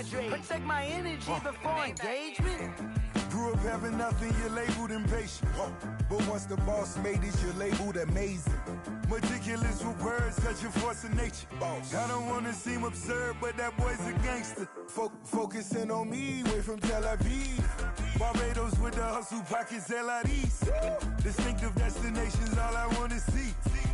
hydrate. Protect my energy before engagement. Grew up having nothing, you're labeled impatient. But once the boss made it, you're labeled amazing. Meticulous with words, such a force of nature. I don't want to seem absurd, but that boy's a gangster. Focusing on me, way from Tel Aviv. Barbados with the hustle pockets, LIDs. Distinctive destinations, all I want to see.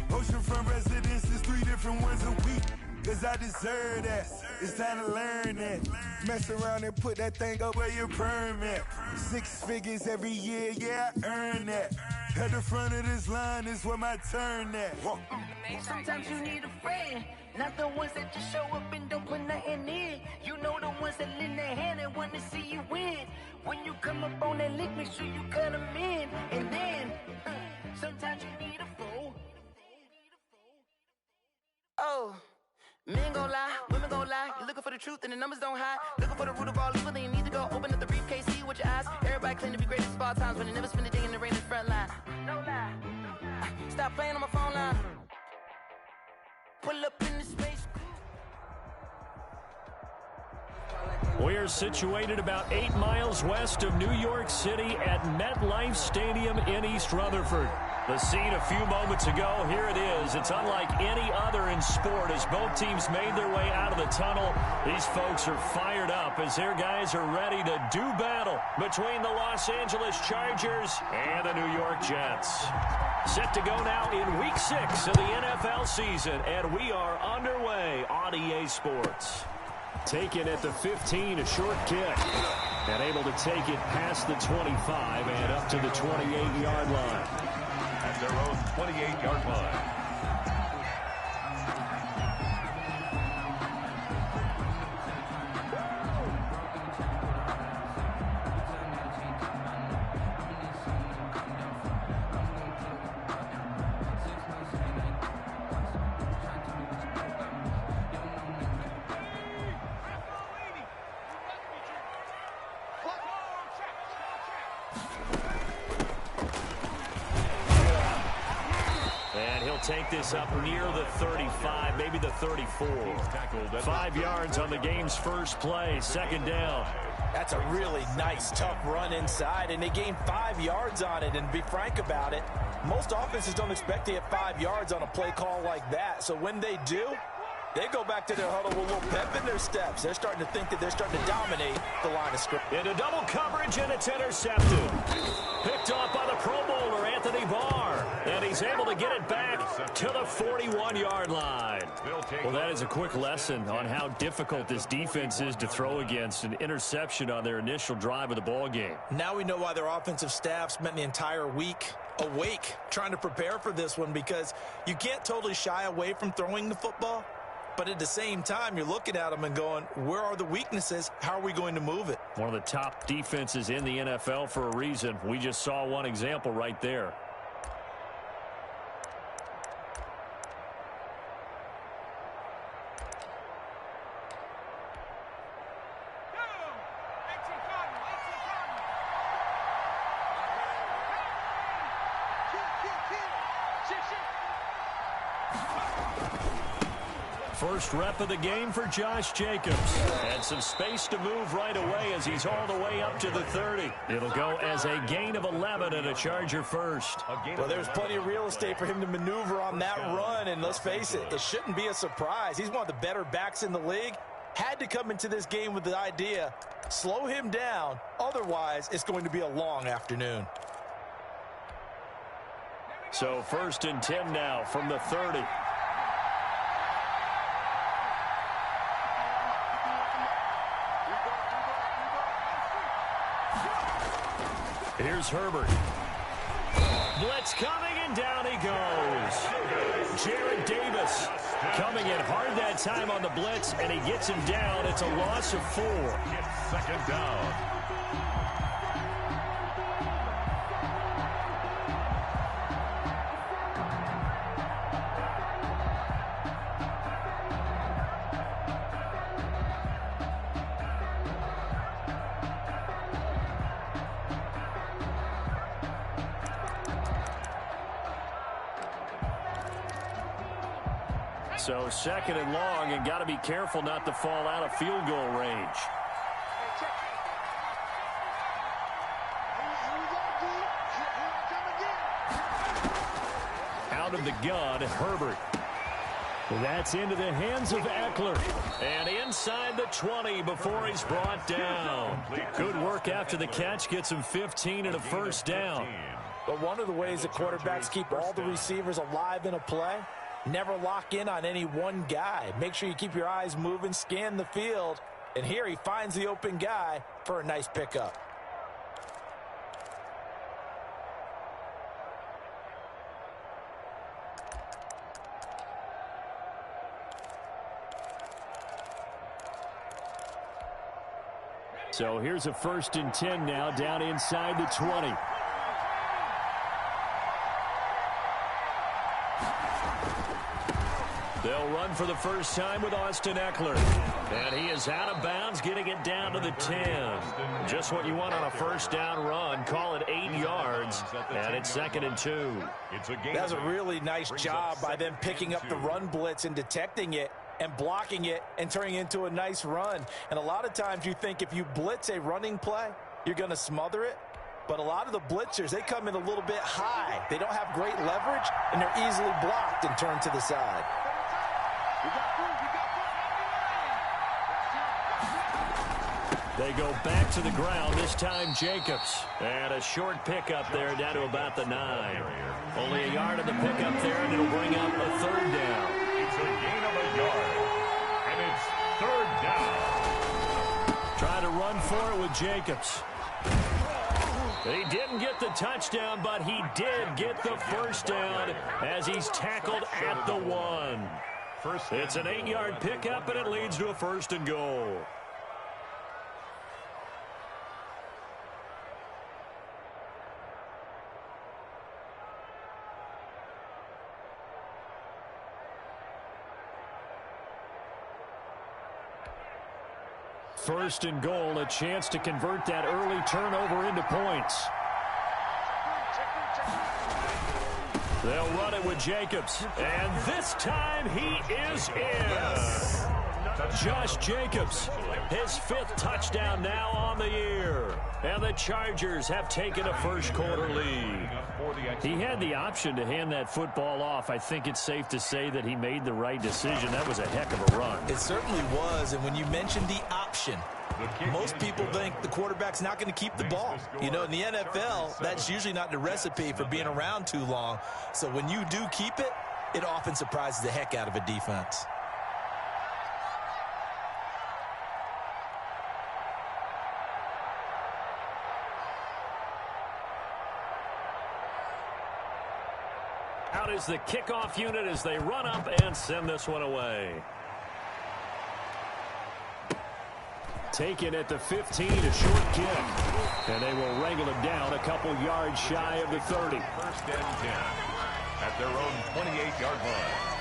Oceanfront residences, 3 different ones a week. Cause I deserve that, it's time to learn that. Mess around and put that thing up where your perm at. 6 figures every year, yeah, I earn that. At the front of this line is where my turn at. Sometimes you need a friend, not the ones that just show up and don't put nothing in. You know the ones that lend their hand and want to see you win. When you come up on that lick, make sure you cut them in. And then, sometimes you need a fool. Oh. Men gon' lie, women gon' lie. You're looking for the truth and the numbers don't hide. Looking for the root of all evil, then you need to go open up the briefcase, see with your eyes. Everybody claim to be greatest of all times, but they never spend a day in the rain in the front line. No lie. Stop playing on my phone line. Pull up in the space. We're situated about 8 miles west of New York City at MetLife Stadium in East Rutherford. The scene a few moments ago, here it is. It's unlike any other in sport as both teams made their way out of the tunnel. These folks are fired up as their guys are ready to do battle between the Los Angeles Chargers and the New York Jets. Set to go now in Week 6 of the NFL season, and we are underway on EA Sports. Taken at the 15, a short kick. And able to take it past the 25 and up to the 28-yard line. At their own 28-yard line. Take this up near the 35, maybe the 34. 5 yards on the game's first play, second down. That's a really nice, tough run inside, and they gained 5 yards on it. And to be frank about it, most offenses don't expect to get 5 yards on a play call like that. So when they do, they go back to their huddle with a little pep in their steps. They're starting to think that they're starting to dominate the line of scrimmage. Into double coverage, and it's intercepted. Picked off by the Pro Bowler, Anthony Barr. And he's able to get it back to the 41-yard line. Well, that is a quick lesson on how difficult this defense is to throw against. An interception on their initial drive of the ball game. Now we know why their offensive staff spent the entire week awake trying to prepare for this one, because you can't totally shy away from throwing the football. But at the same time, you're looking at them and going, where are the weaknesses? How are we going to move it? One of the top defenses in the NFL for a reason. We just saw one example right there. First rep of the game for Josh Jacobs. And some space to move right away as he's all the way up to the 30. It'll go as a gain of 11 and a Charger first. Well, there's plenty of real estate for him to maneuver on that run. And let's face it, it shouldn't be a surprise. He's one of the better backs in the league. Had to come into this game with the idea, slow him down. Otherwise, it's going to be a long afternoon. So 1st and 10 now from the 30. Here's Herbert. Blitz coming, and down he goes. Jared Davis coming in hard that time on the blitz, and he gets him down. It's a loss of 4. Second down. So second and long, and got to be careful not to fall out of field goal range. Out of the gun, Herbert. That's into the hands of Eckler. And inside the 20 before he's brought down. Good work after the catch. Gets him 15 and a first down. But one of the ways that quarterbacks keep all the receivers alive in a play, never lock in on any one guy. Make sure you keep your eyes moving, scan the field. And here he finds the open guy for a nice pickup. So here's a 1st and 10 now, down inside the 20. They'll run for the first time with Austin Eckler. And he is out of bounds, getting it down to the 10. Just what you want on a first down run. Call it 8 yards, and it's 2nd and 2. That's a really nice job by them picking up the run blitz and detecting it and blocking it and turning it into a nice run. And a lot of times you think if you blitz a running play, you're going to smother it. But a lot of the blitzers, they come in a little bit high. They don't have great leverage, and they're easily blocked and turned to the side. They go back to the ground, this time Jacobs. And a short pickup there down to about the 9. Only a yard of the pickup there, and it'll bring up a 3rd down. It's a gain of a yard, and it's 3rd down. Trying to run for it with Jacobs. He didn't get the touchdown, but he did get the first down as he's tackled at the 1. It's an 8-yard pickup, and it leads to a 1st and goal. First and goal, a chance to convert that early turnover into points. They'll run it with Jacobs, and this time he is in. Josh Jacobs, his 5th touchdown now on the year. And the Chargers have taken a first-quarter lead. He had the option to hand that football off. I think it's safe to say that he made the right decision. That was a heck of a run. It certainly was, and when you mentioned the option, most people think the quarterback's not going to keep the ball. You know, in the NFL, that's usually not the recipe for being around too long. So when you do keep it, it often surprises the heck out of a defense. Out is the kickoff unit as they run up and send this one away. Taken at the 15, a short kick. And they will wrangle him down a couple yards shy of the 30. 1st and 10 at their own 28-yard line.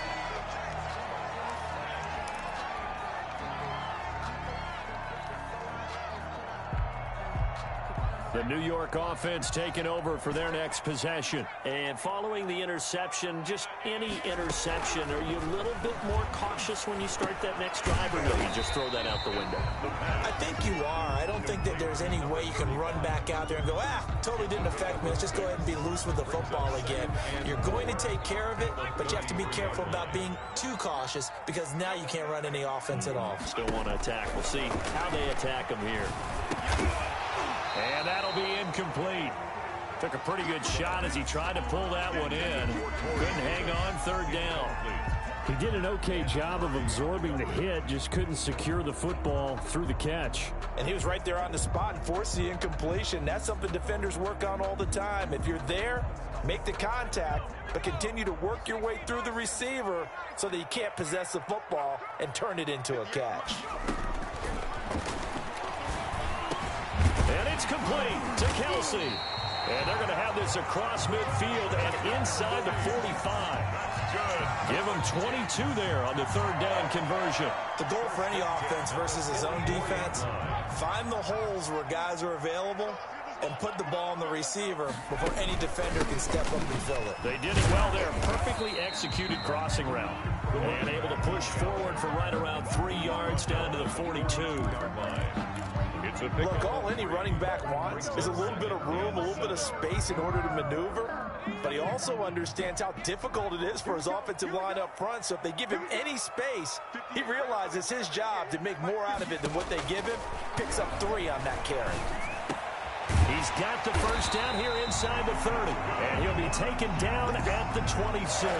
The New York offense taking over for their next possession. And following the interception, just any interception, are you a little bit more cautious when you start that next drive, or no, you just throw that out the window? I think you are. I don't think that there's any way you can run back out there and go, totally didn't affect me. Let's just go ahead and be loose with the football again. You're going to take care of it, but you have to be careful about being too cautious because now you can't run any offense at all. Still want to attack. We'll see how they attack him here. And that'll be incomplete. Took a pretty good shot as he tried to pull that one in. Couldn't hang on, 3rd down. He did an okay job of absorbing the hit, just couldn't secure the football through the catch. And he was right there on the spot and forced the incompletion. That's something defenders work on all the time. If you're there, make the contact, but continue to work your way through the receiver so that you can't possess the football and turn it into a catch. And it's complete to Kelsey. And they're going to have this across midfield and inside the 45. Give him 22 there on the 3rd down conversion. The goal for any offense versus his own defense, find the holes where guys are available and put the ball on the receiver before any defender can step up and fill it. They did it well there. Perfectly executed crossing route. And able to push forward for right around 3 yards down to the 42. Look, all any running back wants is a little bit of room, a little bit of space in order to maneuver. But he also understands how difficult it is for his offensive line up front. So if they give him any space, he realizes his job to make more out of it than what they give him. Picks up 3 on that carry. He's got the first down here inside the 30. And he'll be taken down at the 26.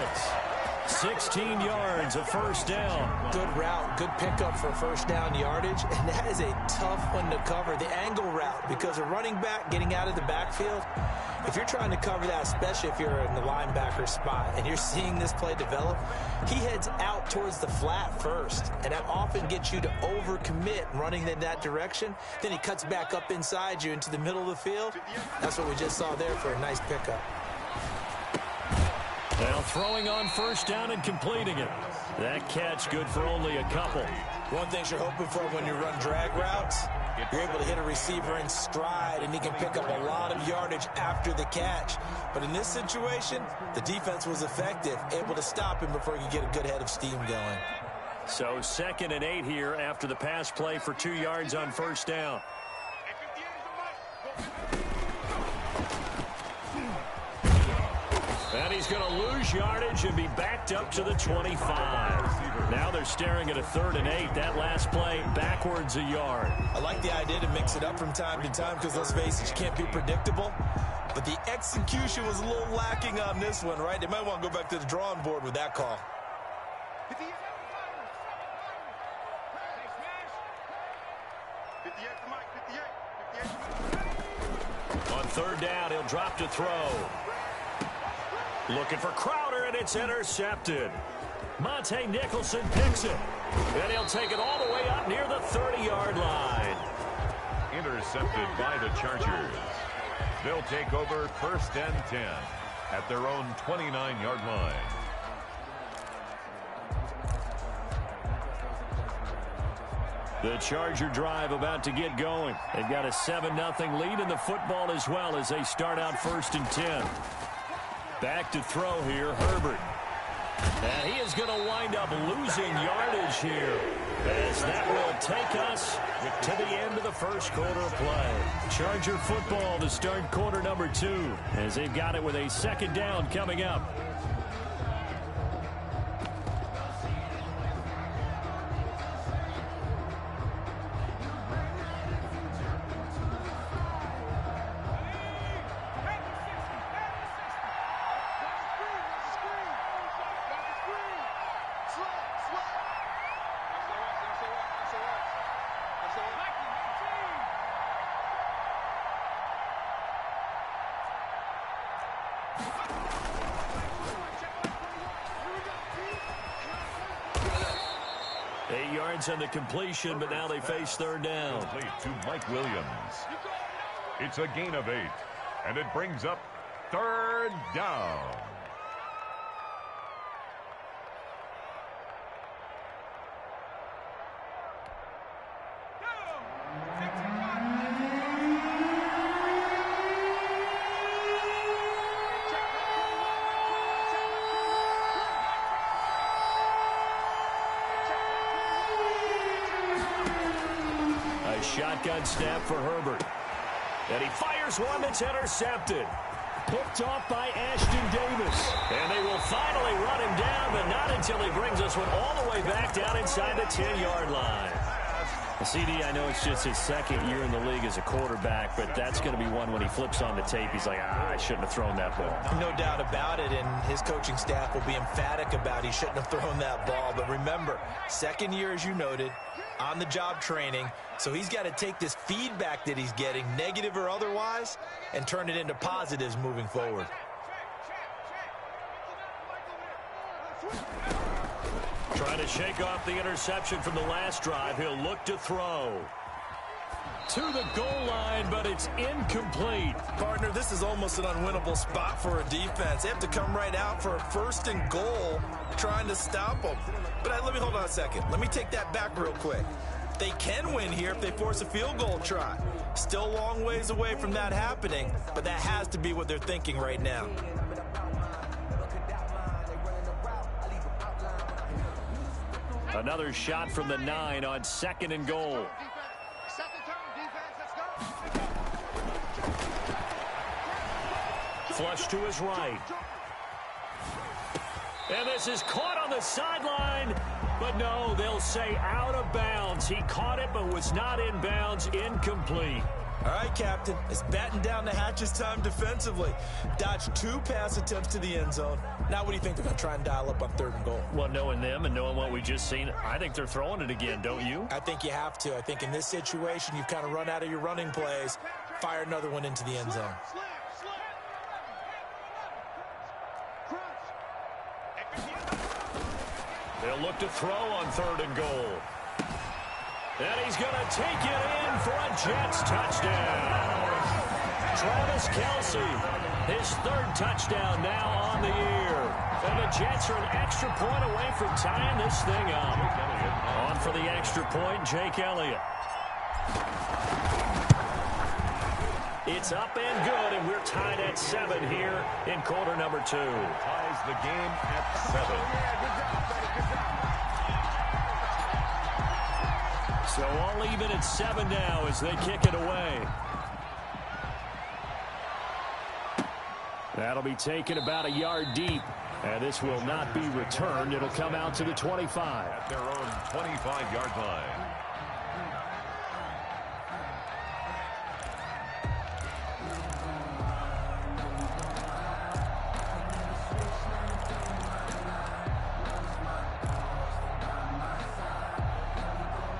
16 yards, a first down. Good route, good pickup for first down yardage, and that is a tough one to cover, the angle route, because a running back getting out of the backfield, if you're trying to cover that, especially if you're in the linebacker spot and you're seeing this play develop, he heads out towards the flat first, and that often gets you to overcommit running in that direction. Then he cuts back up inside you into the middle of the field. That's what we just saw there for a nice pickup. Now throwing on first down and completing it. That catch good for only a couple. One thing you're hoping for when you run drag routes, you're able to hit a receiver in stride, and he can pick up a lot of yardage after the catch. But in this situation, the defense was effective, able to stop him before he could get a good head of steam going. So 2nd and 8 here after the pass play for 2 yards on first down. And he's going to lose yardage and be backed up to the 25. Now they're staring at a 3rd and 8. That last play backwards a yard. I like the idea to mix it up from time to time because, let's face it, you can't be predictable. But the execution was a little lacking on this one, right? They might want to go back to the drawing board with that call. On 3rd down, he'll drop to throw. Looking for Crowder, and it's intercepted. Monte Nicholson picks it. And he'll take it all the way up near the 30-yard line. Intercepted by the Chargers. They'll take over 1st and 10 at their own 29-yard line. The Charger drive about to get going. They've got a 7-0 lead in the football as well as they start out 1st and 10. Back to throw here, Herbert. And he is going to wind up losing yardage here, as that will take us to the end of the first quarter of play. Charger football to start quarter number 2, as they've got it with a 2nd down coming up. On the completion, but now they face 3rd down. Complete to Mike Williams. It's a gain of 8, and it brings up 3rd down. Shotgun snap for Herbert. And he fires one that's intercepted. Picked off by Ashton Davis. And they will finally run him down, but not until he brings this one all the way back down inside the 10-yard line. CD, I know it's just his 2nd year in the league as a quarterback, but that's going to be one when he flips on the tape. He's like, I shouldn't have thrown that ball. No doubt about it, and his coaching staff will be emphatic about he shouldn't have thrown that ball. But remember, 2nd year, as you noted, on-the-job training, so he's got to take this feedback that he's getting, negative or otherwise, and turn it into positives moving forward. Trying to shake off the interception from the last drive. He'll look to throw. To the goal line, but it's incomplete. Partner, this is almost an unwinnable spot for a defense. They have to come right out for a 1st and goal, trying to stop them. But let me hold on a second. Let me take that back real quick. They can win here if they force a field goal try. Still a long ways away from that happening, but that has to be what they're thinking right now. Another shot from the 9 on 2nd and goal. Flush to his right. And this is caught on the sideline. But no, they'll say out of bounds. He caught it but was not in bounds. Incomplete. All right, Captain. It's batten down the hatches time defensively. Dodged 2 pass attempts to the end zone. Now what do you think they're going to try and dial up on 3rd and goal? Well, knowing them and knowing what we just seen, I think they're throwing it again, don't you? I think you have to. I think in this situation, you've kind of run out of your running plays. Fire another one into the end zone. They'll look to throw on 3rd and goal. And he's going to take it in for a Jets touchdown. Travis Kelce, his 3rd touchdown now on the year. And the Jets are an extra point away from tying this thing up. On for the extra point, Jake Elliott. It's up and good, and we're tied at 7 here in quarter number 2. Ties the game at 7. So all even at 7 now as they kick it away. That'll be taken about a yard deep. And this will not be returned. It'll come out to the 25. At their own 25-yard line.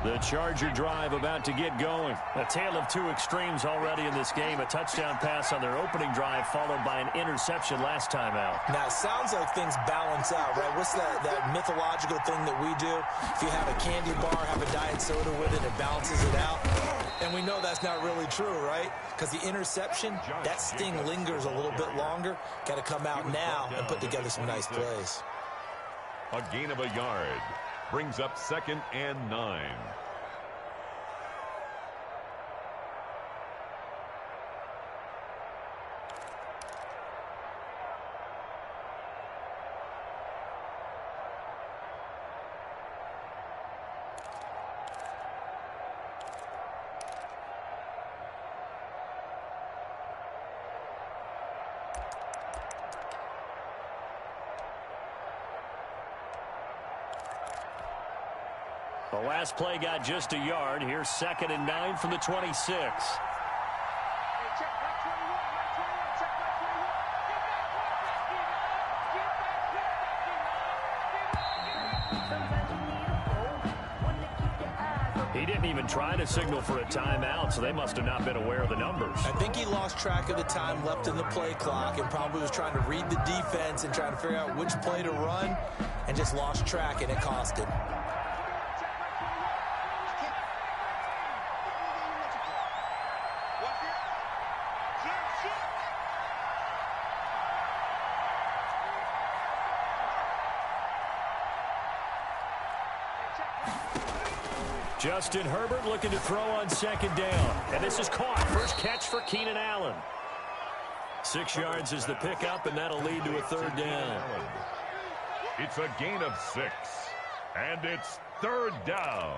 The Charger drive about to get going. A tale of 2 extremes already in this game. A touchdown pass on their opening drive followed by an interception last time out. Now, it sounds like things balance out, right? What's that mythological thing that we do? If you have a candy bar, have a diet soda with it, it balances it out. And we know that's not really true, right? Because the interception, that sting lingers a little bit longer. Got to come out now and put together some nice plays. A gain of a yard brings up 2nd and 9. The last play got just a yard. Here's 2nd and 9 from the 26. He didn't even try to signal for a timeout, so they must have not been aware of the numbers. I think he lost track of the time left in the play clock and probably was trying to read the defense and trying to figure out which play to run and just lost track, and it cost him. Justin Herbert looking to throw on 2nd down. And this is caught. First catch for Keenan Allen. 6 yards is the pickup, and that'll lead to a 3rd down. It's a gain of 6. And it's 3rd down.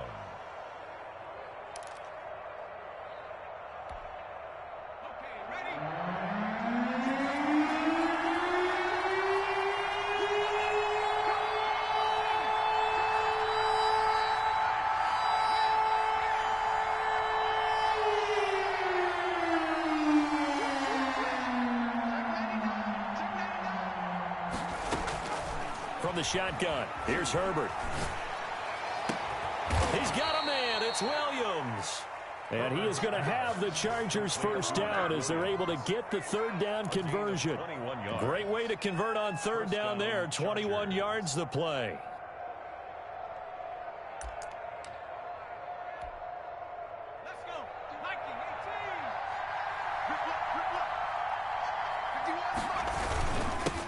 From the shotgun, here's Herbert. He's got a man. It's Williams. And he is going to have the Chargers first down as they're able to get the 3rd down conversion. Great way to convert on 3rd down there. 21 yards the play.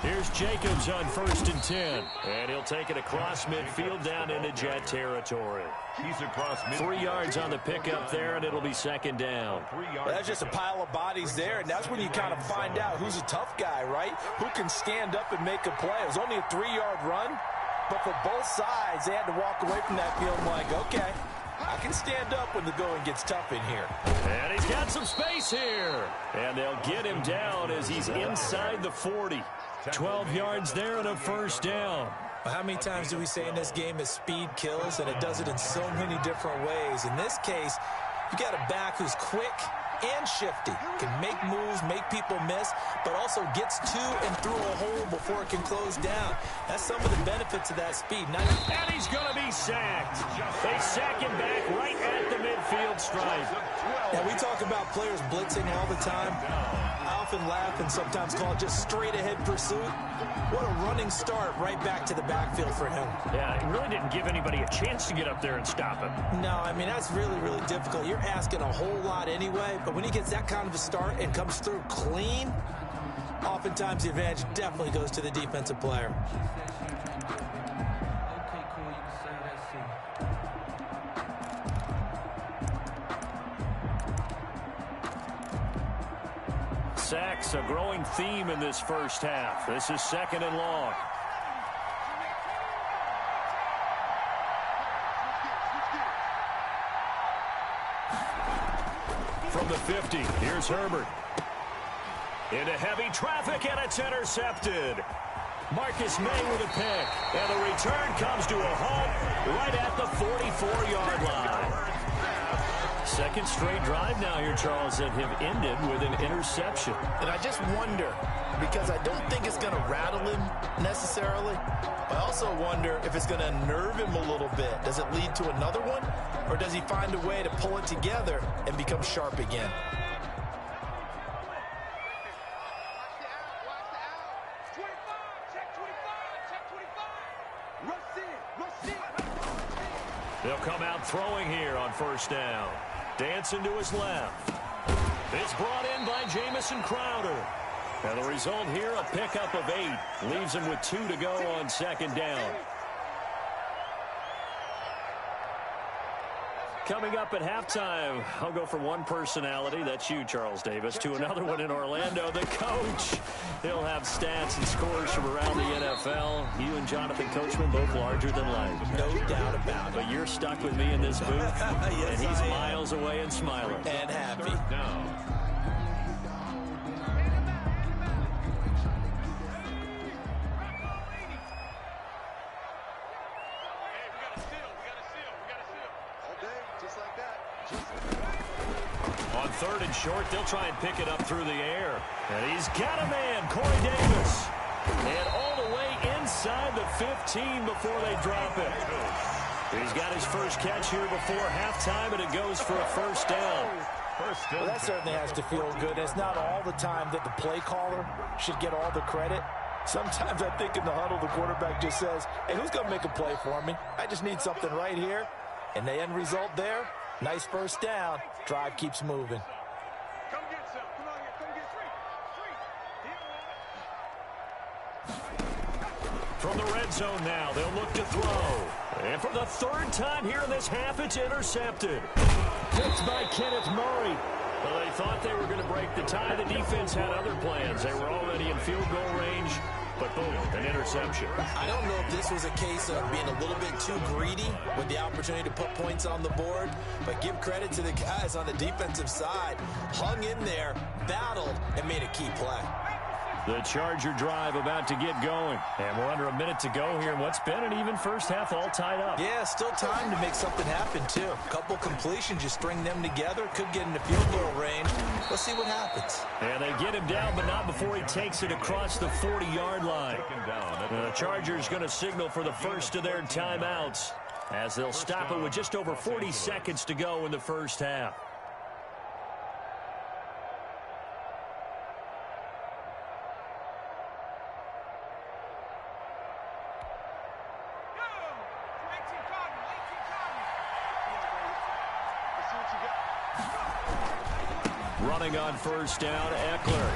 Here's Jacobs on 1st and 10. And he'll take it across midfield down into Jet territory. He's across midfield. 3 yards on the pickup there, and it'll be 2nd down. That's just a pile of bodies there, and that's when you kind of find out who's a tough guy, right? Who can stand up and make a play. It was only a 3-yard run, But for both sides, they had to walk away from that feeling like, okay, I can stand up when the going gets tough in here. And he's got some space here. And they'll get him down as he's inside the 40. 12 yards there and a first down. Well, how many times do we say in this game that speed kills, and it does it in so many different ways? In this case, you got a back who's quick and shifty, can make moves, make people miss, but also gets to and through a hole before it can close down. That's some of the benefits of that speed. And he's going to be sacked. They sack him back right at the midfield stripe. Now, we talk about players blitzing all the time. I often laugh and sometimes call it just straight-ahead pursuit. What a running start right back to the backfield for him. Yeah, it really didn't give anybody a chance to get up there and stop him. No, I mean, that's really, really difficult. You're asking a whole lot anyway, but when he gets that kind of a start and comes through clean, oftentimes the advantage definitely goes to the defensive player. Sacks, a growing theme in this first half. This is 2nd and long. From the 50, here's Herbert. Into heavy traffic, and it's intercepted. Marcus May with a pick. And the return comes to a halt right at the 44-yard line. Second straight drive now here, Charles, that have ended with an interception. And I just wonder, because I don't think it's going to rattle him necessarily, but I also wonder if it's going to unnerve him a little bit. Does it lead to another one, or does he find a way to pull it together and become sharp again? They'll come out throwing here on first down. Dancing to his left. It's brought in by Jamison Crowder. And the result here, a pickup of 8. Leaves him with 2 to go on second down. Coming up at halftime, I'll go from one personality, that's you, Charles Davis, to another one in Orlando, the coach. He'll have stats and scores from around the NFL. You and Jonathan Coachman, both larger than life. No doubt about it. But you're stuck with me in this booth, yes, and he's miles away and smiling. And happy. On 3rd and short, they'll try and pick it up through the air. And he's got a man, Corey Davis. And all the way inside the 15 before they drop it. He's got his first catch here before halftime, and it goes for a first down. Well, that certainly has to feel good. It's not all the time that the play caller should get all the credit. Sometimes I think in the huddle, the quarterback just says, hey, who's going to make a play for me? I just need something right here. And the end result there, nice first down. Drive keeps moving. Come get some. Come on here. Come get three. From the red zone now, they'll look to throw. And for the 3rd time here in this half, it's intercepted. Picked by Kenneth Murray. Well, they thought they were going to break the tie. The defense had other plans. They were already in field goal range. But boom, an interception. I don't know if this was a case of being a little bit too greedy with the opportunity to put points on the board, but give credit to the guys on the defensive side. Hung in there, battled, and made a key play. The Charger drive about to get going. And we're under a minute to go here in what's been an even first half, all tied up. Yeah, still time to make something happen, too. A couple completions, you string them together, could get into field goal range. Let's see what happens. And they get him down, but not before he takes it across the 40-yard line. The Chargers going to signal for the first of their timeouts as they'll stop it with just over 40 seconds to go in the first half. Running on first down, Eckler.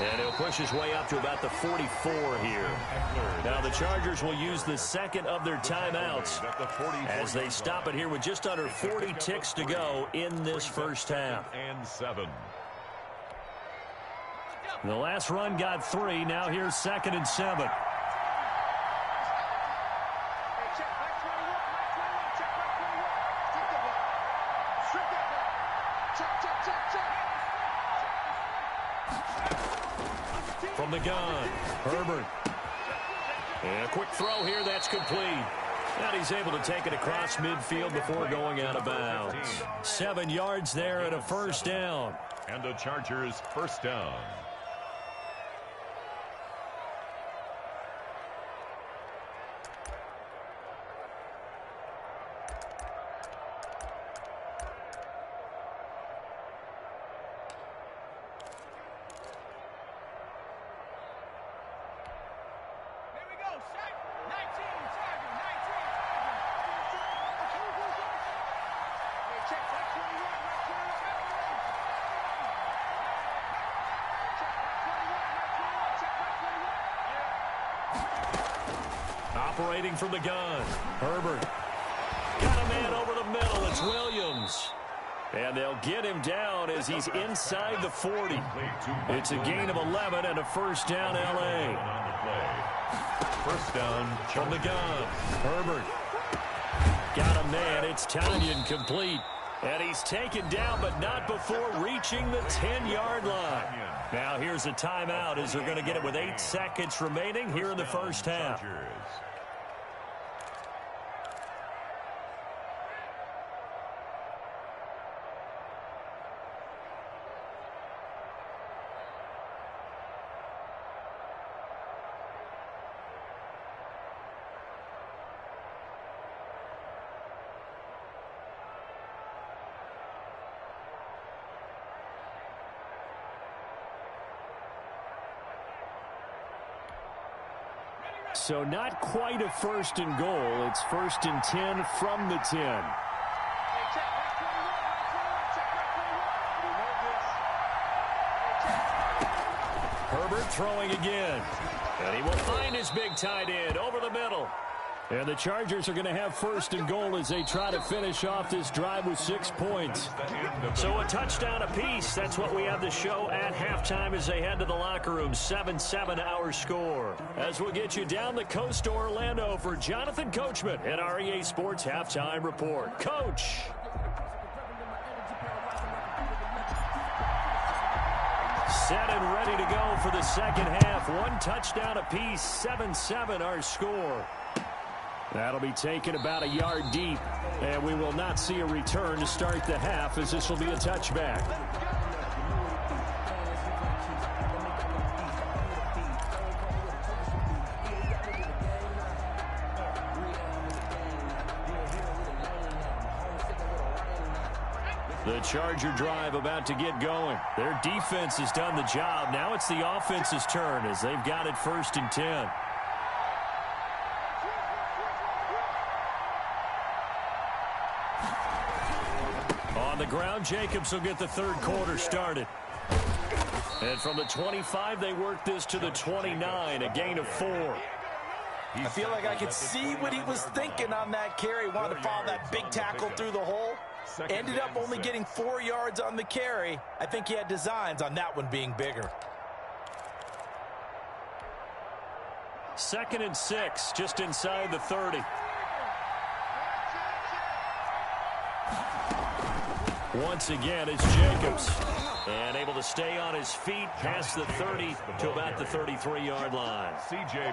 And he'll push his way up to about the 44 here. Now the Chargers will use the second of their timeouts as they stop it here with just under 40 ticks to go in this first half. And 7. The last run got 3. Now here's 2nd and 7. From the gun, Herbert. And a quick throw here, that's complete. And he's able to take it across midfield before going out of bounds. 7 yards there and a first down. And the Chargers first down. Operating from the gun, Herbert. Got a man over the middle. It's Williams. And they'll get him down as he's inside the 40. It's a gain of 11 and a first down, L.A. First down from the gun, Herbert. Got a man. It's Tanyan, complete. And he's taken down, but not before reaching the 10-yard line. Now here's a timeout as they're going to get it with 8 seconds remaining here in the first half. So not quite a first and goal. It's first and 10 from the 10. Herbert throwing again. And he will find his big tight end over the middle. And the Chargers are going to have first and goal as they try to finish off this drive with 6 points. So a touchdown apiece. That's what we have the show at halftime as they head to the locker room. 7-7 our score. As we'll get you down the coast to Orlando for Jonathan Coachman at our EA Sports Halftime Report. Coach. Set and ready to go for the second half. 1 touchdown apiece. 7-7 our score. That'll be taken about a yard deep, and we will not see a return to start the half as this will be a touchback. The Charger drive about to get going. Their defense has done the job. Now it's the offense's turn as they've got it first and 10. On the ground, Jacobs will get the third quarter started. And from the 25, they work this to the 29, a gain of 4. I feel like I could see what he was thinking on that carry. Wanted to follow that big tackle through the hole. Ended up only getting 4 yards on the carry. I think he had designs on that one being bigger. 2nd and 6, just inside the 30. Once again, it's Jacobs. And able to stay on his feet past the 30 to about the 33-yard line.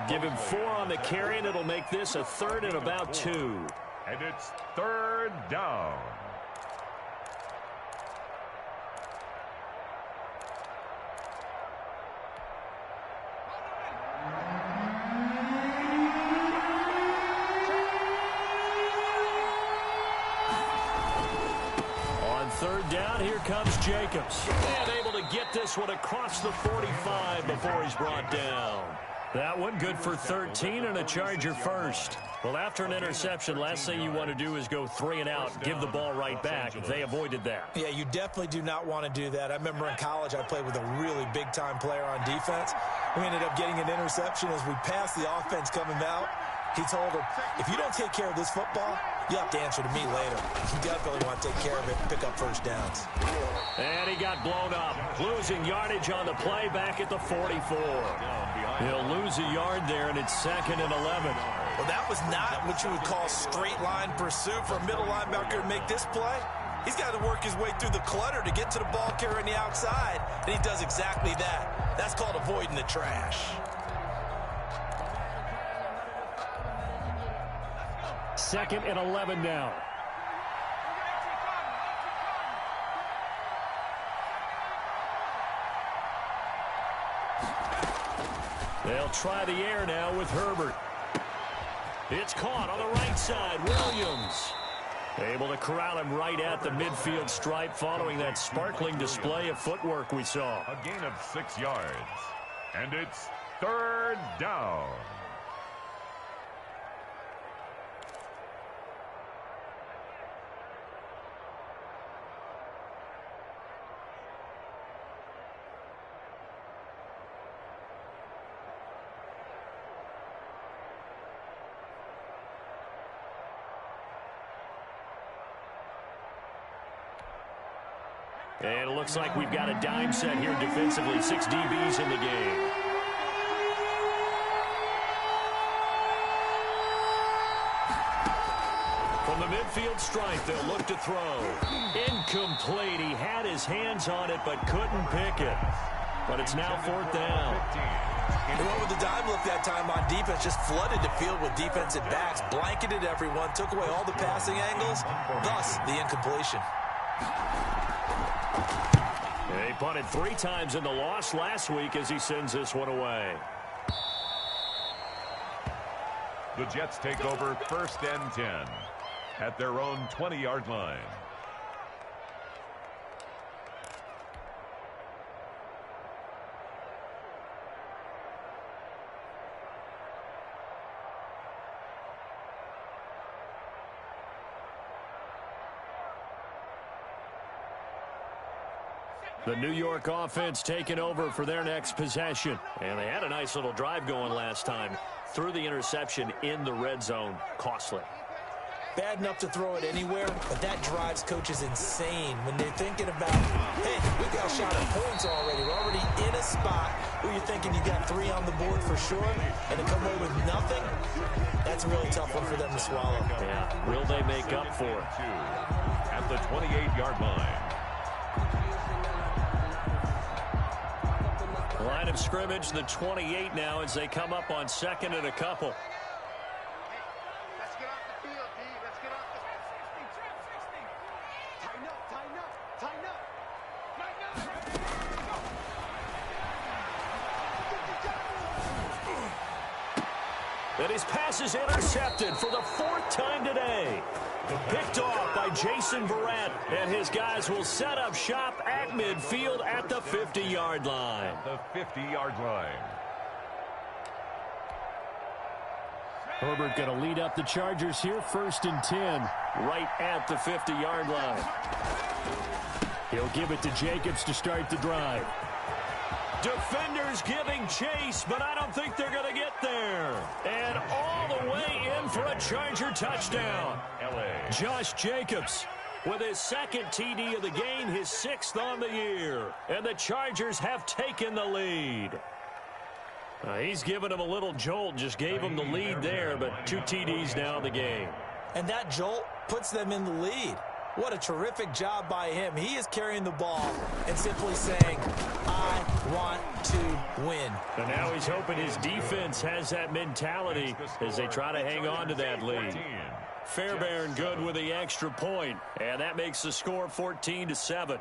Give him 4 on the carry, and it'll make this a 3rd and about 2. And it's 3rd down. Third down, here comes Jacobs. And able to get this one across the 45 before he's brought down. That one good for 13 and a Charger first. Well, after an interception, last thing you want to do is go 3 and out, give the ball right back. They avoided that. Yeah, you definitely do not want to do that. I remember in college I played with a really big-time player on defense. We ended up getting an interception as we passed the offense coming out. He told him, if you don't take care of this football, you have to answer to me later. You definitely want to take care of it and pick up first downs. And he got blown up. Losing yardage on the play back at the 44. He'll lose a yard there, and it's 2nd and 11. Well, that was not what you would call straight line pursuit for a middle linebacker to make this play. He's got to work his way through the clutter to get to the ball carrier on the outside, and he does exactly that. That's called avoiding the trash. Second and 11 now. They'll try the air now with Herbert. It's caught on the right side. Williams able to corral him right at the midfield stripe following that sparkling display of footwork we saw. A gain of 6 yards. And it's third down. And it looks like we've got a dime set here defensively. 6 DBs in the game. From the midfield stripe, they'll look to throw. Incomplete. He had his hands on it, but couldn't pick it. But it's now 4th down. He went with the dime look that time on defense, just flooded the field with defensive backs, blanketed everyone, took away all the passing angles, thus the incompletion. He punted 3 times in the loss last week as he sends this one away. The Jets take over 1st and 10 at their own 20-yard line. The New York offense taking over for their next possession. And they had a nice little drive going last time. Threw the interception in the red zone. Costly. Bad enough to throw it anywhere, but that drives coaches insane when they're thinking about, hey, we've got a shot at points already. We're already in a spot where you're thinking you got 3 on the board for sure, and to come away with nothing, that's a really tough one for them to swallow. Yeah, will they make up for it? At the 28-yard line. Line of scrimmage, the 28 now as they come up on 2nd and a couple. Let's get off the field, D. Let's get off the 60. Tighten up, tighten up, tighten up. And his pass is intercepted for the 4th time today. Picked off by Jason Verrett, and his guys will set up shop at midfield at the 50-yard line. The 50-yard line. Herbert going to lead up the Chargers here, 1st and 10, right at the 50-yard line. He'll give it to Jacobs to start the drive. Defenders giving chase, but I don't think they're going to get there. And all the way in for a Charger touchdown. Josh Jacobs with his 2nd TD of the game, his 6th on the year. And the Chargers have taken the lead. He's given him a little jolt, just gave him the lead there, but 2 TDs now in the game. And that jolt puts them in the lead. What a terrific job by him. He is carrying the ball and simply saying, I want to win. And now he's hoping his defense has that mentality as they try to hang on to that lead. Fairbairn good with the extra point, and that makes the score 14-7.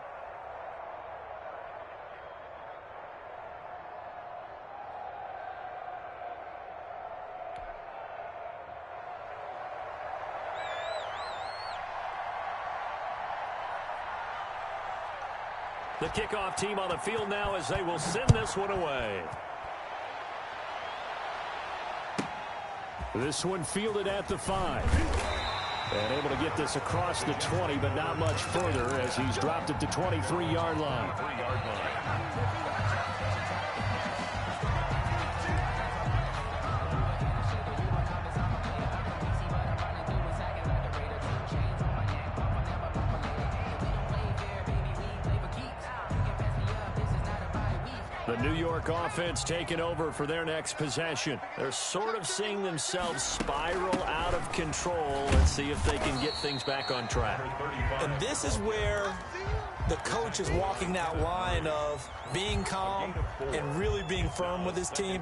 The kickoff team on the field now as they will send this one away. This one fielded at the 5. And able to get this across the 20, but not much further as he's dropped it to 23-yard line. The New York offense taking over for their next possession. They're sort of seeing themselves spiral out of control. Let's see if they can get things back on track. And this is where the coach is walking that line of being calm and really being firm with his team.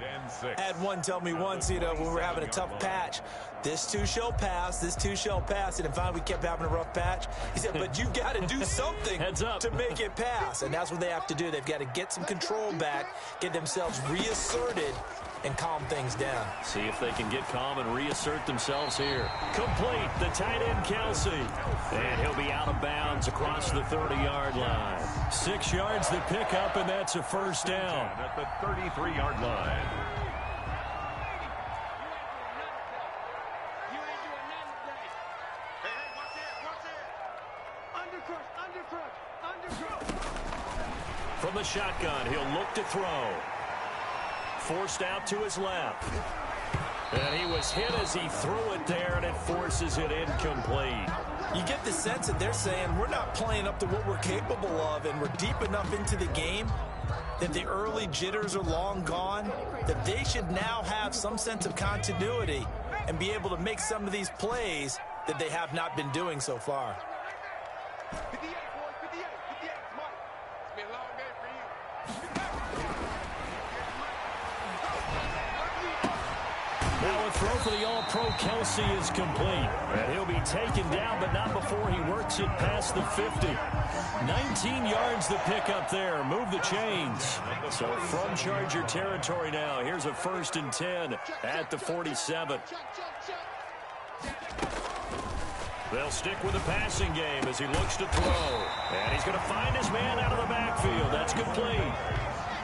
I had one tell me once, when we were having a tough patch, this too shall pass, this too shall pass. And finally we kept having a rough patch. He said, but you've got to do something to make it pass. And that's what they have to do. They've got to get some control back, get themselves reasserted, and calm things down. See if they can get calm and reassert themselves here. Complete, the tight end Kelsey. And he'll be out of bounds across the 30-yard line. 6 yards the pickup, and that's a first down. At the 33-yard line. From the shotgun, he'll look to throw. Forced out to his left. And he was hit as he threw it there, and it forces it incomplete. You get the sense that they're saying we're not playing up to what we're capable of, and we're deep enough into the game that the early jitters are long gone, that they should now have some sense of continuity and be able to make some of these plays that they have not been doing so far. 58, boys, 58, 58. Come on. It's been a long day for you. Now a throw for the All-Pro Kelsey is complete. And he'll be taken down, but not before he works it past the 50. 19 yards the pickup there. Move the chains. So from Charger territory now, here's a 1st and 10 at the 47. They'll stick with the passing game as he looks to throw. And he's going to find his man out of the backfield. That's complete.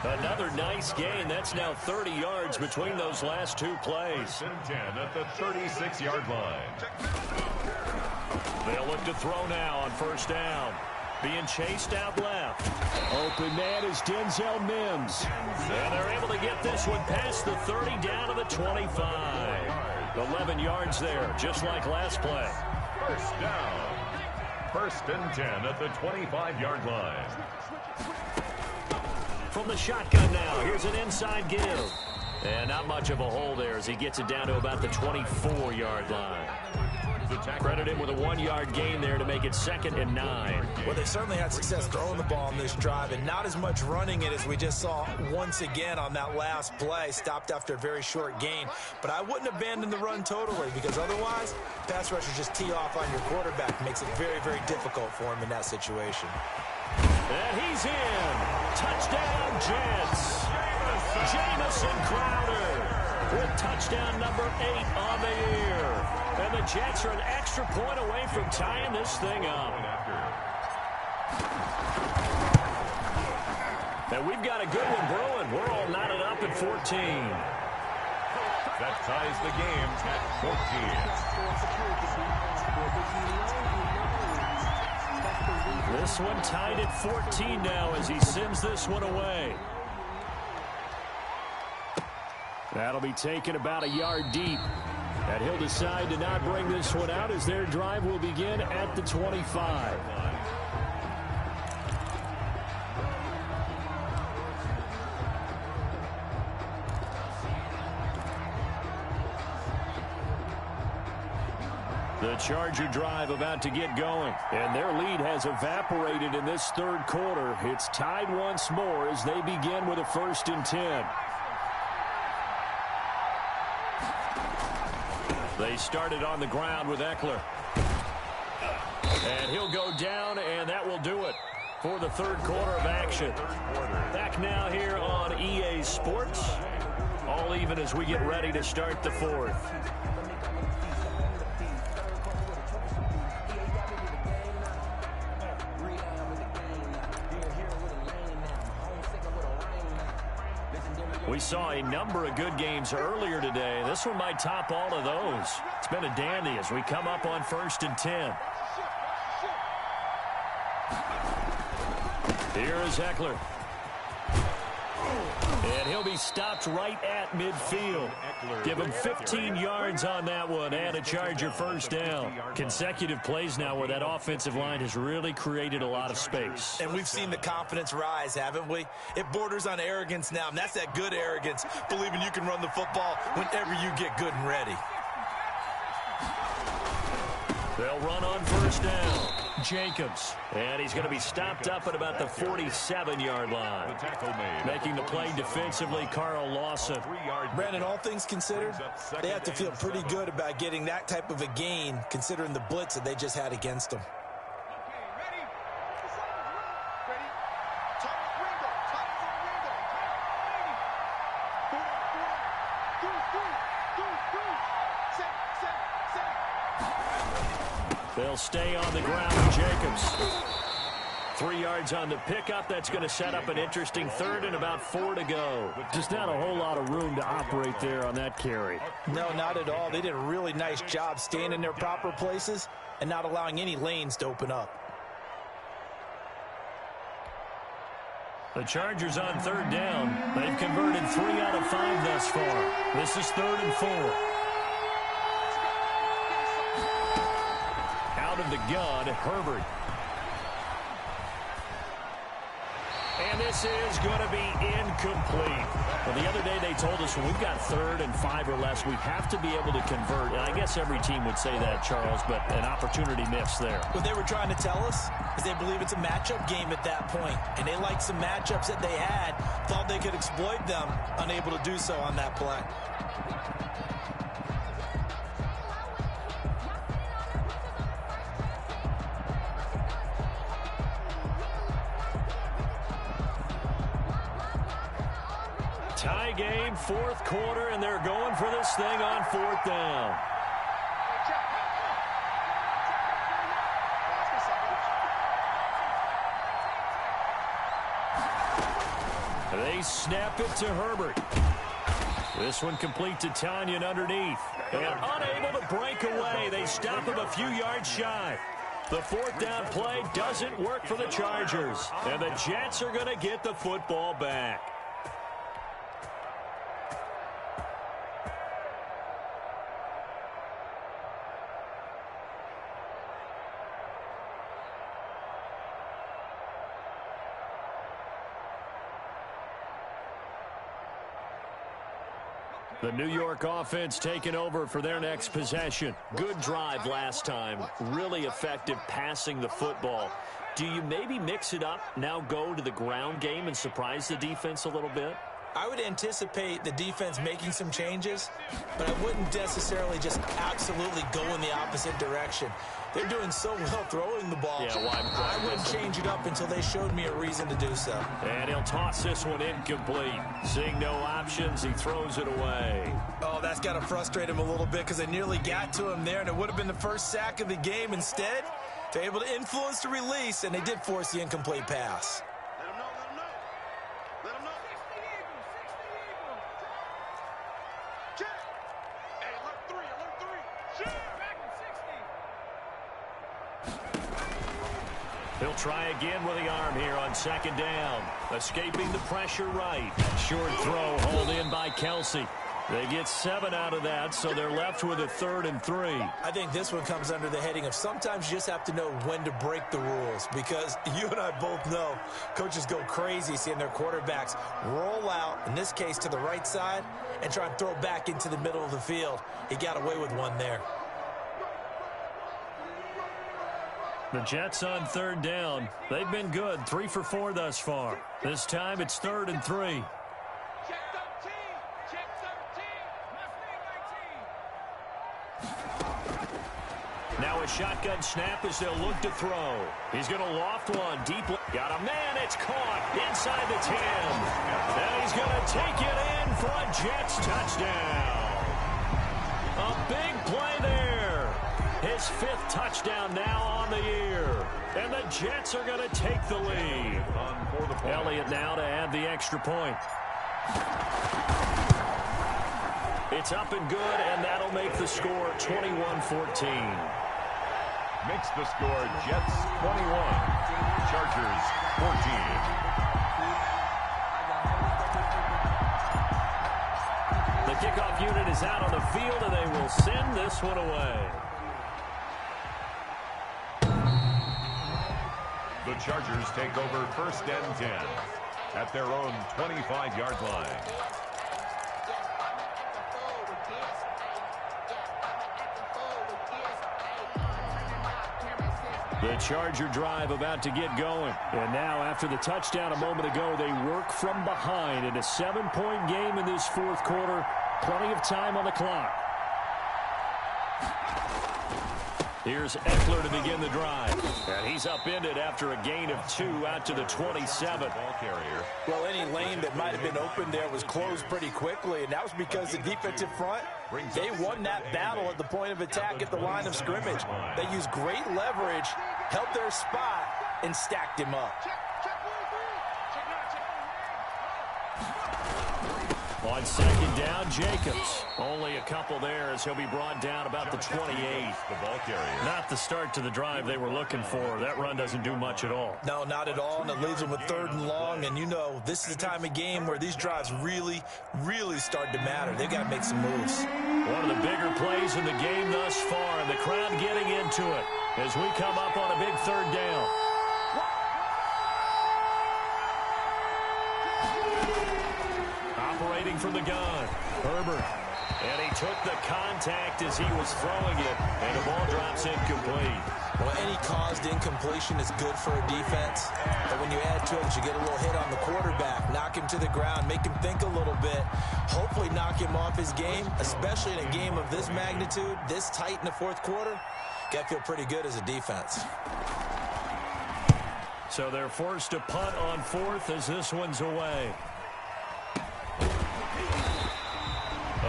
Another nice gain. That's now 30 yards between those last 2 plays. 10 at the 36-yard line. They'll look to throw now on 1st down. Being chased out left. Open man is Denzel Mims. And they're able to get this one past the 30 down to the 25. 11 yards there, just like last play. 1st down. 1st and 10 at the 25-yard line. From the shotgun now, here's an inside give. And not much of a hole there as he gets it down to about the 24-yard line. Credit him with a 1-yard gain there to make it 2nd and 9. Well, they certainly had success throwing the ball in this drive and not as much running it as we just saw once again on that last play. Stopped after a very short gain. But I wouldn't abandon the run totally because otherwise, pass rushers just tee off on your quarterback. Makes it very, very difficult for him in that situation. And he's in. Touchdown, Jets. Jamison Crowder with touchdown number 8 on the year. And the Jets are an extra point away from tying this thing up. And we've got a good one brewing. We're all knotted up at 14. That ties the game at 14. This one tied at 14 now as he sends this one away. That'll be taken about a yard deep. And he'll decide to not bring this one out as their drive will begin at the 25. The Charger drive about to get going. And their lead has evaporated in this 3rd quarter. It's tied once more as they begin with a 1st and 10. They started on the ground with Eckler. And he'll go down, and that will do it for the 3rd quarter of action. Back now here on EA Sports. All even as we get ready to start the 4th. We saw a number of good games earlier today. This one might top all of those. It's been a dandy as we come up on 1st and 10. Here is Eckler. And he'll be stopped right at midfield. Give him 15 yards on that one and a Charger first down. Consecutive plays now where that offensive line has really created a lot of space. And we've seen the confidence rise, haven't we? It borders on arrogance now, and that's that good arrogance, believing you can run the football whenever you get good and ready. They'll run on first down. Jacobs. And he's going to be stopped up at about the 47-yard line. Making the play defensively, Carl Lawson. Brandon, all things considered, they have to feel pretty good about getting that type of a gain, considering the blitz that they just had against them. They'll stay on the ground with Jacobs. 3 yards on the pickup. That's going to set up an interesting third and about 4 to go. Just not a whole lot of room to operate there on that carry. No, not at all. They did a really nice job staying in their proper places and not allowing any lanes to open up. The Chargers on third down. They've converted 3 out of 5 thus far. This is 3rd and 4. Out of the gun, Herbert. And this is going to be incomplete. Well, the other day they told us when we've got 3rd and 5 or less, we have to be able to convert. And I guess every team would say that, Charles, but an opportunity missed there. What they were trying to tell us is they believe it's a matchup game at that point. And they liked some matchups that they had, thought they could exploit them, unable to do so on that play. Tie game, 4th quarter, and they're going for this thing on 4th down. They snap it to Herbert. This one complete to Tanyan underneath. And unable to break away. They stop him a few yards shy. The 4th down play doesn't work for the Chargers. And the Jets are going to get the football back. The New York offense taking over for their next possession. Good drive last time. Really effective passing the football. Do you maybe mix it up, now go to the ground game and surprise the defense a little bit? I would anticipate the defense making some changes, but I wouldn't necessarily just absolutely go in the opposite direction. They're doing so well throwing the ball. Yeah, I wouldn't change it up until they showed me a reason to do so. And he'll toss this one incomplete. Seeing no options, he throws it away. Oh, that's got to frustrate him a little bit because they nearly got to him there, and it would have been the first sack of the game. Instead, they're able to influence the release, and they did force the incomplete pass. He'll try again with the arm here on 2nd down. Escaping the pressure right. Short throw hauled in by Kelsey. They get 7 out of that, so they're left with a 3rd and 3. I think this one comes under the heading of sometimes you just have to know when to break the rules, because you and I both know coaches go crazy seeing their quarterbacks roll out, in this case to the right side, and try and throw back into the middle of the field. He got away with one there. The Jets on 3rd down. They've been good, 3 for 4 thus far. This time it's 3rd and 3. Now a shotgun snap as they'll look to throw. He's going to loft one deep. Got a man. It's caught inside the 10. And he's going to take it in for a Jets touchdown. A big play there. His 5th touchdown now on the year. And the Jets are going to take the lead. Elliott now to add the extra point. It's up and good, and that'll make the score 21-14. Makes the score Jets 21, Chargers 14. The kickoff unit is out on the field, and they will send this one away. The Chargers take over 1st and 10 at their own 25-yard line. The Charger drive about to get going. And now, after the touchdown a moment ago, they work from behind in a 7-point game in this fourth quarter. Plenty of time on the clock. Here's Eckler to begin the drive. And he's upended after a gain of 2 out to the 27. Ball carrier. Well, any lane that might have been open there was closed pretty quickly, and that was because the defensive front, they won that battle at the point of attack at the line of scrimmage. They used great leverage, held their spot, and stacked him up. On second down, Jacobs. Only a couple there as he'll be brought down about the 28. The ball carrier. Not the start to the drive they were looking for. That run doesn't do much at all. No, not at all, and it leaves them with 3rd and long. And you know, this is the time of game where these drives really, really start to matter. They've got to make some moves. One of the bigger plays in the game thus far, and the crowd getting into it as we come up on a big 3rd down. Operating from the gun, Herbert. And he took the contact as he was throwing it, and the ball drops incomplete. Well, any caused incompletion is good for a defense, but when you add to it, you get a little hit on the quarterback, knock him to the ground, make him think a little bit, hopefully knock him off his game, especially in a game of this magnitude, this tight in the fourth quarter. Got to feel pretty good as a defense. So they're forced to punt on 4th as this one's away.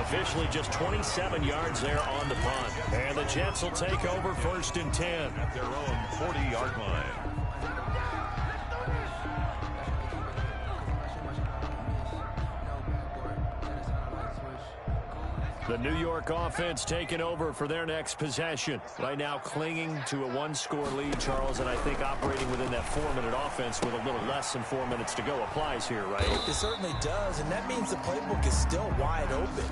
Officially just 27 yards there on the punt. And the Jets will take over 1st and 10 at their own 40-yard line. The New York offense taking over for their next possession. Right now clinging to a 1-score lead, Charles, and I think operating within that 4-minute offense with a little less than 4 minutes to go applies here, right? It certainly does, and that means the playbook is still wide open.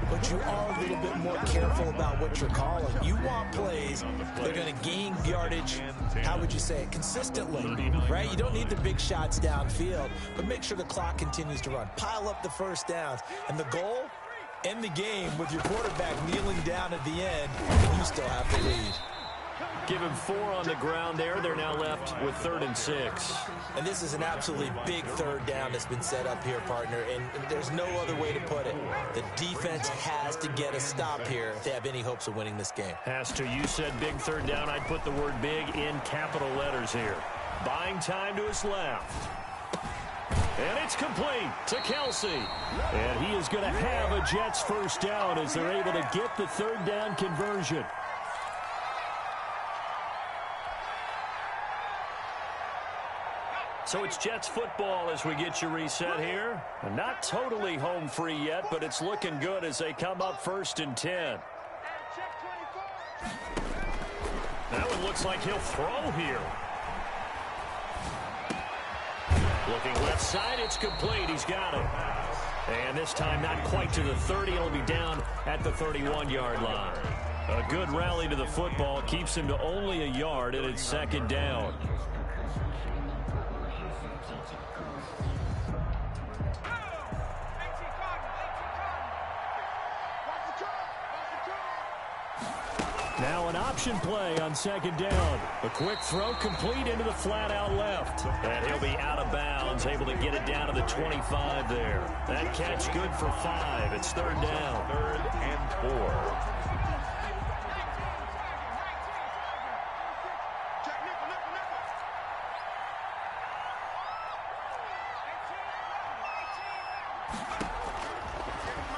But you are a little bit more careful about what you're calling. You want plays that are going to gain yardage, how would you say it, consistently, right? You don't need the big shots downfield, but make sure the clock continues to run. Pile up the first downs, and the goal, end the game with your quarterback kneeling down at the end, and you still have the lead. Give him 4 on the ground there. They're now left with 3rd and 6. And this is an absolutely big 3rd down that's been set up here, partner, and there's no other way to put it. The defense has to get a stop here if they have any hopes of winning this game. Has to. You said big 3rd down. I'd put the word big in capital letters here. Buying time to his left. And it's complete to Kelsey. And he is going to have a Jets 1st down as they're able to get the 3rd down conversion. So it's Jets football as we get you reset here. And not totally home free yet, but it's looking good as they come up 1st and 10. That one looks like he'll throw here. Looking left side, it's complete. He's got it. And this time not quite to the 30. He'll be down at the 31-yard line. A good rally to the football keeps him to only a yard, and it's 2nd down. Now an option play on 2nd down. A quick throw complete into the flat out left. And he'll be out of bounds, able to get it down to the 25 there. That catch good for 5. It's 3rd down. 3rd and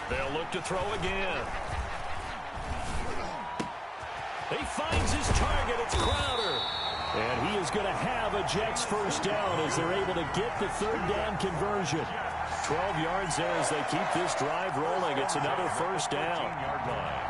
4. They'll look to throw again. He finds his target. It's Crowder. And he is going to have a Jets 1st down as they're able to get the 3rd down conversion. 12 yards there as they keep this drive rolling. It's another 1st down. 10-yard line.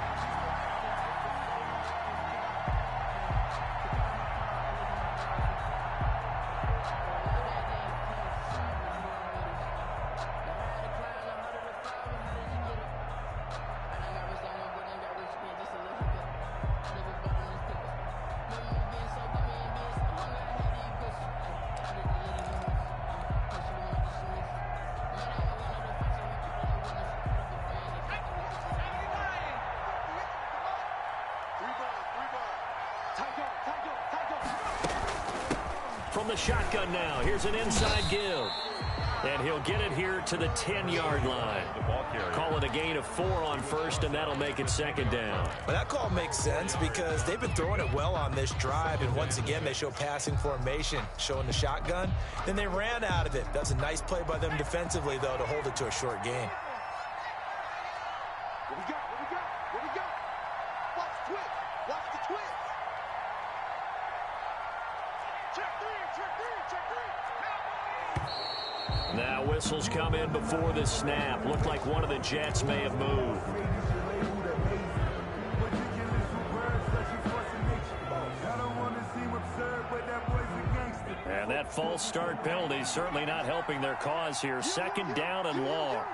from the shotgun now. Here's an inside give. And he'll get it here to the 10-yard line. Call it a gain of 4 on first, and that'll make it second down. Well, that call makes sense because they've been throwing it well on this drive, and once again, they show passing formation, showing the shotgun. Then they ran out of it. That's a nice play by them defensively, though, to hold it to a short gain. What we got? What we got? What we got? Watch the twist. Watch the twist. Check three. Check three. Check three. Now whistles come in before the snap. Looked like one of the Jets may have moved. And that false start penalty certainly not helping their cause here. Second down and long.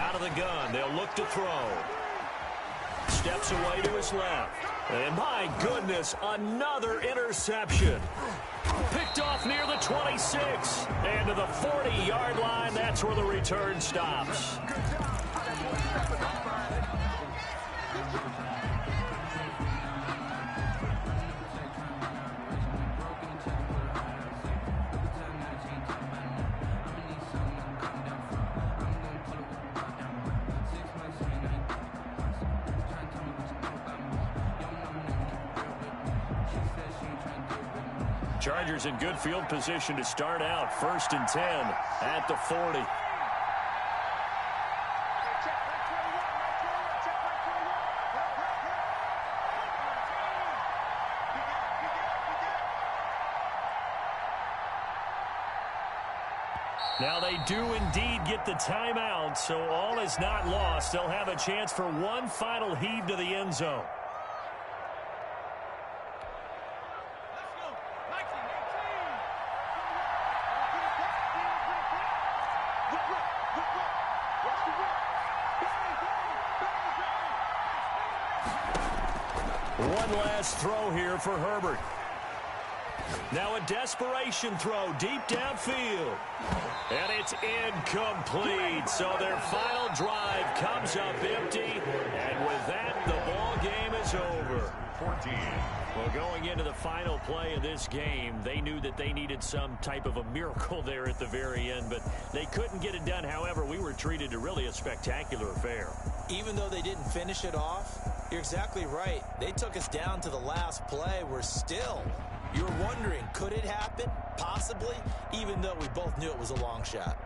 Out of the gun. They'll look to throw. Steps away to his left. And my goodness, another interception. Picked off near the 26. And to the 40-yard line, that's where the return stops. Chargers in good field position to start out. 1st and 10 at the 40. Now they do indeed get the timeout, so all is not lost. They'll have a chance for one final heave to the end zone. One last throw here for Herbert. Now a desperation throw deep downfield. And it's incomplete. So their final drive comes up empty. And with that, the ball game is over. 14. Well, going into the final play of this game, they knew that they needed some type of a miracle there at the very end, but they couldn't get it done. However, we were treated to really a spectacular affair. Even though they didn't finish it off, you're exactly right. They took us down to the last play. We're still, you're wondering, could it happen? Possibly, even though we both knew it was a long shot.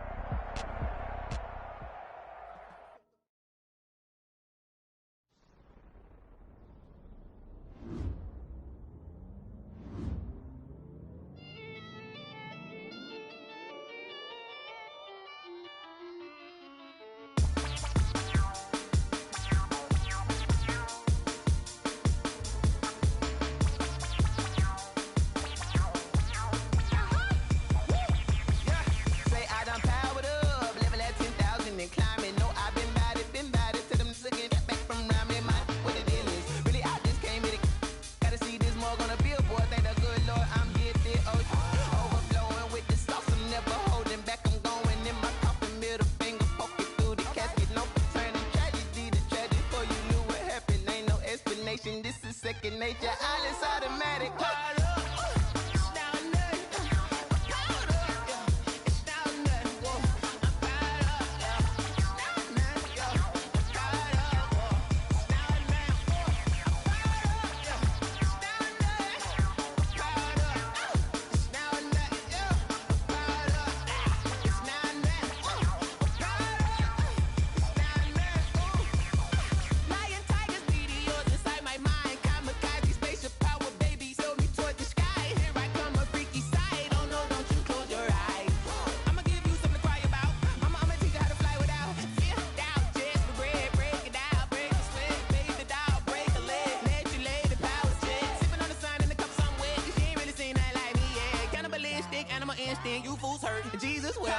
You fools hurt. Jesus will.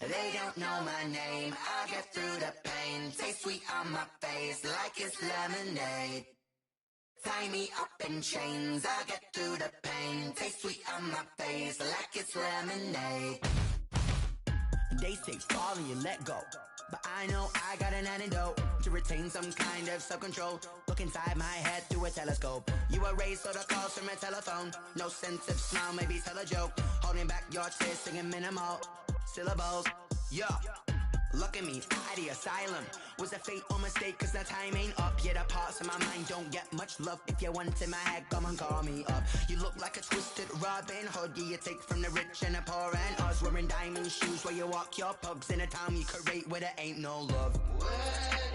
They don't know my name, I get through the pain. Taste sweet on my face like it's lemonade. Tie me up in chains, I get through the pain. Taste sweet on my face like it's lemonade. They say fall and you let go, but I know I got an antidote to retain some kind of self-control. Look inside my head through a telescope. You erase all the calls from a telephone. No sense of smile, maybe tell a joke. Holding back your tears, singing minimal syllables. Yeah, look at me, at the asylum. Was a fate or mistake, cause the time ain't up. Yeah, the parts of my mind don't get much love. If you want in my head, come and call me up. You look like a twisted Robin Hood. Yeah, you take from the rich and the poor and us. Wearing diamond shoes where you walk your pugs. In a town you create where there ain't no love. Where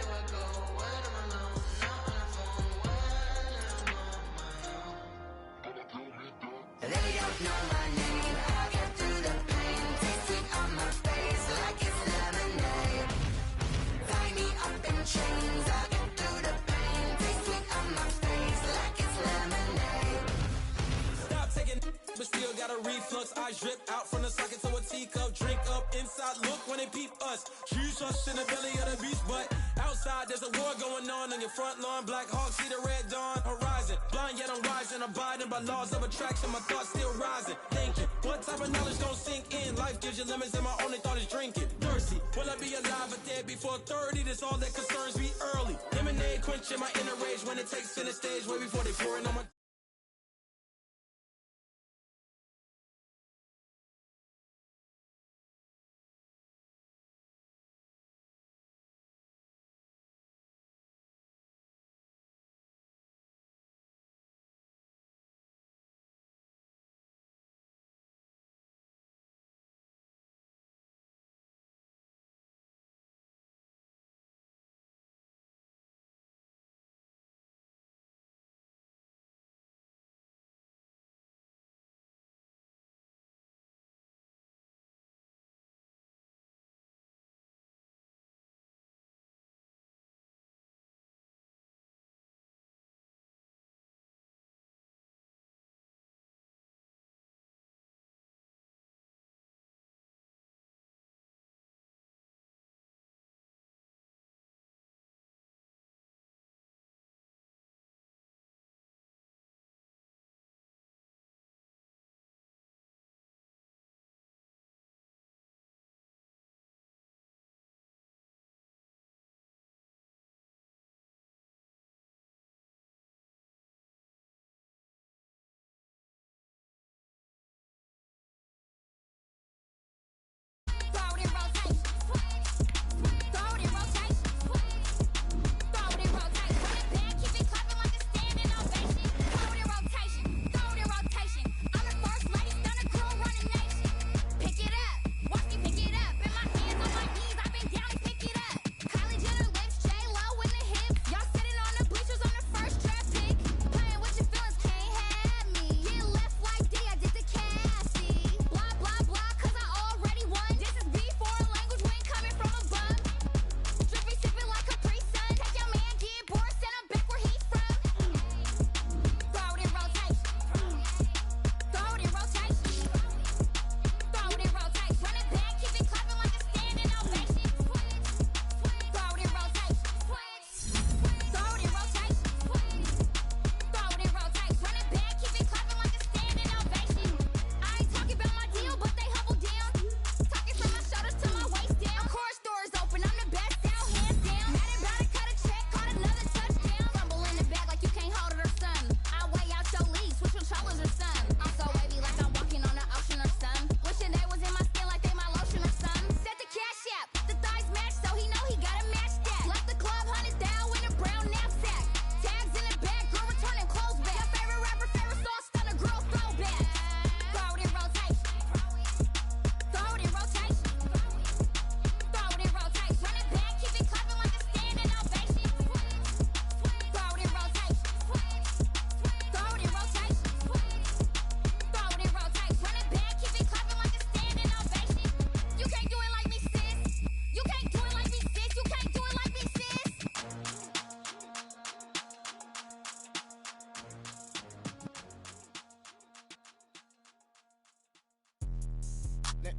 do I go when I'm alone? Not on the phone when I'm on my own. They don't know my name, I get through the pain. Taste sweet on my face like it's lemonade. Tie me up in chains, I get through the pain. Taste sweet on my face like it's lemonade. Stop taking but still got a reflux. Eyes drip out from the socket to a teacup. Drink up inside, look when they peep us. Choose us in the belly of the beast, but outside there's a war going on your front lawn. Black Hawk, see the red dawn horizon. Blind yet I'm rising, abiding by laws of attraction. My thoughts still rising, thinking what type of knowledge don't sink in. Life gives you lemons and my only thought is drinking. Thirsty, will I be alive or dead before 30? That's all that concerns me early. Lemonade quenching my inner rage when it takes center stage. Way before they pour it on my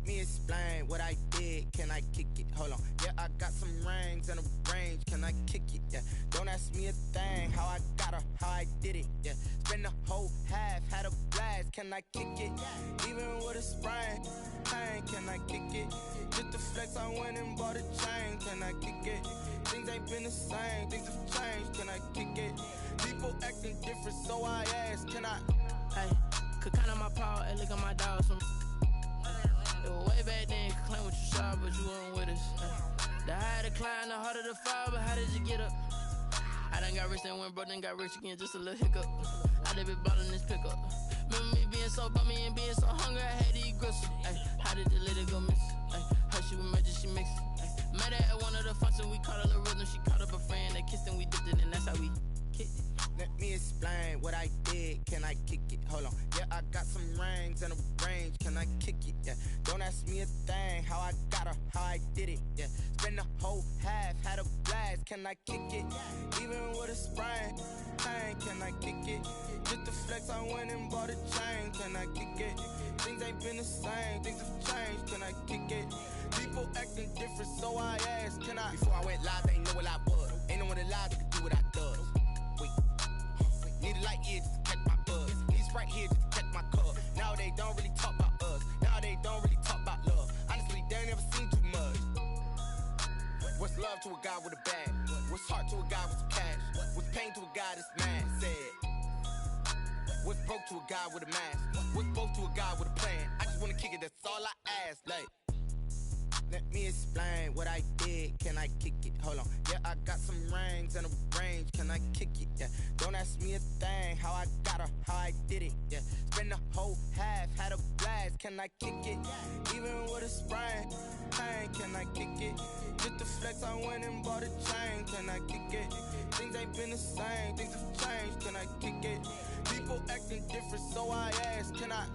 Let me explain what I did. Can I kick it? Hold on. Yeah, I got some rings and a range. Can I kick it? Yeah. Don't ask me a thing. How I got her, how I did it. Yeah. Spend the whole half, had a blast. Can I kick it? Even with a sprain. Pain, can I kick it? Just the flex, I went and bought a chain. Can I kick it? Things ain't been the same. Things have changed. Can I kick it? People acting different, so I ask. Can I? Hey, could count on my power, and look at my dogs. It was way back then, could claim what you saw, but you weren't with us. The higher the climb, the harder the fall, but how did you get up? I done got rich, then went broke, then got rich again, just a little hiccup. I done been ballin' this pickup. Remember me being so bummy and being so hungry, I had to eat gristle. Ay, how did the lady go miss? Ay, her she was magic, she mixed. Met her at one of the functions, we caught a little rhythm, she caught up a friend, they kissed and we dipped it, and that's how we kicked it. Let me explain what I did. Can I kick it? Hold on. Yeah, I got some rings and a range. Can I kick it? Yeah. Don't ask me a thing. How I got her, how I did it. Yeah. Spend the whole half, had a blast. Can I kick it? Even with a sprain. Pain, can I kick it? Just the flex, I went and bought a chain. Can I kick it? Things ain't been the same. Things have changed. Can I kick it? People acting different, so I asked. Can I? Before I went live, they ain't know what I was. Ain't no one alive that could do what I does. Need a light year just to catch my buzz. Need Sprite here just to catch my cup. Now they don't really talk about us. Now they don't really talk about love. Honestly, they ain't never seen too much. What's love to a guy with a bag? What's heart to a guy with some cash? What's pain to a guy that's mad? Said. What's broke to a guy with a mask? What's both to a guy with a plan? I just wanna kick it, that's all I ask. Like, let me explain what I did. Can I kick it? Hold on. Yeah, I got some rings and a range. Can I kick it? Yeah. Don't ask me a thing. How I got her, how I did it. Yeah. Spend the whole half, had a blast. Can I kick it? Even with a sprain. Pain, can I kick it? Just the flex, I went and bought a chain. Can I kick it? Things ain't been the same. Things have changed. Can I kick it? People acting different, so I ask. Can I?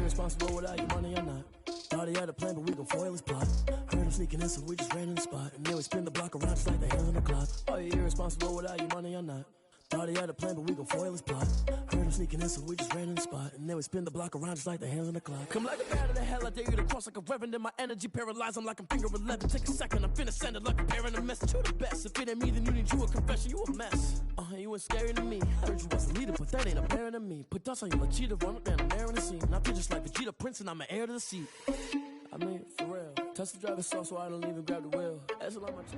Responsible without your money or not. Thought he had a plan, but we gon' foil his plot. Heard him sneaking in, so we just ran in the spot. And then we spin the block around just like the hands on the clock. Are you irresponsible without your money or not? Thought he had a plan, but we gon' foil his plot. Heard him sneaking in, so we just ran in the spot. And then we spin the block around just like the hands on the clock. Come like a bat of the hell, I dare you to cross like a reverend. In my energy paralyzed, I'm like I'm finger 11. Take a second, I'm finna send it like a parent a message to the best. If it ain't me, then you need you a confession, you a mess. You ain't scary to me. Heard you was a leader, but that ain't apparent to me. Put dust on you like cheetah, run up down the air in the scene. I feel just like Vegeta Prince, and I'm an heir to the seat. I mean, for real. Touch the driver's sauce so I don't even grab the wheel. That's a lot of my chest.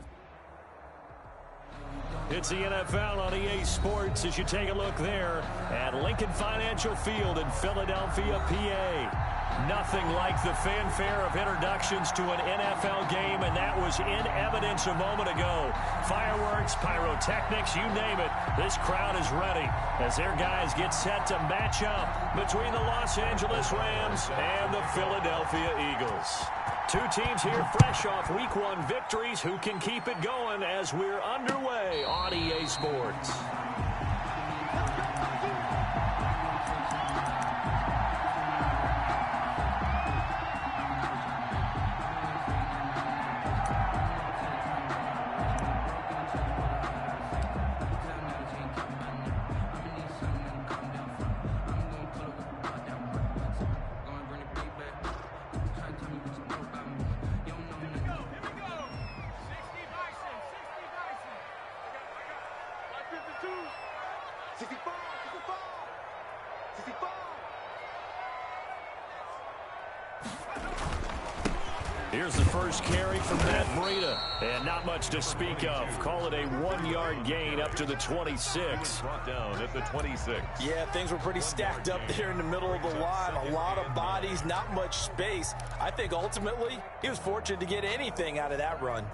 It's the NFL on EA Sports as you take a look there at Lincoln Financial Field in Philadelphia, PA. Nothing like the fanfare of introductions to an NFL game, and that was in evidence a moment ago. Fireworks, pyrotechnics, you name it. This crowd is ready as their guys get set to match up between the Los Angeles Rams and the Philadelphia Eagles. Two teams here fresh off Week 1 victories. Who can keep it going as we're underway on EA Sports? Here's the first carry from Matt Breida, and not much to speak of. Call it a 1-yard gain up to the 26. Brought down at the 26. Yeah, things were pretty stacked up there in the middle of the line. A lot of bodies, not much space. I think ultimately he was fortunate to get anything out of that run.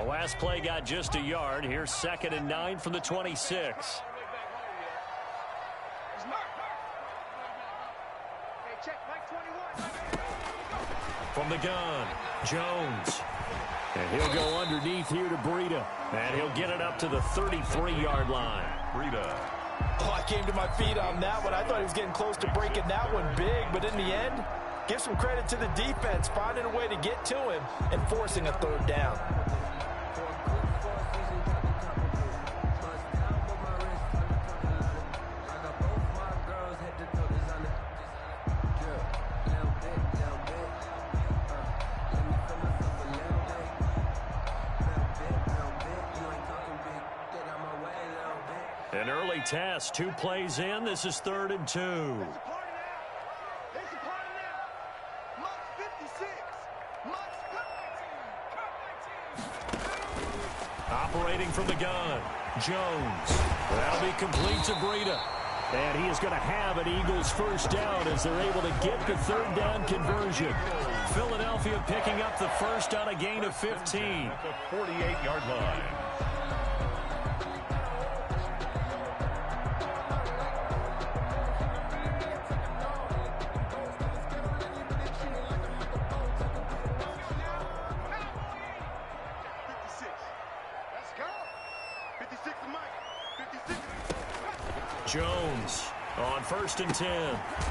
The last play got just a yard. Here's 2nd and 9 from the 26. From the gun, Jones. And he'll go underneath here to Breida. And he'll get it up to the 33-yard line. Breida. Oh, I came to my feet on that one. I thought he was getting close to breaking that one big. But in the end, give some credit to the defense, finding a way to get to him and forcing a 3rd down. An early test, 2 plays in. This is 3rd and 2. Operating from the gun, Jones. That'll be complete to Breida. And he is going to have an Eagles 1st down as they're able to get the 3rd down conversion. Philadelphia picking up the 1st on a gain of 15. At the 48-yard line. Jones on 1st and 10.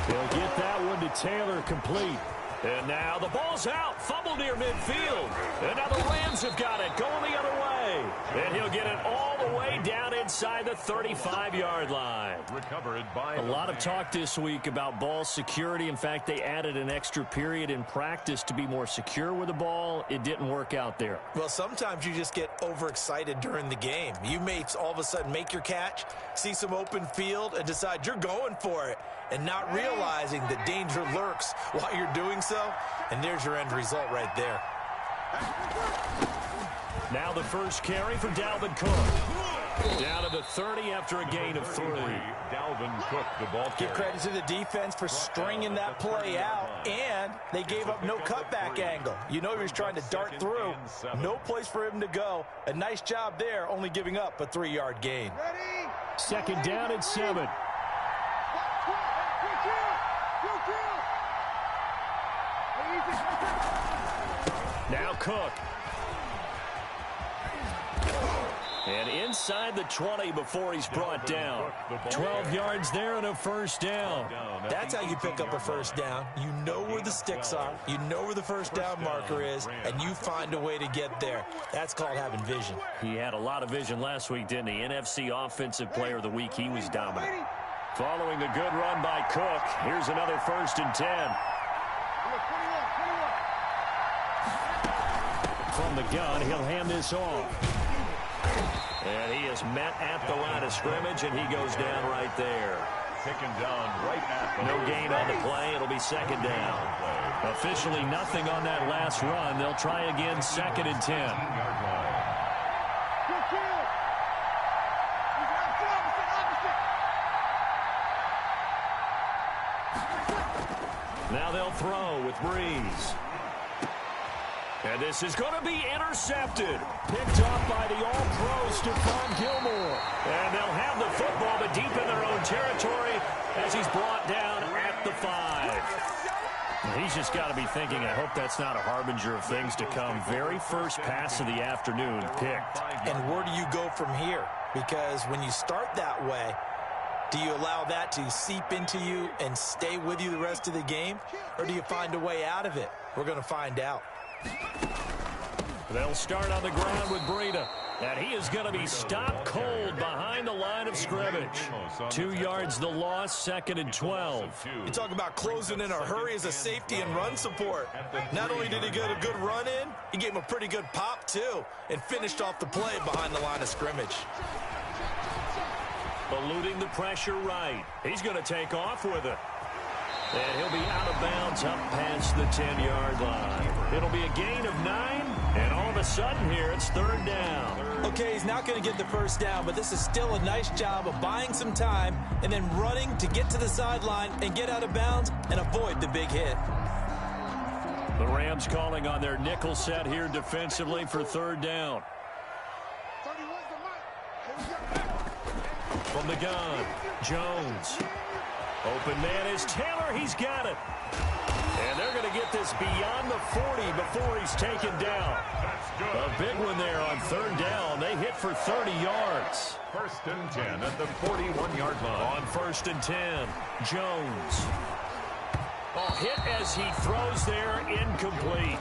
He'll get that one to Taylor, complete. And now the ball's out. Fumble near midfield. And now the Rams have got it going the other way. And he'll get it all the way down inside the 35-yard line. Recovered by a lot of talk this week about ball security. In fact, they added an extra period in practice to be more secure with the ball. It didn't work out there. Well, sometimes you just get overexcited during the game. You may all of a sudden make your catch, see some open field, and decide you're going for it, and not realizing the danger lurks while you're doing so. And there's your end result right there. Now the first carry for Dalvin Cook. Down to the 30 after a gain of 3. Dalvin Cook, the ball carrier. Give credit to the defense for stringing that play out, and they gave up no cutback angle. You know he was trying to dart through. No place for him to go. A nice job there, only giving up a 3-yard gain. 2nd down and 7. Now Cook. And inside the 20 before he's brought down. 12 yards there and a 1st down. That's how you pick up a 1st down. You know where the sticks are. You know where the 1st down marker is, and you find a way to get there. That's called having vision. He had a lot of vision last week, didn't he? NFC Offensive Player of the Week. He was dominant. Following the good run by Cook, here's another 1st and 10. From the gun, he'll hand this off. And he is met at the line of scrimmage, and he goes down right there. Taken down right at the no gain on the play. It'll be 2nd down. Officially nothing on that last run. They'll try again 2nd and 10. Now they'll throw with Breeze. And this is going to be intercepted. Picked off by the all-pro Stephon Gilmore. And they'll have the football, but deep in their own territory as he's brought down at the 5. He's just got to be thinking, I hope that's not a harbinger of things to come. Very first pass of the afternoon picked. And where do you go from here? Because when you start that way, do you allow that to seep into you and stay with you the rest of the game? Or do you find a way out of it? We're going to find out. They'll start on the ground with Breida. And he is going to be stopped cold behind the line of scrimmage. 2 yards the loss, 2nd and 12. You talk about closing in a hurry as a safety and run support. Not only did he get a good run in, he gave him a pretty good pop too and finished off the play behind the line of scrimmage. Eluding the pressure right. He's going to take off with it. And he'll be out of bounds up past the 10-yard line. It'll be a gain of 9, and all of a sudden here it's 3rd down. Okay, he's not going to get the 1st down, but this is still a nice job of buying some time and then running to get to the sideline and get out of bounds and avoid the big hit. The Rams calling on their nickel set here defensively for 3rd down. From the gun, Jones. Open man is Taylor. He's got it. And they're going to get this beyond the 40 before he's taken down. A big one there on third down. They hit for 30 yards. 1st and 10 at the 41-yard line. On 1st and 10, Jones. Hit as he throws there, incomplete.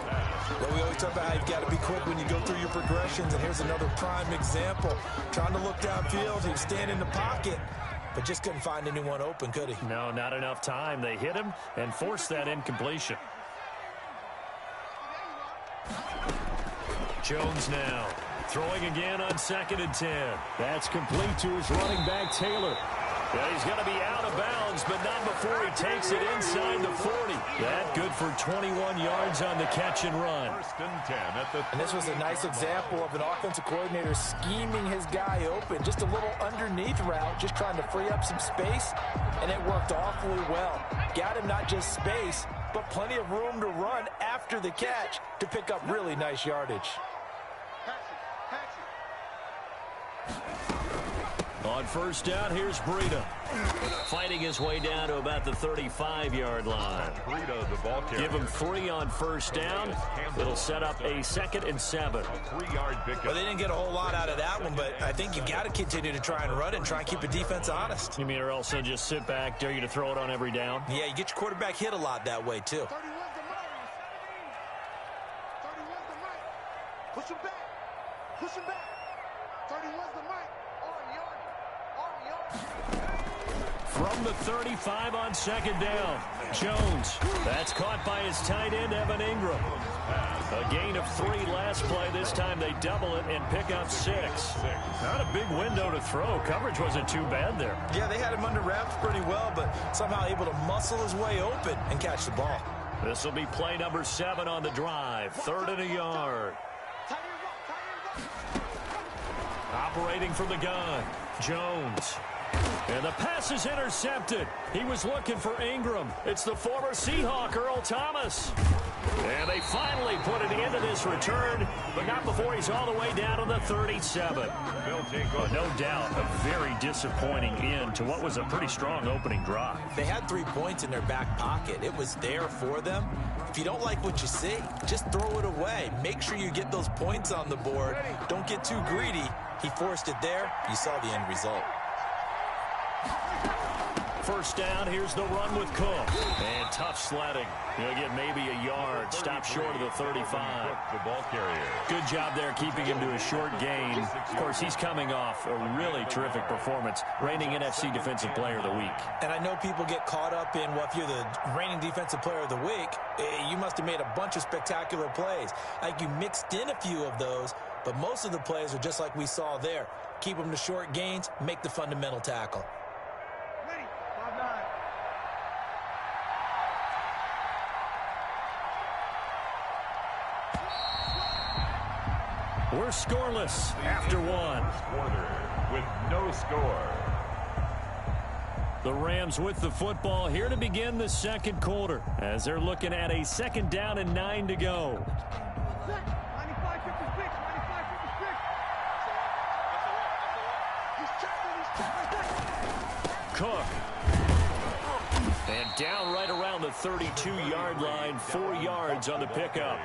Well, we always talk about how you've got to be quick when you go through your progressions, and here's another prime example. Trying to look downfield, he was standing in the pocket, but just couldn't find anyone open, could he? No, not enough time. They hit him and forced that incompletion. Jones now throwing again on 2nd and 10. That's complete to his running back, Taylor. Yeah, he's going to be out of bounds, but not before he takes it inside the 40. That good for 21 yards on the catch and run. 1st and 10 at the. And this was a nice example of an offensive coordinator scheming his guy open. Just a little underneath route, just trying to free up some space, and it worked awfully well. Got him not just space, but plenty of room to run after the catch to pick up really nice yardage. On 1st down, here's Breida. Fighting his way down to about the 35-yard line. Breida, the ball carrier. Give him 3 on 1st down. It'll set up a 2nd and 7. 3-yard pickup. Well, they didn't get a whole lot out of that one, but I think you've got to continue to try and run and try and keep the defense honest. You mean or else they'll just sit back, dare you to throw it on every down? Yeah, you get your quarterback hit a lot that way, too. 31's the mic. 31's the mic. Push him back. Push him back. 31's the mic. From the 35 on 2nd down, Jones. That's caught by his tight end, Evan Ingram. A gain of 3 last play. This time they double it and pick up 6. Not a big window to throw. Coverage wasn't too bad there. Yeah, they had him under wraps pretty well, but somehow able to muscle his way open and catch the ball. This will be play number 7 on the drive. 3rd and a yard. Operating from the gun, Jones. And the pass is intercepted. He was looking for Ingram. It's the former Seahawk, Earl Thomas. And they finally put an end to this return, but not before he's all the way down to the 37. No doubt, a very disappointing end to what was a pretty strong opening drive. They had 3 points in their back pocket. It was there for them. If you don't like what you see, just throw it away. Make sure you get those points on the board. Don't get too greedy. He forced it there. You saw the end result. 1st down, here's the run with Cook. And tough sledding. He'll get maybe a yard. Stop short of the 35. The ball carrier. Good job there keeping him to a short gain. Of course, he's coming off a really terrific performance. Reigning NFC Defensive Player of the Week. And I know people get caught up in, well, if you're the reigning Defensive Player of the Week, you must have made a bunch of spectacular plays. Like you mixed in a few of those, but most of the plays are just like we saw there. Keep them to short gains, make the fundamental tackle. We're scoreless after 1. Quarter with no score. The Rams with the football here to begin the 2nd quarter as they're looking at a 2nd down and 9 to go. 95-56. Cook. And down right around the 32-yard line, 4 yards on the pickup.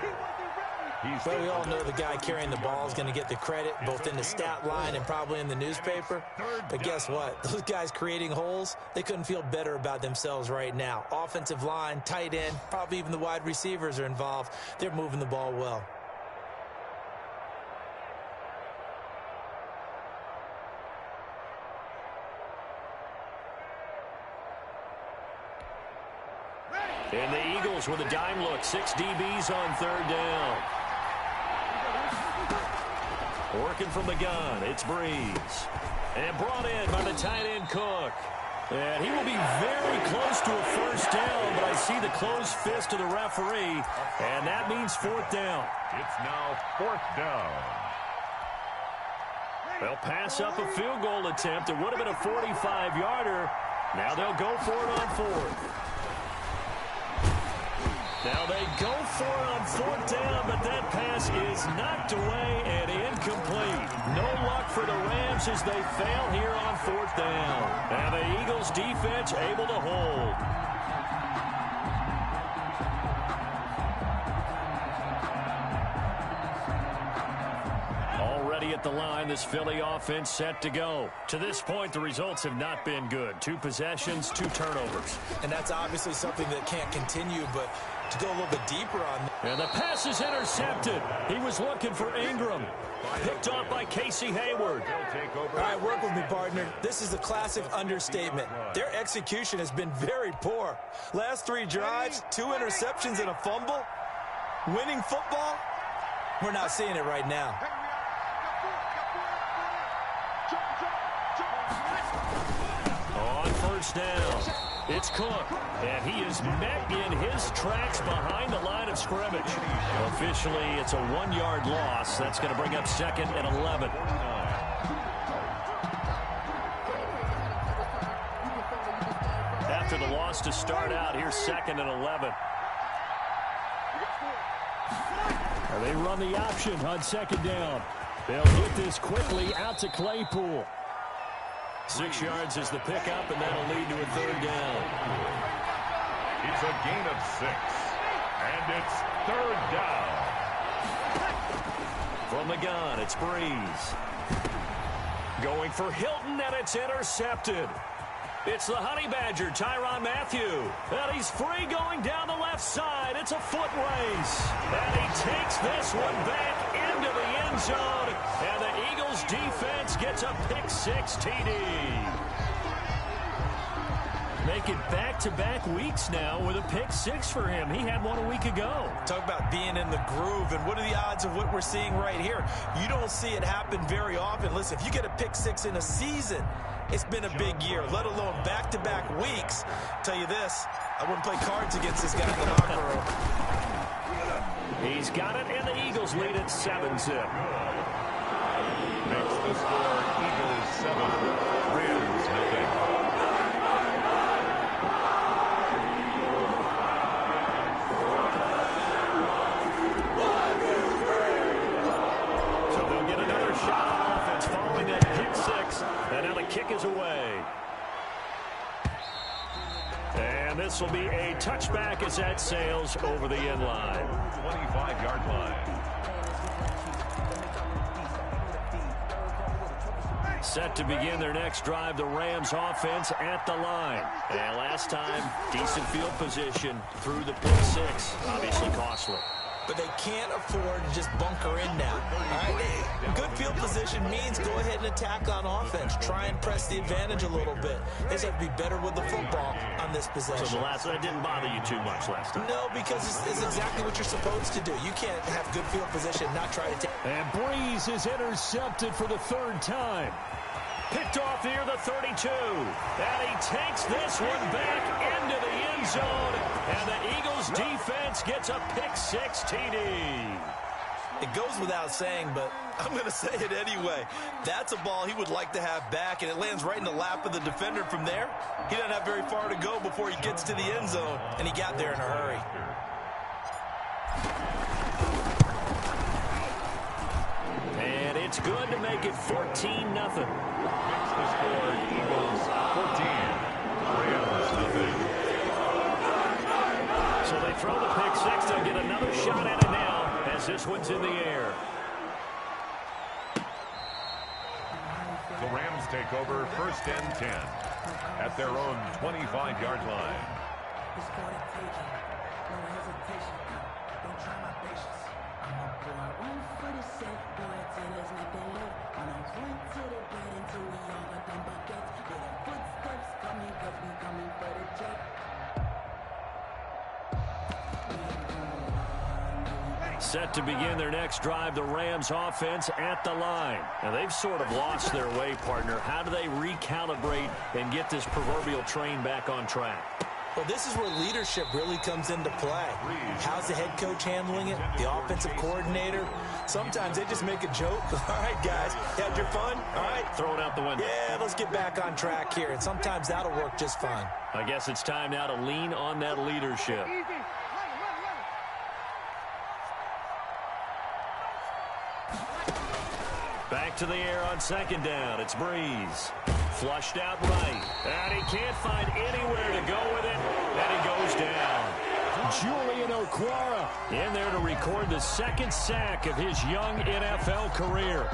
But we all know the guy carrying the ball is going to get the credit, both in the stat line and probably in the newspaper. But guess what? Those guys creating holes, they couldn't feel better about themselves right now. Offensive line, tight end, probably even the wide receivers are involved. They're moving the ball well. And the Eagles with a dime look. 6 DBs on 3rd down. Working from the gun, it's Breeze. And brought in by the tight end, Cook. And he will be very close to a 1st down, but I see the closed fist of the referee, and that means 4th down. It's now 4th down. They'll pass up a field goal attempt. It would have been a 45-yarder. Now they'll go for it on 4th. Now they go for it on 4th down, but that pass is knocked away and incomplete. incomplete. No luck for the Rams as they fail here on 4th down. And the Eagles defense able to hold. Already at the line, this Philly offense set to go. To this point, the results have not been good. 2 possessions, 2 turnovers. And that's obviously something that can't continue, but to go a little bit deeper on that. And the pass is intercepted. He was looking for Ingram. Picked off by Casey Hayward. All right, work with me, partner. This is a classic understatement. Their execution has been very poor. Last 3 drives, 2 interceptions and a fumble. Winning football? We're not seeing it right now. On 1st down, it's Cook, and he is met in his tracks behind the line of scrimmage. Officially, it's a 1-yard loss. That's going to bring up 2nd and 11. After the loss to start out, here's 2nd and 11. And they run the option on 2nd down. They'll get this quickly out to Claypool. 6 yards is the pickup, and that'll lead to a 3rd down. It's a gain of 6, and it's 3rd down. From the gun, it's Breeze. Going for Hilton, and it's intercepted. It's the Honey Badger, Tyrann Mathieu. And he's free going down the left side. It's a foot race. And he takes this one back into the end zone. And the Eagles defense gets a pick-6 TD. Make it back-to-back weeks now with a pick-6 for him. He had one a week ago. Talk about being in the groove, and what are the odds of what we're seeing right here? You don't see it happen very often. Listen, if you get a pick-6 in a season, it's been a big year, let alone back-to-back weeks. Tell you this, I wouldn't play cards against this guy in the locker room. He's got it, and the Eagles lead at 7-zip. Makes the score Eagles 7, Rams nothing. So they'll get another shot on offense following that pick-6. And now the kick is away. And this will be a touchback as that sails over the end line. 25-yard line. Set to begin their next drive, the Rams offense at the line. And last time, decent field position through the pick-6. Obviously costly. But they can't afford to just bunker in now. All right, good field position means go ahead and attack on offense. Try and press the advantage a little bit. They just have to be better with the football on this possession. So that didn't bother you too much last time? No, because it's exactly what you're supposed to do. You can't have good field position and not try to take. And Breeze is intercepted for the 3rd time. Picked off near the 32. And he takes this one back into the end zone. And the Eagles defense gets a pick-6 TD. It goes without saying, but I'm going to say it anyway. That's a ball he would like to have back, and it lands right in the lap of the defender from there. He doesn't have very far to go before he gets to the end zone, and he got there in a hurry. And it's good to make it 14-0. Makes the score Eagles 14, Rams nothing. So they throw the pick-6. They'll get another shot at it now as this one's in the air. The Rams take over 1st and 10 at their own 25-yard line. Set to begin their next drive, the Rams offense at the line. Now, they've sort of lost their way, partner. How do they recalibrate and get this proverbial train back on track? Well, this is where leadership really comes into play. How's the head coach handling it? The offensive coordinator? Sometimes they just make a joke. All right, guys, you had your fun? All right. Throw it out the window. Yeah, let's get back on track here. And sometimes that'll work just fine. I guess it's time now to lean on that leadership. Back to the air on second down. It's Breeze. Flushed out right. And he can't find anywhere to go with it. And he goes down. Julian Okwara in there to record the second sack of his young NFL career.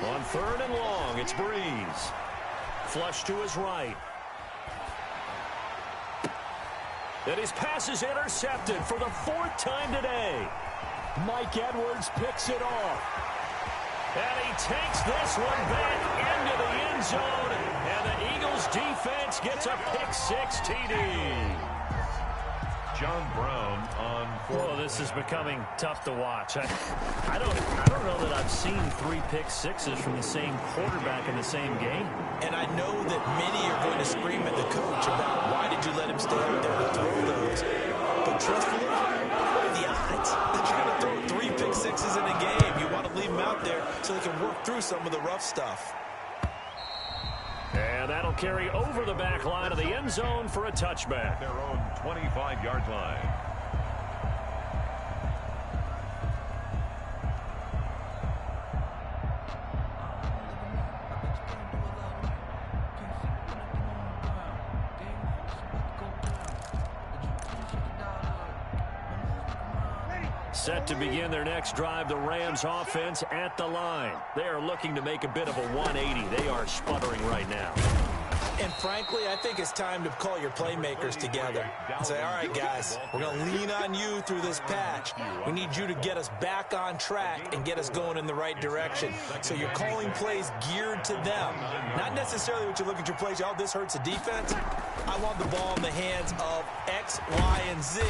On third and long, it's Breeze. Flush to his right. And his pass is intercepted for the fourth time today. Mike Edwards picks it off. And he takes this one back into the end zone. And the Eagles defense gets a pick-6 TD. John Brown on fourth. Oh, this is becoming tough to watch. I don't know that I've seen 3 pick-6s from the same quarterback in the same game. And I know that many are going to scream at the coach about why did you let him stay out there to throw those. But truthfully, what are the odds that you're going to throw 3 pick-6s in a game? You want to leave them out there so they can work through some of the rough stuff. And that'll carry over the back line of the end zone for a touchback. Their own 25-yard line. Set to begin their next drive, the Rams offense at the line. They are looking to make a bit of a 180. They are sputtering right now. And frankly, I think it's time to call your playmakers together and say, all right, guys, we're going to lean on you through this patch. We need you to get us back on track and get us going in the right direction. So you're calling plays geared to them. Not necessarily what you look at your plays, oh, this hurts the defense. I want the ball in the hands of X, Y, and Z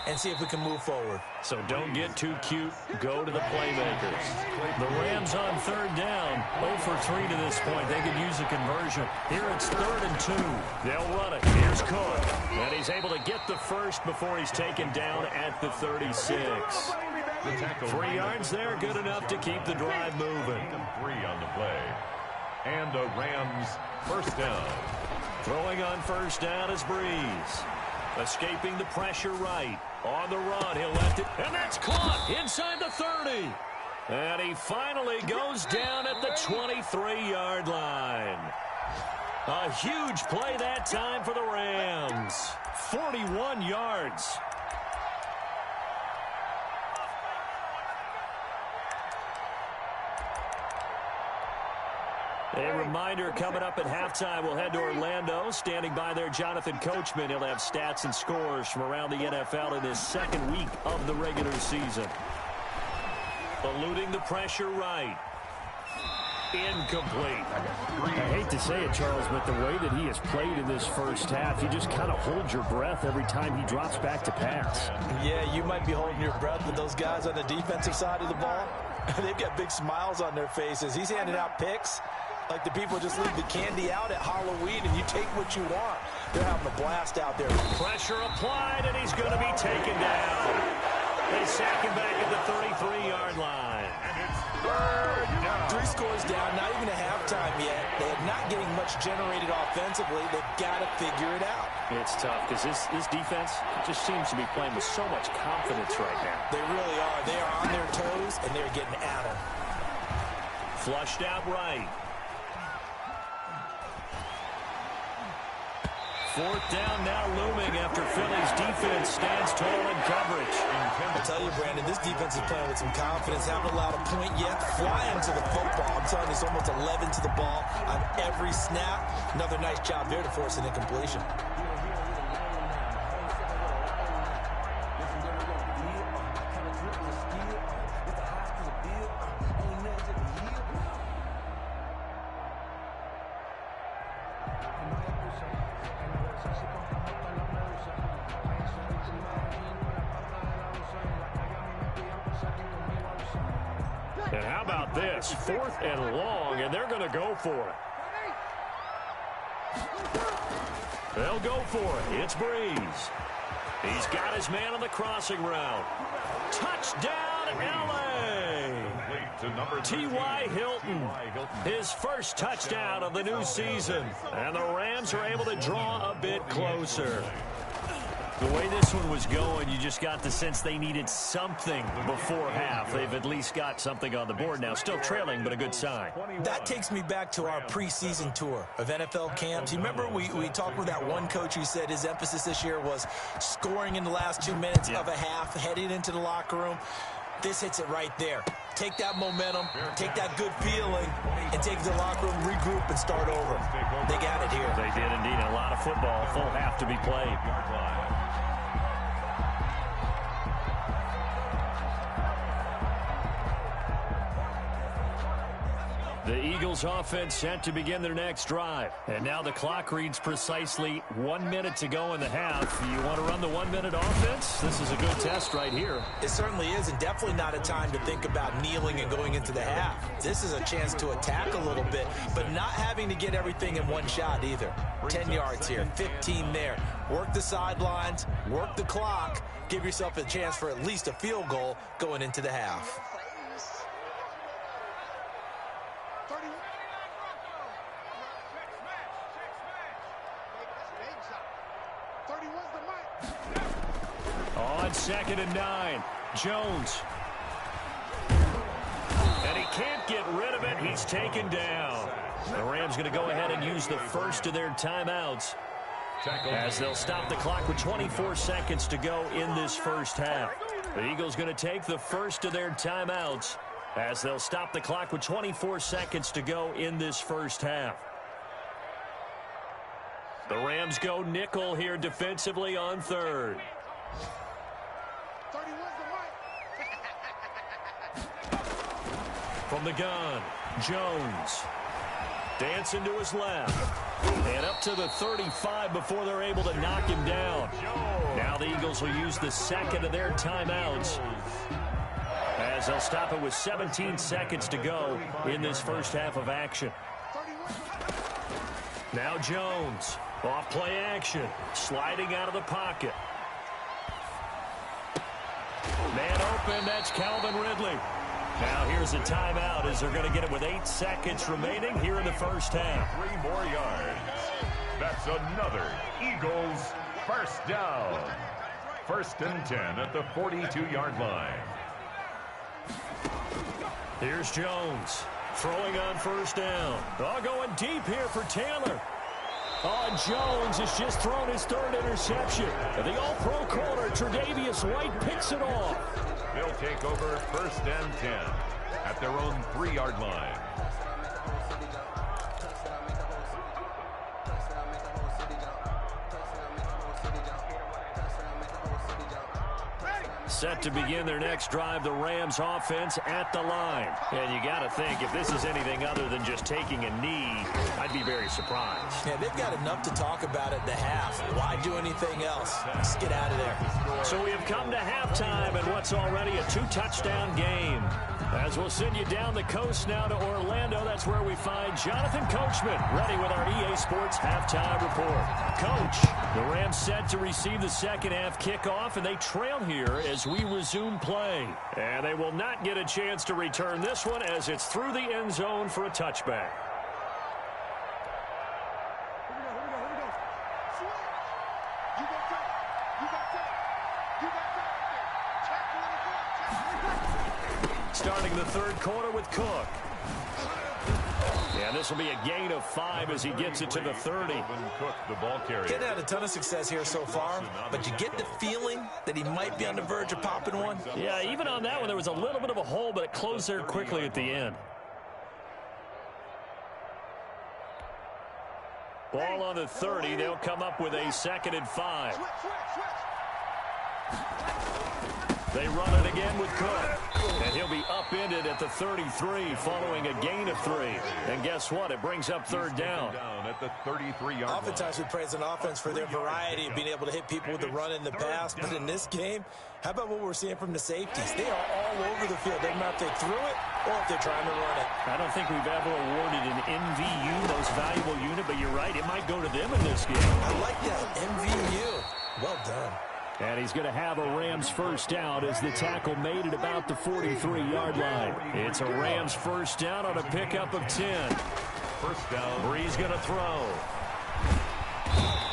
and see if we can move forward. So don't get too cute. Go to the playmakers. The Rams on third down. 0 for 3 to this point. They could use a conversion. Here it's 3rd and 2. They'll run it. Here's Cook. And he's able to get the first before he's taken down at the 36. 3 yards there, good enough to keep the drive moving. 3 on the play. And a Rams first down. Throwing on first down is Breeze. Escaping the pressure right. On the run, he'll left it. And that's caught inside the 30. And he finally goes down at the 23-yard line. A huge play that time for the Rams. 41 yards. A reminder coming up at halftime, we'll head to Orlando. Standing by there, Jonathan Coachman. He'll have stats and scores from around the NFL in his second week of the regular season. Eluding the pressure right. Incomplete. I hate to say it, Charles, but the way that he has played in this first half, you just kind of hold your breath every time he drops back to pass. Yeah, you might be holding your breath, but those guys on the defensive side of the ball, they've got big smiles on their faces. He's handing out picks like the people just leave the candy out at Halloween and you take what you want. They're having a blast out there. Pressure applied, and he's going to be taken down. They sack him back at the 33-yard line. And it's 3rd down. 3 scores down, not even a halftime yet. They are not getting much generated offensively. They've got to figure it out. It's tough because this defense just seems to be playing with so much confidence right now. They really are. They are on their toes, and they're getting at them. Flushed out right. 4th down now looming after Philly's defense stands tall in coverage. I tell you, Brandon, this defense is playing with some confidence. Haven't allowed a point yet. Flying to the football. I'm telling you, it's almost 11 to the ball on every snap. Another nice job there to force an incompletion. And how about this? 4th and long, and they're going to go for it. They'll go for it. It's Breeze. He's got his man on the crossing route. Touchdown, L.A. T.Y. Hilton, his first touchdown of the new season. And the Rams are able to draw a bit closer. The way this one was going, you just got the sense they needed something before half. They've at least got something on the board now. Still trailing, but a good sign. That takes me back to our preseason tour of NFL camps. You remember we talked with that one coach who said his emphasis this year was scoring in the last 2 minutes of a half, heading into the locker room. This hits it right there. Take that momentum, take that good feeling, and take it to the locker room, regroup, and start over. They got it here. They did indeed. A lot of football, full half to be played. The Eagles offense set to begin their next drive. And now the clock reads precisely 1 minute to go in the half. You want to run the 1 minute offense? This is a good test right here. It certainly is, and definitely not a time to think about kneeling and going into the half. This is a chance to attack a little bit, but not having to get everything in one shot either. 10 yards here, 15 there. Work the sidelines, work the clock, give yourself a chance for at least a field goal going into the half. On 2nd and 9, Jones. And he can't get rid of it. He's taken down. The Rams going to go ahead and use the first of their timeouts as they'll stop the clock with 24 seconds to go in this first half. The Eagles going to take the first of their timeouts as they'll stop the clock with 24 seconds to go in this first half. The Rams go nickel here defensively on 3rd. From the gun, Jones. Dancing to his left. And up to the 35 before they're able to knock him down. Now the Eagles will use the second of their timeouts as they'll stop it with 17 seconds to go in this first half of action. Now Jones. Off play action. Sliding out of the pocket. Man open. That's Calvin Ridley. Now here's a timeout as they're going to get it with 8 seconds remaining here in the first half. 3 more yards. That's another Eagles first down. 1st and 10 at the 42-yard line. Here's Jones throwing on first down. Going deep here for Taylor. Jones has just thrown his 3rd interception. The all-pro corner, Tre'Davious White, picks it off. They'll take over 1st and 10 at their own 3-yard line. Set to begin their next drive, the Rams offense at the line. And you got to think, if this is anything other than just taking a knee, I'd be very surprised. Yeah, they've got enough to talk about at the half. Why do anything else? Just get out of there. So we have come to halftime in what's already a 2-touchdown game. As we'll send you down the coast now to Orlando, that's where we find Jonathan Coachman ready with our EA Sports halftime report. Coach, the Rams set to receive the second half kickoff, and they trail here as we resume play. And they will not get a chance to return this one as it's through the end zone for a touchback. Starting the 3rd quarter with Cook. And this will be a gain of 5 as he gets it to the 30. Cook, the ball carrier. He's had a ton of success here so far, but you get the feeling that he might be on the verge of popping one. Yeah, even on that one, there was a little bit of a hole, but it closed there quickly at the end. Ball on the 30. They'll come up with a 2nd and 5. They run it again with Cook. And he'll be upended at the 33 following a gain of 3. And guess what? It brings up 3rd down. At the 33-yard line. Oftentimes we praise an offense for their variety of being able to hit people with the run and the pass. But in this game, how about what we're seeing from the safeties? They are all over the field. Doesn't matter if they threw it or if they're trying to run it. I don't think we've ever awarded an MVU, most valuable unit, but you're right. It might go to them in this game. I like that. MVU. Well done. And he's going to have a Rams first down as the tackle made at about the 43-yard line. It's a Rams first down on a pickup of 10. First down. Bree's going to throw.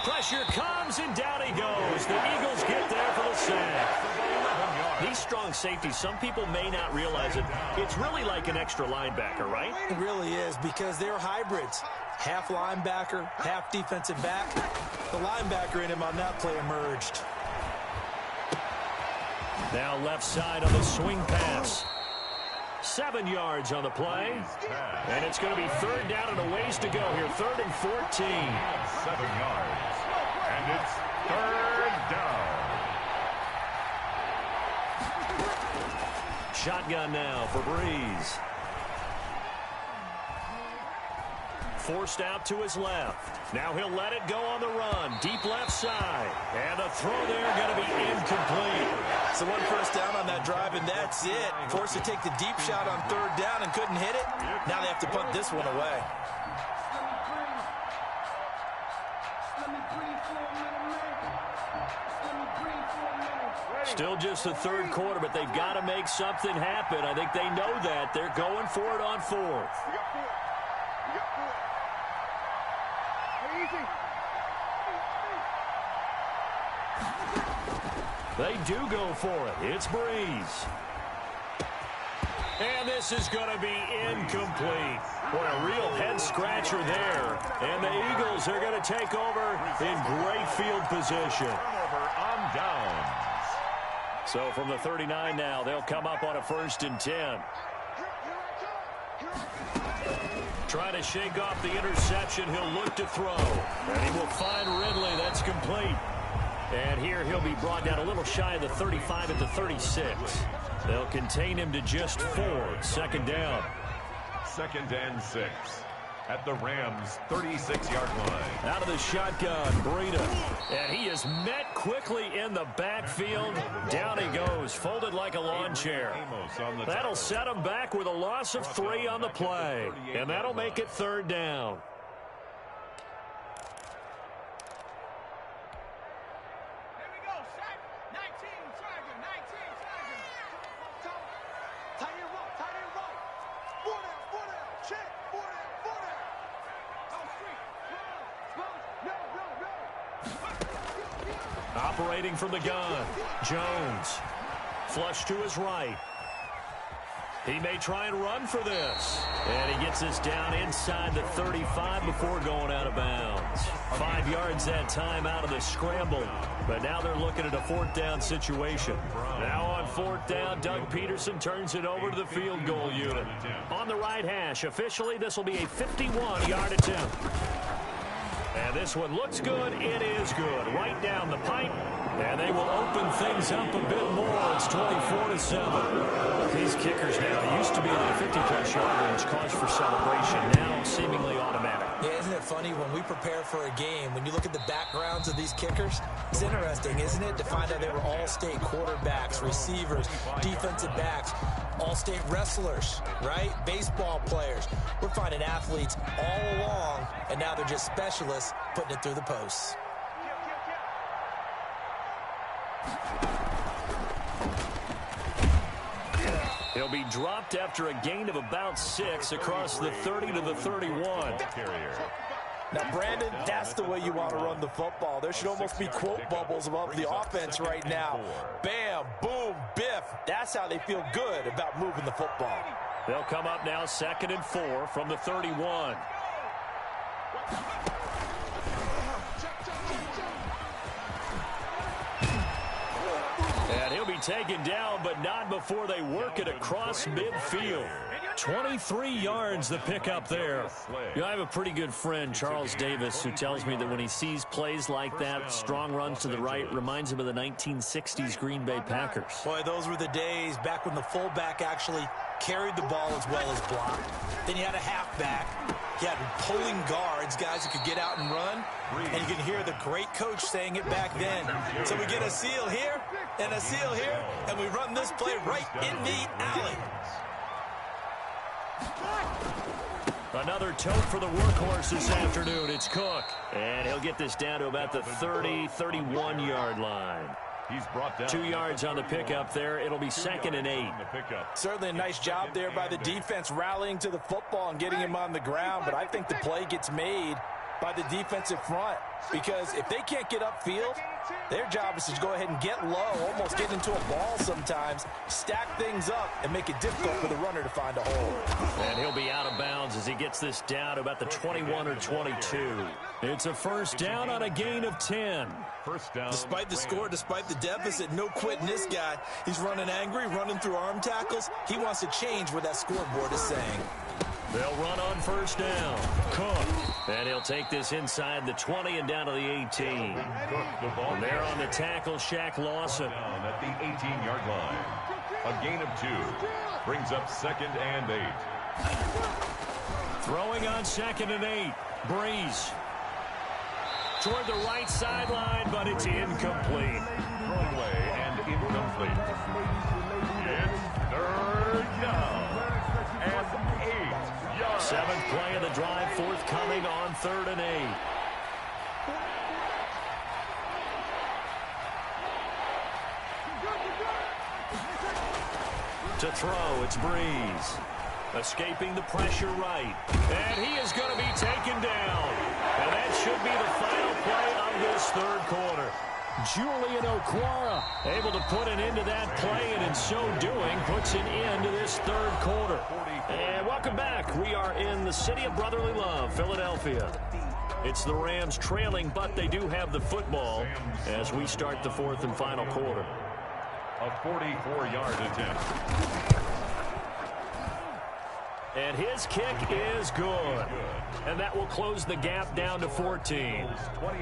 Pressure comes, and down he goes. The Eagles get there for the sack. These strong safeties, some people may not realize it. It's really like an extra linebacker, right? It really is, because they're hybrids. Half linebacker, half defensive back. The linebacker in him on that play emerged. Now left side on the swing pass. 7 yards on the play. And it's going to be third down and a ways to go here. 3rd and 14. 7 yards. And it's third down. Shotgun now for Breeze. Forced out to his left. Now he'll let it go on the run. Deep left side. And the throw there going to be incomplete. So 1 first down on that drive, and that's it. Forced to take the deep shot on 3rd down and couldn't hit it. Now they have to punt this one away. Still just the 3rd quarter, but they've got to make something happen. I think they know that. They're going for it on 4th. They do go for it. It's Breeze. And this is going to be incomplete. What a real head-scratcher there. And the Eagles are going to take over in great field position. Turnover on downs. So from the 39 now, they'll come up on a 1st and 10. Trying to shake off the interception. He'll look to throw. And he will find Ridley. That's complete. And here he'll be brought down a little shy of the 35 at the 36. They'll contain him to just 4. 2nd down. 2nd and 6 at the Rams' 36-yard line. Out of the shotgun, Breida. And he is met quickly in the backfield. Down he goes, folded like a lawn chair. That'll set him back with a loss of 3 on the play. And that'll make it 3rd down. Operating from the gun, Jones. Flush to his right. He may try and run for this. And he gets this down inside the 35 before going out of bounds. 5 yards that time out of the scramble. But now they're looking at a 4th down situation. Now on 4th down, Doug Peterson turns it over to the field goal unit. On the right hash, officially this will be a 51-yard attempt. And this one looks good. It is good. Right down the pipe. And they will open things up a bit more. It's 24-7. These kickers now used to be in the 50-plus yard range, cause for celebration. Now seemingly automatic. Yeah, isn't it funny when we prepare for a game, when you look at the backgrounds of these kickers, it's interesting, isn't it, to find out they were all-state quarterbacks, receivers, defensive backs, all-state wrestlers, right? Baseball players. We're finding athletes all along, and now they're just specialists putting it through the posts. He'll be dropped after a gain of about 6 across the 30 to the 31. Now, Brandon, that's the way you want to run the football. There should almost be quote bubbles above the offense right now. Bam, boom, biff. That's how they feel good about moving the football. They'll come up now 2nd and 4 from the 31. And he'll be taken down, but not before they work it across midfield. 23 yards the pickup there. You know, I have a pretty good friend, Charles Davis, who tells me that when he sees plays like that, strong runs to the right, reminds him of the 1960s Green Bay Packers. Boy, those were the days back when the fullback actually carried the ball as well as blocked. Then you had a halfback. You had pulling guards, guys who could get out and run. And you can hear the great coach saying it back then. So we get a seal here and a seal here, and we run this play right in the alley. Another tote for the workhorse this afternoon. It's Cook. And he'll get this down to about the 30, 31-yard line. He's brought down 2 yards on the pickup there. It'll be 2nd and 8. Certainly a nice job there by the defense rallying to the football and getting him on the ground, but I think the play gets made by the defensive front, because if they can't get upfield, their job is to go ahead and get low, almost get into a ball sometimes, stack things up, and make it difficult for the runner to find a hole. And he'll be out of bounds as he gets this down to about the 21 or 22. It's a first down on a gain of 10. First down. Despite the score, despite the deficit, no quitting this guy. He's running angry, running through arm tackles. He wants to change what that scoreboard is saying. They'll run on first down. Cook. And he'll take this inside the 20 and down to the 18. And there on the tackle, Shaq Lawson. Down at the 18-yard line. A gain of 2. Brings up 2nd and 8. Throwing on 2nd and 8. Breeze. Toward the right sideline, but it's incomplete. Thrown away and incomplete. It's 3rd down. And 8 yards. 7th play of the drive, forthcoming on 3rd and 8. To throw, it's Breeze. Escaping the pressure right. And he is going to be taken down. And that should be the final play of this 3rd quarter. Julian Okwara able to put an end to that play, and in so doing puts an end to this 3rd quarter. And welcome back. We are in the city of brotherly love, Philadelphia. It's the Rams trailing, but they do have the football as we start the 4th and final quarter. A 44-yard attempt. And his kick is good. And that will close the gap down to 14.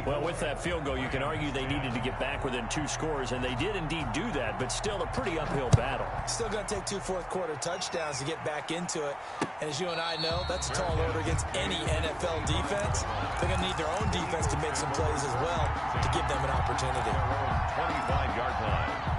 Well, with that field goal, you can argue they needed to get back within 2 scores, and they did indeed do that, but still a pretty uphill battle. Still going to take 2 fourth-quarter touchdowns to get back into it. And as you and I know, that's a tall order against any NFL defense. They're going to need their own defense to make some plays as well to give them an opportunity. 25-yard line.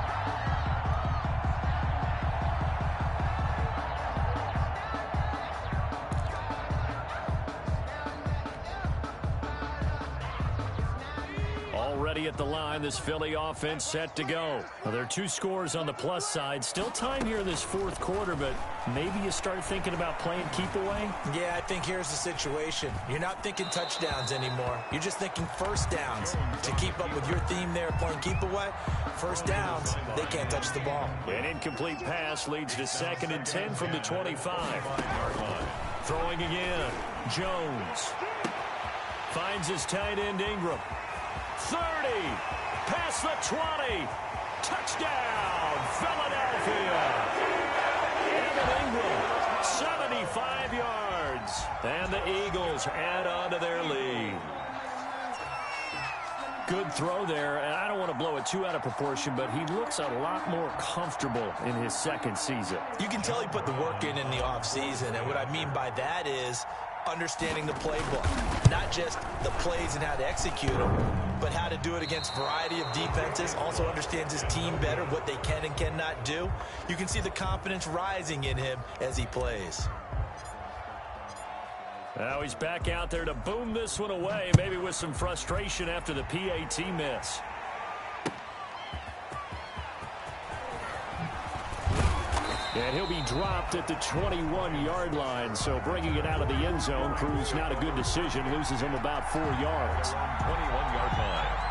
Already at the line, this Philly offense set to go. Well, there are 2 scores on the plus side. Still time here in this 4th quarter, but maybe you start thinking about playing keep away? Yeah, I think here's the situation. You're not thinking touchdowns anymore. You're just thinking first downs. To keep up with your theme there, playing keep away, first downs, they can't touch the ball. An incomplete pass leads to 2nd and 10 from the 25. Throwing again. Jones finds his tight end Ingram. 30, past the 20, touchdown, Philadelphia. Evan Ingram, 75 yards, and the Eagles add on to their lead. Good throw there, and I don't want to blow it too out of proportion, but he looks a lot more comfortable in his 2nd season. You can tell he put the work in the offseason, and what I mean by that is understanding the playbook, not just the plays and how to execute them, but how to do it against a variety of defenses. Also understands his team better, what they can and cannot do. You can see the confidence rising in him as he plays. Now he's back out there to boom this one away, maybe with some frustration after the PAT miss. And he'll be dropped at the 21-yard line, so bringing it out of the end zone proves not a good decision. Loses him about 4 yards. 21-yard line.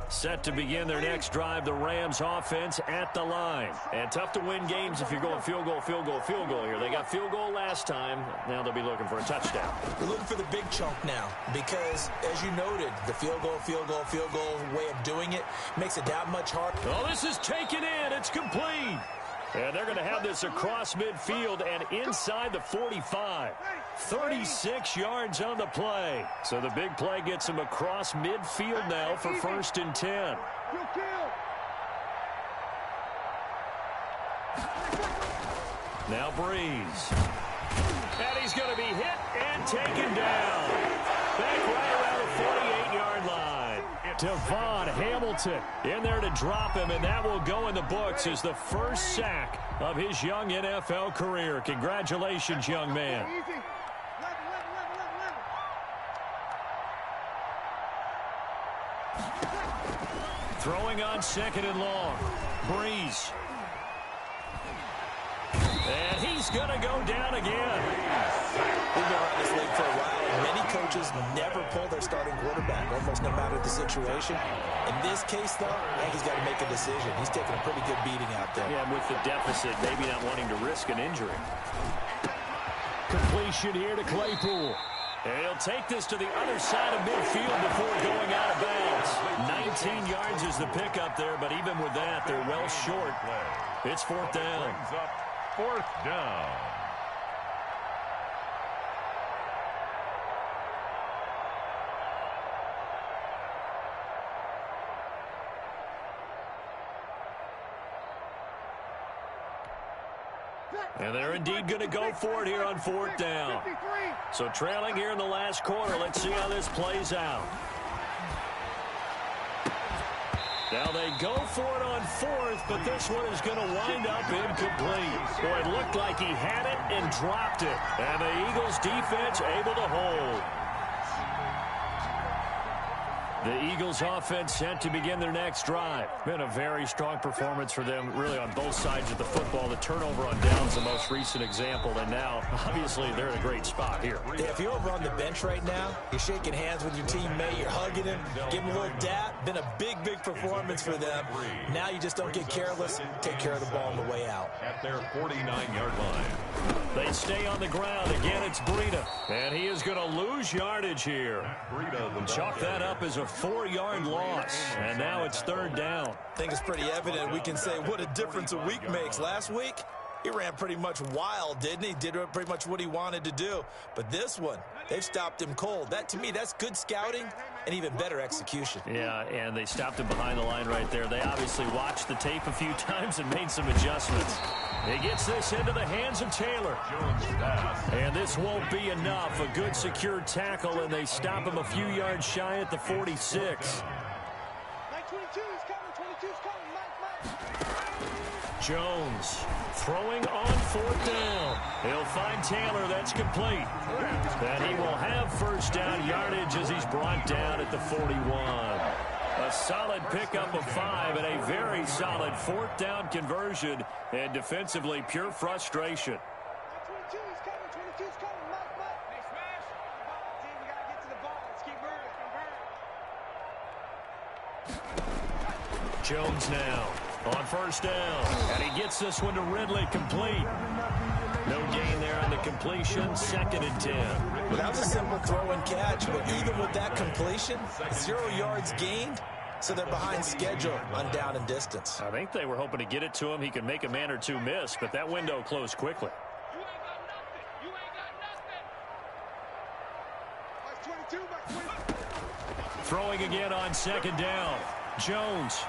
Set to begin their next drive, the Rams offense at the line. And tough to win games if you're going field goal, field goal, field goal here. They got field goal last time. Now they'll be looking for a touchdown. They're looking for the big chunk now because, as you noted, the field goal way of doing it makes it that much harder. Oh, this is taken in. It's complete. And they're going to have this across midfield and inside the 45. 36 yards on the play. So the big play gets him across midfield now for 1st and 10. Now Breeze. And he's going to be hit and taken down. Back right around the 48-yard line. Devon Hamilton in there to drop him, and that will go in the books as the first sack of his young NFL career. Congratulations, young man. Throwing on 2nd and long. Breeze. And he's going to go down again. We've been around this league for a while, and many coaches never pull their starting quarterback, almost no matter the situation. In this case, though, I think he's got to make a decision. He's taking a pretty good beating out there. Yeah, with the deficit, maybe not wanting to risk an injury. Completion here to Claypool. And he'll take this to the other side of midfield before going out of bounds. 19 yards is the pickup there, but even with that, they're well short. It's 4th down. Brings up 4th down. And they're indeed going to go for it here on 4th down. So trailing here in the last quarter. Let's see how this plays out. Now they go for it on 4th, but this one is going to wind up incomplete. Boy, it looked like he had it and dropped it. And the Eagles defense able to hold. The Eagles offense set to begin their next drive. Been a very strong performance for them, really on both sides of the football. The turnover on downs, the most recent example, and now, obviously, they're in a great spot here. Yeah, if you're over on the bench right now, you're shaking hands with your teammate, you're hugging him, giving him a little dap. Been a big, big performance for them. Now you just don't get careless. Take care of the ball on the way out. At their 49-yard line. They stay on the ground. Again, it's Breida. And he is going to lose yardage here. Chalk that up as a 4-yard loss. And now it's 3rd down. I think it's pretty evident. We can say what a difference a week makes. Last week, he ran pretty much wild, didn't he? Did pretty much what he wanted to do. But this one, they've stopped him cold. That, to me, that's good scouting and even better execution. Yeah, and they stopped him behind the line right there. They obviously watched the tape a few times and made some adjustments. He gets this into the hands of Taylor. And this won't be enough. A good secure tackle, and they stop him a few yards shy at the 46. Jones throwing on 4th down. He'll find Taylor. That's complete. And he will have 1st down yardage as he's brought down at the 41. A solid pickup of 5 and a very solid 4th down conversion. And defensively, pure frustration. Jones now on 1st down. And he gets this one to Ridley, complete. No gain there on the completion. 2nd and 10. Well, that was a simple throw and catch, but even with that completion, 0 yards gained, so they're behind schedule on down and distance. I think they were hoping to get it to him. He could make a man or two miss, but that window closed quickly. Throwing again on 2nd down. Jones.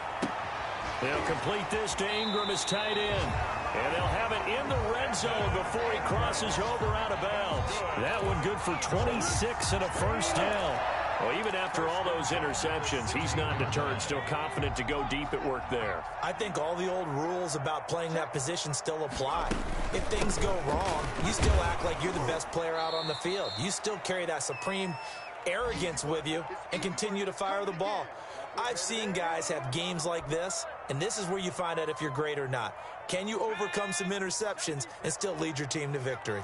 They'll complete this to Ingram as tight end. And they'll have it in the red zone before he crosses over out of bounds. That one good for 26 and a 1st down. Well, even after all those interceptions, he's not deterred, still confident to go deep at work there. I think all the old rules about playing that position still apply. If things go wrong, you still act like you're the best player out on the field. You still carry that supreme arrogance with you and continue to fire the ball. I've seen guys have games like this, and this is where you find out if you're great or not. Can you overcome some interceptions and still lead your team to victory?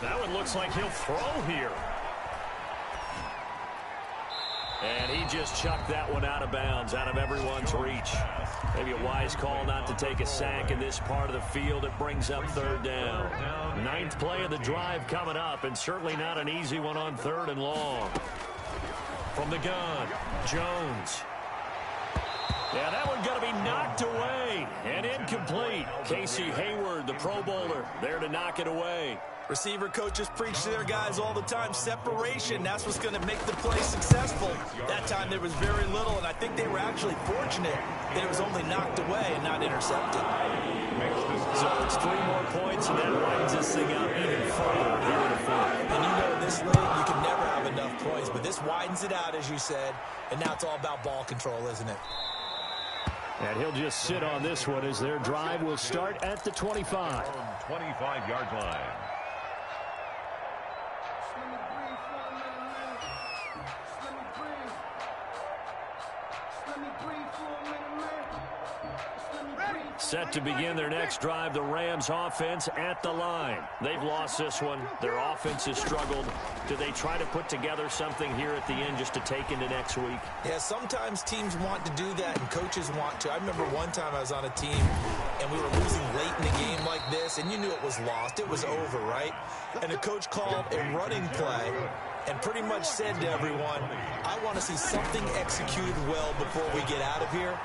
That one looks like he'll throw here. And he just chucked that one out of bounds, out of everyone's reach. Maybe a wise call not to take a sack in this part of the field. It brings up 3rd down. 9th play of the drive coming up, and certainly not an easy one on 3rd and long. From the gun, Jones. Yeah, that one going to be knocked away and incomplete. Casey Hayward, the Pro Bowler, there to knock it away. Receiver coaches preach to their guys all the time. Separation, that's what's going to make the play successful. That time there was very little, and I think they were actually fortunate that it was only knocked away and not intercepted. So it's 3 more points, and that widens this thing out even further here in the fourth. And you know, in this league, you can never have enough points, but this widens it out, as you said, and now it's all about ball control, isn't it? And he'll just sit on this one as their drive will start at the 25. 25-yard line. Set to begin their next drive, the Rams offense at the line. They've lost this one. Their offense has struggled. Do they try to put together something here at the end just to take into next week? Yeah, sometimes teams want to do that and coaches want to. I remember one time I was on a team and we were losing late in a game like this, and you knew it was lost. It was over, right? And the coach called a running play and pretty much said to everyone, I want to see something executed well before we get out of here.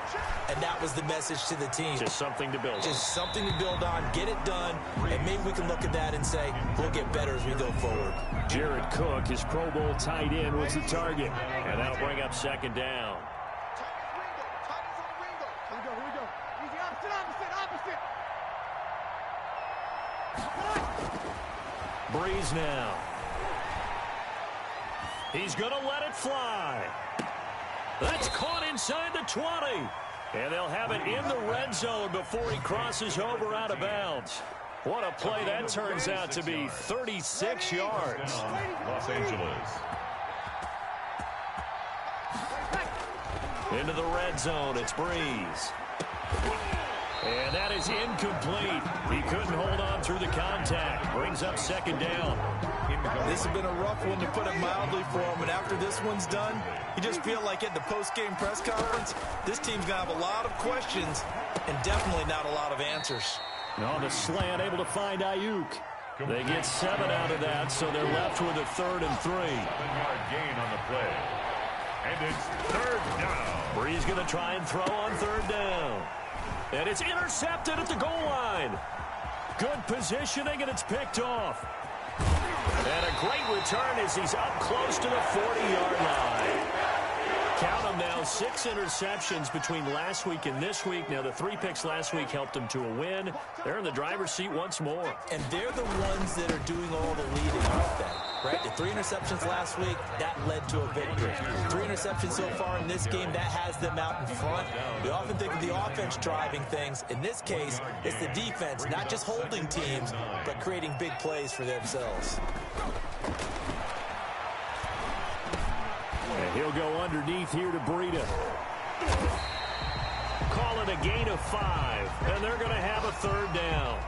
And that was the message to the team. Just something to build on. Just something to build on, get it done, and maybe we can look at that and say, we'll get better as we go forward. Jared Cook, his Pro Bowl tight end, was the target. And that'll bring up second down. Here we go. Easy, opposite. Breeze now. He's going to let it fly. That's caught inside the 20. And they'll have it in the red zone before he crosses over out of bounds. What a play that turns out to be. 36 yards. Los Angeles. Into the red zone, it's Breeze. And that is incomplete. He couldn't hold on through the contact. Brings up second down. This has been a rough one, to put it mildly, for him. And after this one's done, you just feel like at the post-game press conference, this team's going to have a lot of questions and definitely not a lot of answers. And on the slant, able to find Ayuk. They get 7 out of that, so they're left with a 3rd and 3. 7-yard gain on the play. And it's 3rd down. Breeze going to try and throw on 3rd down. And it's intercepted at the goal line. Good positioning, and it's picked off. And a great return as he's up close to the 40-yard line. Count them now, 6 interceptions between last week and this week. Now, the 3 picks last week helped them to a win. They're in the driver's seat once more. And they're the ones that are doing all the leading, aren't they? Right? The 3 interceptions last week, that led to a victory. 3 interceptions so far in this game, that has them out in front. We often think of the offense driving things. In this case, it's the defense, not just holding teams, but creating big plays for themselves. And he'll go underneath here to Breida. Call it a gain of 5, and they're going to have a 3rd down.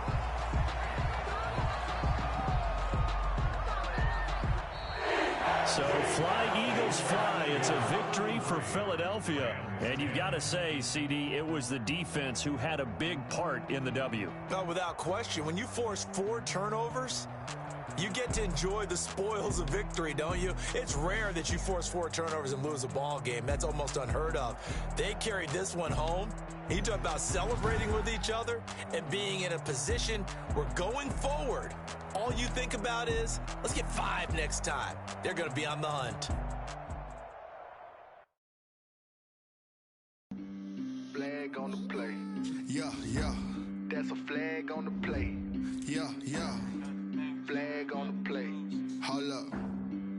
So fly, Eagles, fly. It's a victory for Philadelphia. And you've got to say, CD, it was the defense who had a big part in the W. No, without question. When you force 4 turnovers, you get to enjoy the spoils of victory, don't you? It's rare that you force 4 turnovers and lose a ball game. That's almost unheard of. They carried this one home. You talk about celebrating with each other and being in a position where going forward, all you think about is, let's get 5 next time. They're going to be on the hunt. Flag on the play. Yeah. That's a flag on the play. Yeah. Flag on the play. Hold up.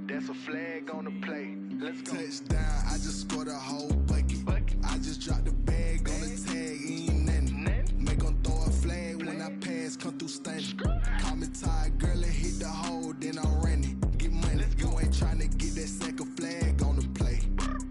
That's a flag on the play. Let's go. Touchdown, I just scored a whole bucket. I just dropped the bag on the tag, ain't nothing. Make them throw a flag when I pass, come through stunning. Call me tired, girl, and hit the hole, then I'm running. Get money, you ain't trying to get that second flag on the play.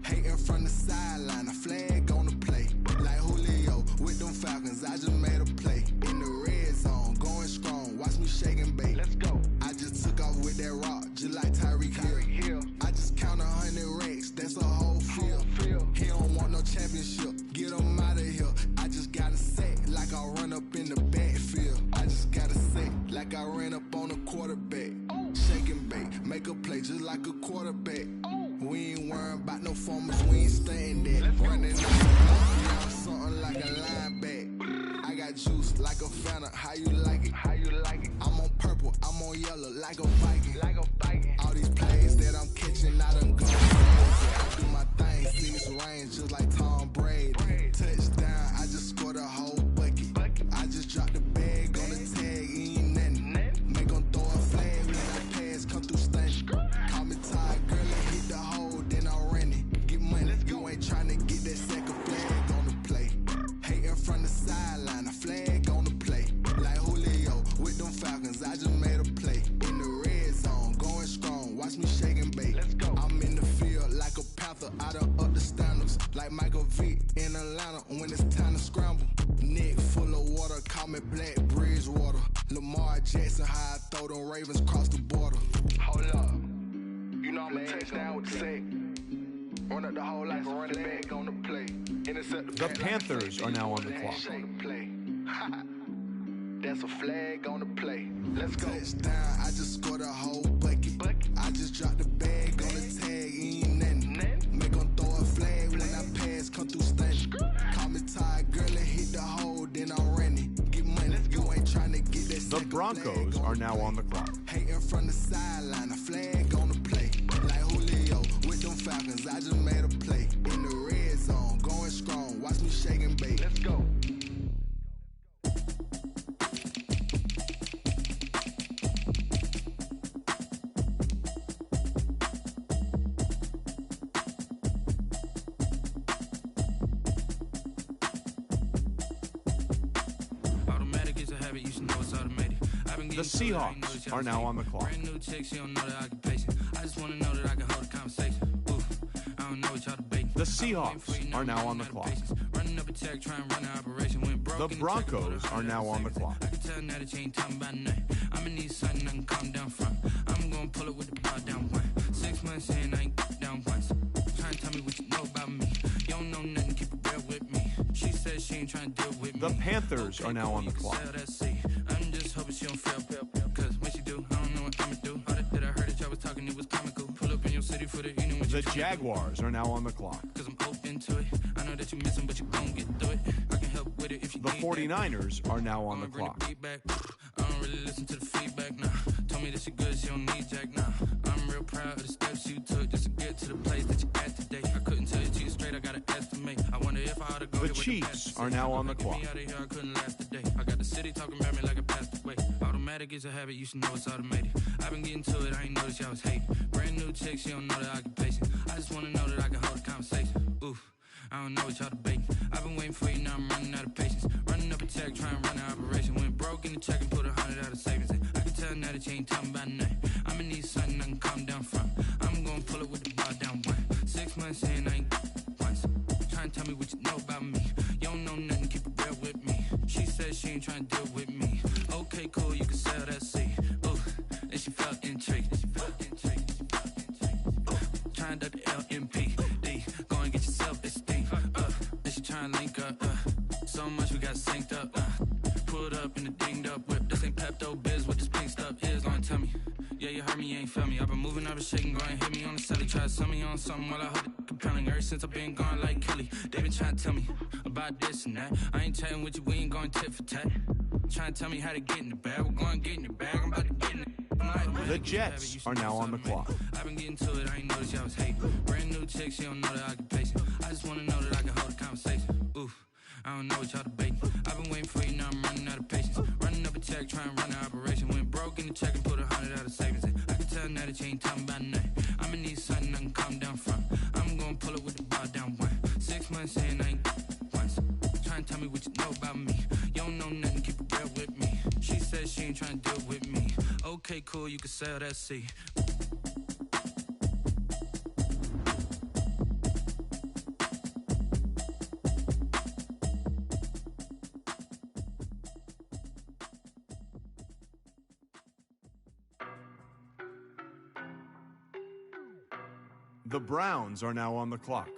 Hating from the sideline, a flag on the play. Like Julio with them Falcons, I just made a play. In the red zone, going strong, watch me shake and bake. Let's go. I just took off with that rock, just like Tyreek Hill. I just count 100 racks, that's a whole field. He don't want no championship, get him out of here. I just gotta say, like I run up in the backfield. I just gotta say, like I ran up on a quarterback. Shake and bake, make a play just like a quarterback. We ain't worrying about no formers, we ain't staying there. Running up the block, yeah, I'm something like a lineback. I got juice like a Fanta, how you like it? I'm on purple, I'm on yellow like a Viking. All these plays that I'm catching, I done gone crazy. I do my thing, 6 range just like Tom Brady. Touchdown, I just scored a whole bucket. I just dropped like Michael Vick in Atlanta when it's time to scramble. Neck full of water, call me Black Bridgewater. Lamar Jackson, how I throw them Ravens across the border. Hold up, you know I'm a touchdown with the sack. Run up the whole life and run it back on the play. The Panthers are now on the clock. That's a flag on the play. Let's go. Touchdown, I just scored a whole bucket. I just dropped the bag on the tag, ain't nothing. Make them throw a flag when I pass, come through stunning. Call me tired, girl, and hit the hole, then I'm running. Get money, you ain't trying to get that. The Broncos are now on the clock. Hating from the sideline, a flag on the play. Like Julio with them Falcons, I just made a play. In the red zone, going strong, watch me shake and bake. Let's go. The Seahawks are now on the clock. Brand new chicks, you don't know the occupation. I just want to know that I can hold a conversation. Oof, I don't know what y'all debating. The Seahawks are now on the clock. Running up a check, trying to run an operation. When broke the Broncos are now on the clock. I can tell now that you ain't talking about nothing. I'ma need something I can calm down from. I'm gonna pull it with the bar down one. 6 months in, I ain't down once. Trying to tell me what you know about me. You don't know nothing, keep it real with me. She said she ain't trying to deal with me. The Panthers are now on the clock. I'm just hoping she don't fail. Cause when she do, I don't know what I'ma do. All that I heard that y'all was talking, it was comical. Pull up in your city for the evening. The Jaguars are now on the clock. Cause I'm open to it. I know that you miss them, but you gon' get through it. I can help with it if you The 49ers are now on the clock. I don't really listen to the feedback, nah. Told me that she good, she don't need Jack, nah. I'm real proud of the steps you took just to get to the place that you at today. I couldn't tell you to you straight, I gotta estimate. I wonder if I ought to go. The Chiefs are now on the clock. Out of here, I couldn't last a day. I got the city talking about me like I passed away. Automatic is a habit, you should know it's automated. I've been getting to it, I ain't noticed y'all was hating. Brand new chick, she don't know the occupation. I just wanna know that I can hold a conversation. Oof, I don't know what y'all debating. I've been waiting for you, now I'm running out of patience. Running up a check, trying to run an operation. Went broke in the check and put 100 out of savings. I can tell now that you ain't talking about nothing. I'ma need something I can calm down from. I'm gonna pull it with the bar down one. 6 months in, I ain't once. Trying to tell me what you know about me. You don't know nothing, keep it real with me. She said she ain't trying to deal with me. Okay, cool, you can sell that seed. Ooh, then she felt intrigued. Trying to duck the LMP. Go and get your self-esteem. Then she trying to link up. So much we got synced up. Pulled up in the dinged up whip. This ain't Pepto-Biz, what this pink stuff is. Long tell me. Yeah, you heard me, you ain't felt me. I've been moving, I've been shaking, go and hit me on the celly. Try to sell me on something while I heard it compelling. Ever since I've been gone like Kelly, they been trying to tell me about this and that. I ain't chatting with you, we ain't going tit for tat. Trying to tell me how to get in the bag. We're going to get in the bag, I'm about to get in it. The Jets are now on the clock. I've been getting to it, I ain't noticed y'all was hating. Brand new chick, she don't know the occupation. I just wanna know that I can hold a conversation. Oof, I don't know what y'all debating. I've been waiting for you, now I'm running out of patience. Running up a check, trying to run an operation. Went broke in the check and put 100 out of savings. I can tell now that you ain't talking about nothing. I'ma need something I can calm down from. I'm gonna pull it with the bar down one. 6 months in, I ain't once. Trying to tell me what you know about me. You don't know nothing, keep it real with me. She said she ain't trying to deal with me. Okay, cool, you can sell that seed. The Browns are now on the clock.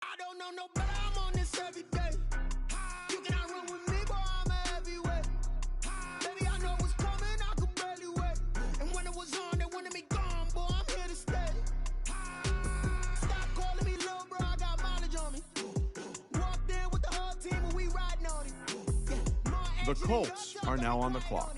I don't know no better, I'm on this every day. You cannot run with me, boy, I'm a heavyweight. Baby, I know what's coming, I could barely wait. And when it was on, they wanted me gone, boy, I'm here to stay. Stop calling me little bro, I got mileage on me. Walked in with the whole team and we riding on it. The Colts are now on the clock.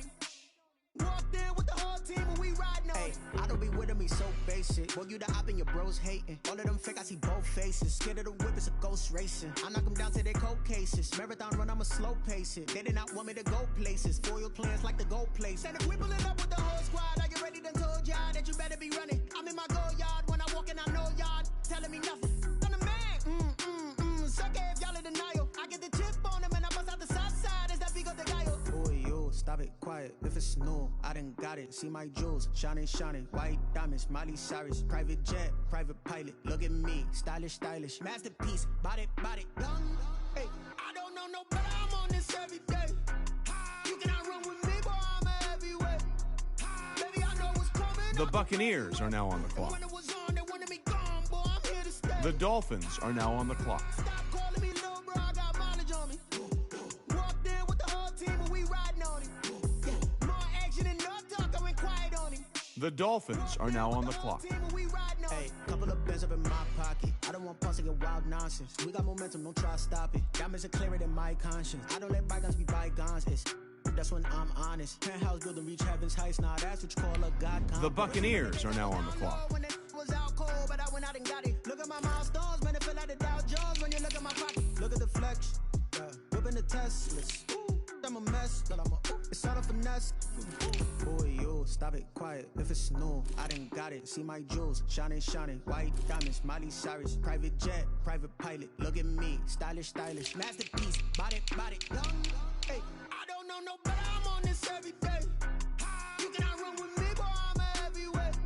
Walked in with the whole team and we riding on it. I don't be with me so basic. Boy, you the op and your bros hating. All of them fake, I see both faces. Scared of the whip, it's a ghost racing. I knock them down to their cold cases. Marathon run, I'ma slow pace it. They did not want me to go places. Foil plans like the gold place. And if we pulling up with the whole squad, are you ready? Done told y'all that you better be running. I'm in my go yard. When I walk in, I know y'all telling me nothing. I'm the man. Suck it if y'all in denial. I get the chip on them and I bust out the south side. Is that big of the guy? Oh, yo, stop stop it, quiet. If it's new, I done got it. See my jewels, shining, shining. White diamonds, Miley Cyrus. Private jet, private pilot. Look at me, stylish, stylish. Masterpiece, body, body. Young, hey, I don't know no better. I'm on this every day. You cannot run with me, boy. I'm a heavyweight. Baby, I know what's coming. The Buccaneers are now on the clock. When it was on, they wanted me gone, boy. I'm here to stay. The Dolphins are now on the clock. Stop calling me little bro. I got mileage on me. Walked in with the whole team and we riding on him. Yeah, more action and no talk. I went quiet on him. The Dolphins are now on the clock. Hey, couple of bands up in my pocket. I don't want pulse and wild nonsense. We got momentum, don't try to stop it. Diamonds are clearer than my conscience. I don't let bygones be bygones. That's when I'm honest. Penthouse building reach heaven's heights. Nah, that's what you call a god. The Buccaneers are now on the clock. When it was out cold, but I went out and got it. Look at my milestones, man. It feel like the Dow Jones when you look at my pocket. Look at the flex. Whipping the Teslas. I'm a mess, but it's all a finesse. Boy, you stop it, quiet. If it's new, I done got it. See my jewels, shining, shining. White diamonds, Miley Cyrus. Private jet, private pilot. Look at me, stylish, stylish. Masterpiece, body, body. Young, hey, I don't know no better. I'm on this every day. You cannot run with me, boy. I'm a heavyweight.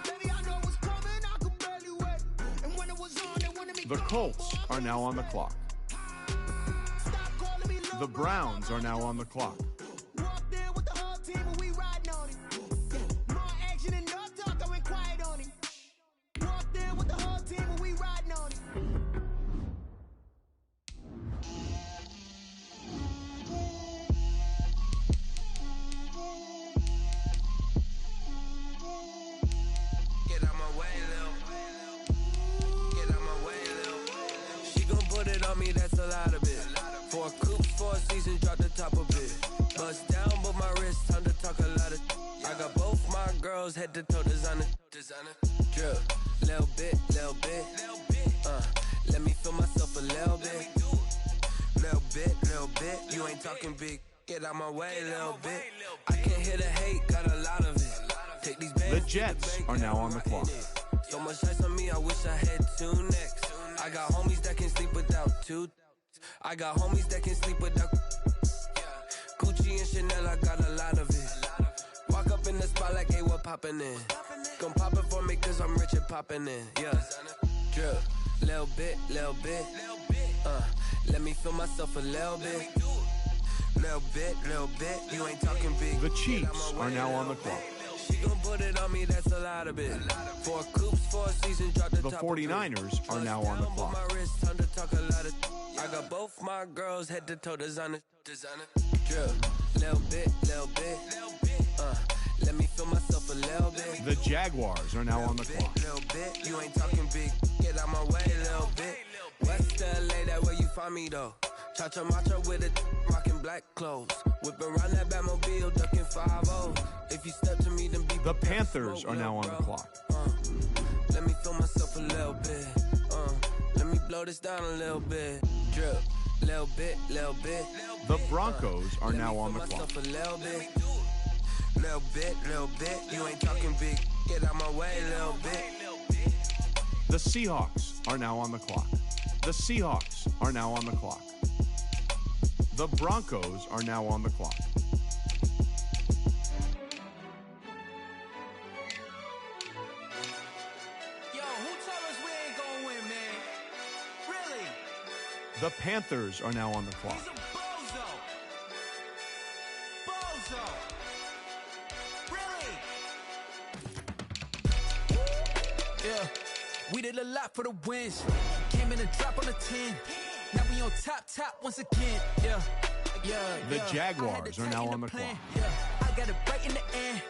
Baby, I know what's coming. I could barely wait. And when it was on, they wanted me. The Colts are now on the clock. The Browns are now on the clock. Walked in with the whole team and we riding on him. Yeah, more action and no talk. I went quiet on him. Walked in with the whole team and we riding on him. Get out my way, Lil. Get out my way, Lil. She gon' put it on me, that's a lot of it. For a coupe, for a season, drop the top of it. Bust down, but my wrist, time to talk a lot of. I got both my girls, head to toe designer. Drip, little bit, little bit. Let me feel myself a little bit. Little bit, little bit. You ain't talking big. Get out my way, little bit. I can't hear the hate, got a lot of it. Take these The Jets are now on the clock. So much ice on me, I wish I had two necks. I got homies that can sleep without two. I got homies that can sleep without Gucci and Chanel, I got a lot of it. Walk up in the spot like, hey, what poppin' in? Gon' pop it for me cause I'm rich and poppin' in. Yeah, drip, little bit, little bit. Let me feel myself a little bit. Little bit, little bit. You ain't talking big. The Chiefs are now on the clock. She gon' put it on me, that's a lot of it. For a coupe, for a season, drop the top. The 49ers are now on the clock. My wrist, time to talk a lot of. I got both my girls head to toe designer. Drip, little bit, little bit. Let me feel myself a little bit. The Jaguars are now on the clock. Little bit, you ain't talking big. Get out my way, little bit. West LA, that where you find me though. Cha-cha matcha with it, rocking black clothes. Whipping around that Batmobile, ducking 5-0. If you step to me, then be. The Panthers are now on the clock. Let me feel myself a little bit. Let me blow this down a little bit. Drip, little bit, little bit. The Broncos are now on the clock. A little bit, little bit, little bit. You ain't talking big. Get out my way, little bit. The Seahawks are now on the clock. The Seahawks are now on the clock. The Broncos are now on the clock. Yo, who told us we ain't gonna win, man? Really? The Panthers are now on the clock. He's a bozo. Bozo. Really? Yeah. We did a lot for the wins. Came in and dropped on the 10. Now we on top once again. Yeah. The Jaguars are now on the clock. Yeah. I got it right in the end.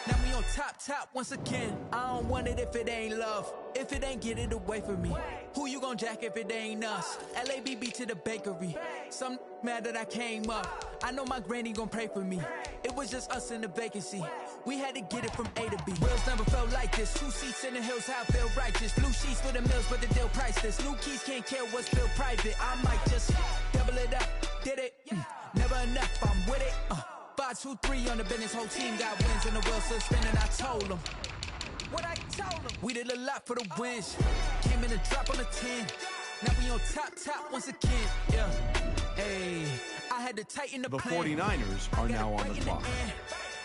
Now we on top once again. I don't want it if it ain't love. If it ain't, get it away from me. Who you gon' jack if it ain't us? LABB to the bakery. Some mad that I came up. I know my granny gon' pray for me. It was just us in the vacancy. We had to get it from A to B. Wheels never felt like this. 2 seats in the hills, how I feel righteous. Blue sheets for the mills, but the deal priceless. New keys can't care what's still private. I might just double it up. Did it? Never enough, I'm with it. 5, 2, 3 on the business. Whole team got wins and the wheels still spinning. I told them. What I told them. We did a lot for the wins. Came in and dropped on the 10. Now we on top once again. Yeah. Hey, I I had to tighten the 49ers are now on the clock.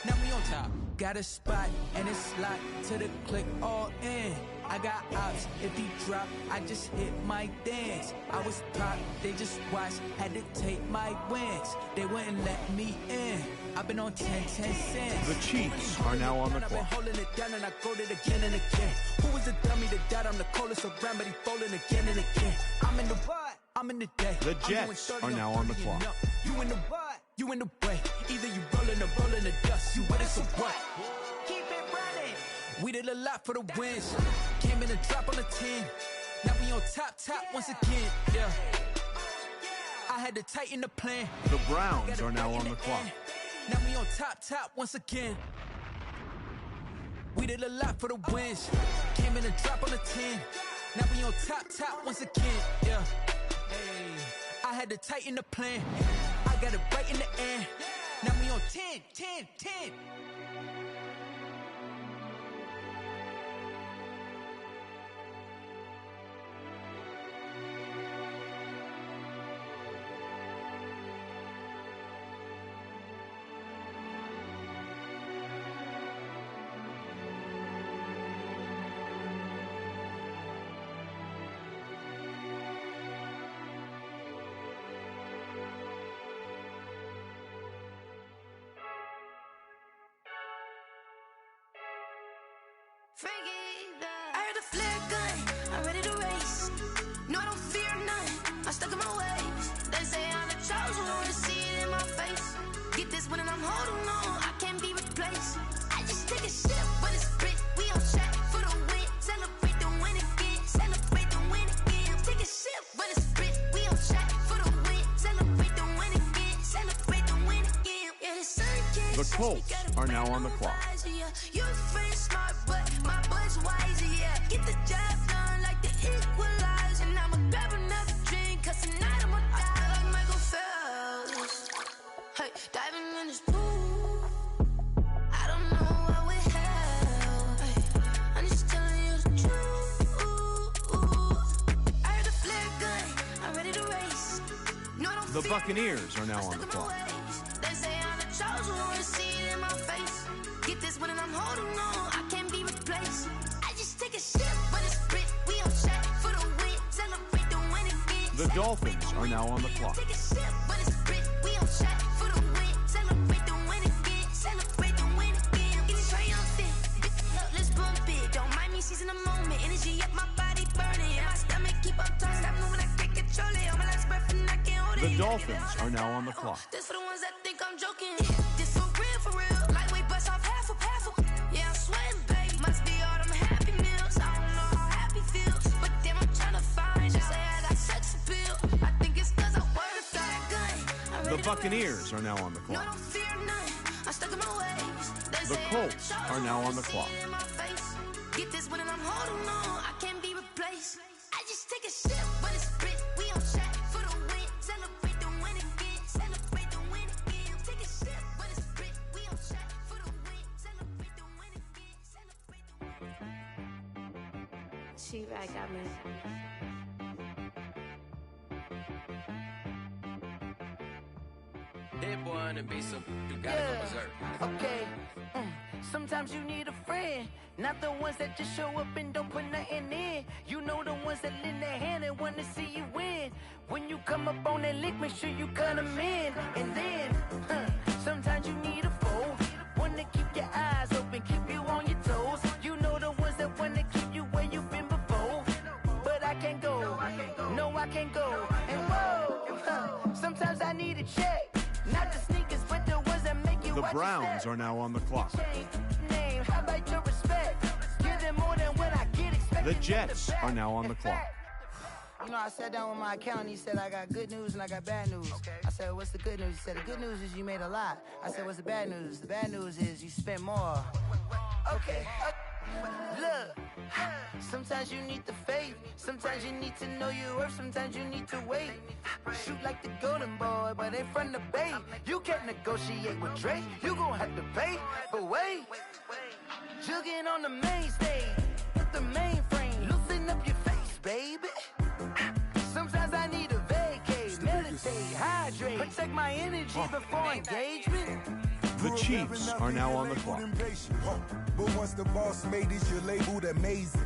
Now we on top. Got a spot and it's locked to the click all in. I got ops, if he drop, I just hit my dance. I was pop, they just watched, had to take my wins. They wouldn't let me in. I've been on 10 cents. The Chiefs are now on the clock. I've been holding it down and I go it again and again. Who was the dummy that died? I'm the coldest around, but he falling again and again. I'm in the what? I'm in the day. The Jets are now on the clock. You in the what? You in the way. Either you rolling or rolling the dust. You with us or what? Keep it running. We did a lot for the wins. Came in a drop on the 10. Now we on top once again. Yeah. I had to tighten the plan. The Browns are now on the clock. Now we on top once again. We did a lot for the wins. Came in a drop on the 10. Now we on top once again. Yeah. Hey. I had to tighten the plan. I got it right in the end. Now we on 10. I heard a flare gun, I'm ready to race. No, I don't fear none, I'm stuck in my ways. They say I'm the chosen one, see it in my face. Get this one and I'm holding on, I can't be replaced. I just take a sip, but it's split. We on track for the win, celebrate the win again, celebrate the win again. Take a sip, but it's split. We on track for the win, celebrate the win again, celebrate the win again. Yeah, the sun can't. The Colts are now on the clock. You're friend smart, but my boy's wiser, yeah. Get the job done like the equalizer. And I'ma grab another drink, cause tonight I'ma die like Michael Phelps. Hey, diving in this pool, I don't know what we have. Hey, I'm just telling you the truth. I heard a flare gun, I'm ready to race. No, I don't The Buccaneers are now on the clock. They say I'm the chosen one, see it in my face. Get this one and I'm holding on, I can't be replaced. I just take a sip, but it's split. We on track for the win, celebrate the win again. The Dolphins are now on the clock. Take a sip, but it's split. We on track for the win, celebrate the win again, celebrate the win again. Get it triumphant, look, let's bump it. Don't mind me seizing the moment, energy up my body burning. And my stomach keep up turning, stop moving, I can't control it. On my last breath and I can't hold it. The Dolphins are now on the clock. This for the ones that think I'm joking. This for real. Lightweight bust off half a. Yeah, I'm sweating, babe. Must be all them happy meals. I don't know how happy feels, but damn, I'm trying to find. Just say I got sex appeal. I think it's cause I wear the flag gun. The Buccaneers are now on the No, I clock. don't fear none. I'm stuck in my ways. They The say Colts are now on the clock. in my face. Get this one and I'm holding on. I can't be replaced. I just take a sip, but it's split. We on track for the win. Celebrate the win again. Celebrate the win again. Take a sip, but it's split. We on track for the win. Celebrate the win again. Celebrate the win. She right got me. That boy on the beat, so you gotta go berserk. Okay. Sometimes you need a friend, not the ones that just show up and don't put nothing in. You know the ones that lend their hand and want to see you win. When you come up on that lick, make sure you cut them in. And then, sometimes you need a foe, one to keep your eyes open, keep you on your toes. You know the ones that want to keep you where you've been before. But I can't go, no I can't go. And whoa, sometimes I need a check. Not the sneakers, but the ones that make you The watch Browns are now on the clock. name. How about your respect? Give them more than what I get expected. The Jets are now on the clock. You know, I sat down with my accountant. He said, I got good news and I got bad news. I said, what's the good news? He said, the good news is you made a lot. I said, what's the bad news? The bad news is you spent more. Okay. Look, sometimes you need the faith. Sometimes you need to know your worth. Sometimes you need to wait. Shoot like the golden boy, but ain't from the bay. You can't negotiate with Drake. You gon' have to pay. But wait, jugging on the main stage with the mainframe. Loosen up your face, baby. Sometimes I need a vacate, meditate, hydrate. Protect my energy before engagement. The Chiefs are now on the clock. But once the boss made it, you're labeled amazing.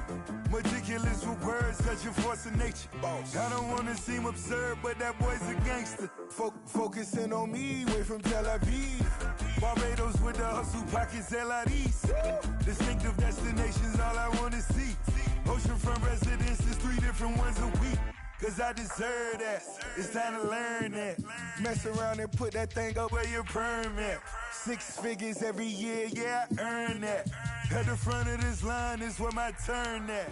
Meticulous with words, such a force of nature. I don't want to seem absurd, but that boy's a gangster. Focusing on me, way from Tel Aviv. Barbados with the hustle pockets, LIDs. Distinctive destinations, all I want to see. Oceanfront residences, 3 different ones a week. Cause I deserve that. It's time to learn that. Mess around and put that thing up where your permit. 6 figures every year, yeah, I earn that. At the front of this line is where my turn at.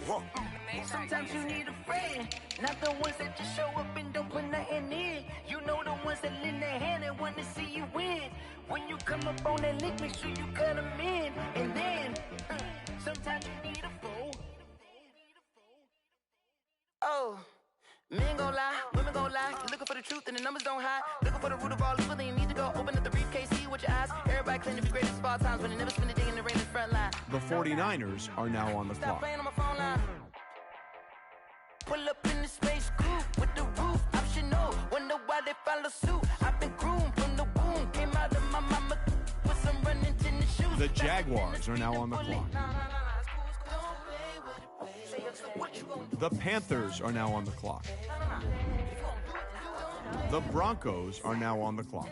Sometimes you need a friend, not the ones that just show up and don't put nothing in. You know the ones that lend their hand and want to see you win. When you come up on that lick, make sure you cut them in. And then, sometimes you need a fool. Oh. Men gon' lie, women gon' lie. You're looking for the truth and the numbers don't hide. Looking for the root of all evil, then you need to go open up the briefcase, see with your eyes. Everybody claim to be greatest of all times, but they never spend a day in the rain in the front line. The 49ers are now on the Stop clock. playing on my phone line. Pull up in the space coupe with the roof optional. Wonder why they follow suit. I've been groomed from the womb. Came out of my mama with some running tennis shoes. The Jaguars are now on the clock. The Panthers are now on the clock. The Broncos are now on the clock.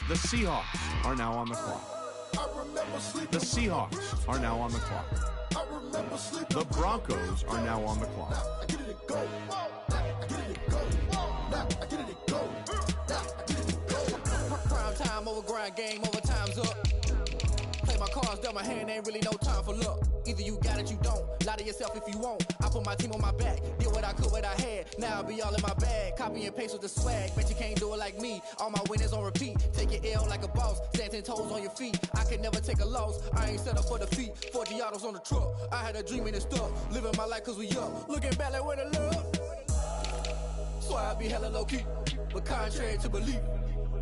The Seahawks are now on the clock. The Seahawks are now on the clock. The Broncos are now on the clock. Prime time over grind game, over time's up. Play my cards, dealt my hand, ain't really no time for luck. Either you got it, you don't. Lie to yourself if you won't. I put my team on my back, did what I could, what I had. Now I'll be all in my bag, copy and paste with the swag. Bet you can't do it like me. All my winners on repeat. Take your L like a boss, stand 10 toes on your feet. I can never take a loss. I ain't set up for defeat. 4 Giottos on the truck. I had a dream and it's stuck. Living my life cause we up. Looking back like where the love. So I be hella low key, but contrary to belief,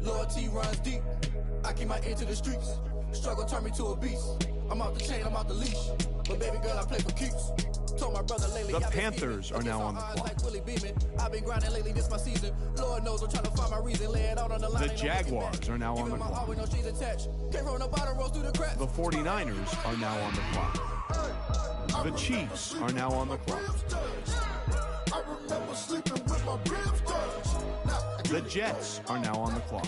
loyalty runs deep. I keep my ear to the streets. Struggle turned me to a beast. I'm out the chain, I'm out the leash. But baby girl, I play for keeps. Told my brother lately. The Panthers are now on the clock. Like Willie Beeman. I've been grinding lately, this my season. Lord knows I'm trying to find my reason. Lay it out on the line. The Jaguars are now on the clock. No strings attached. Can't roll no bottom rolls through the cracks. The 49ers are now on the clock. The Chiefs are now on the clock. I remember sleeping with my ribs touched. The Jets are now on the clock.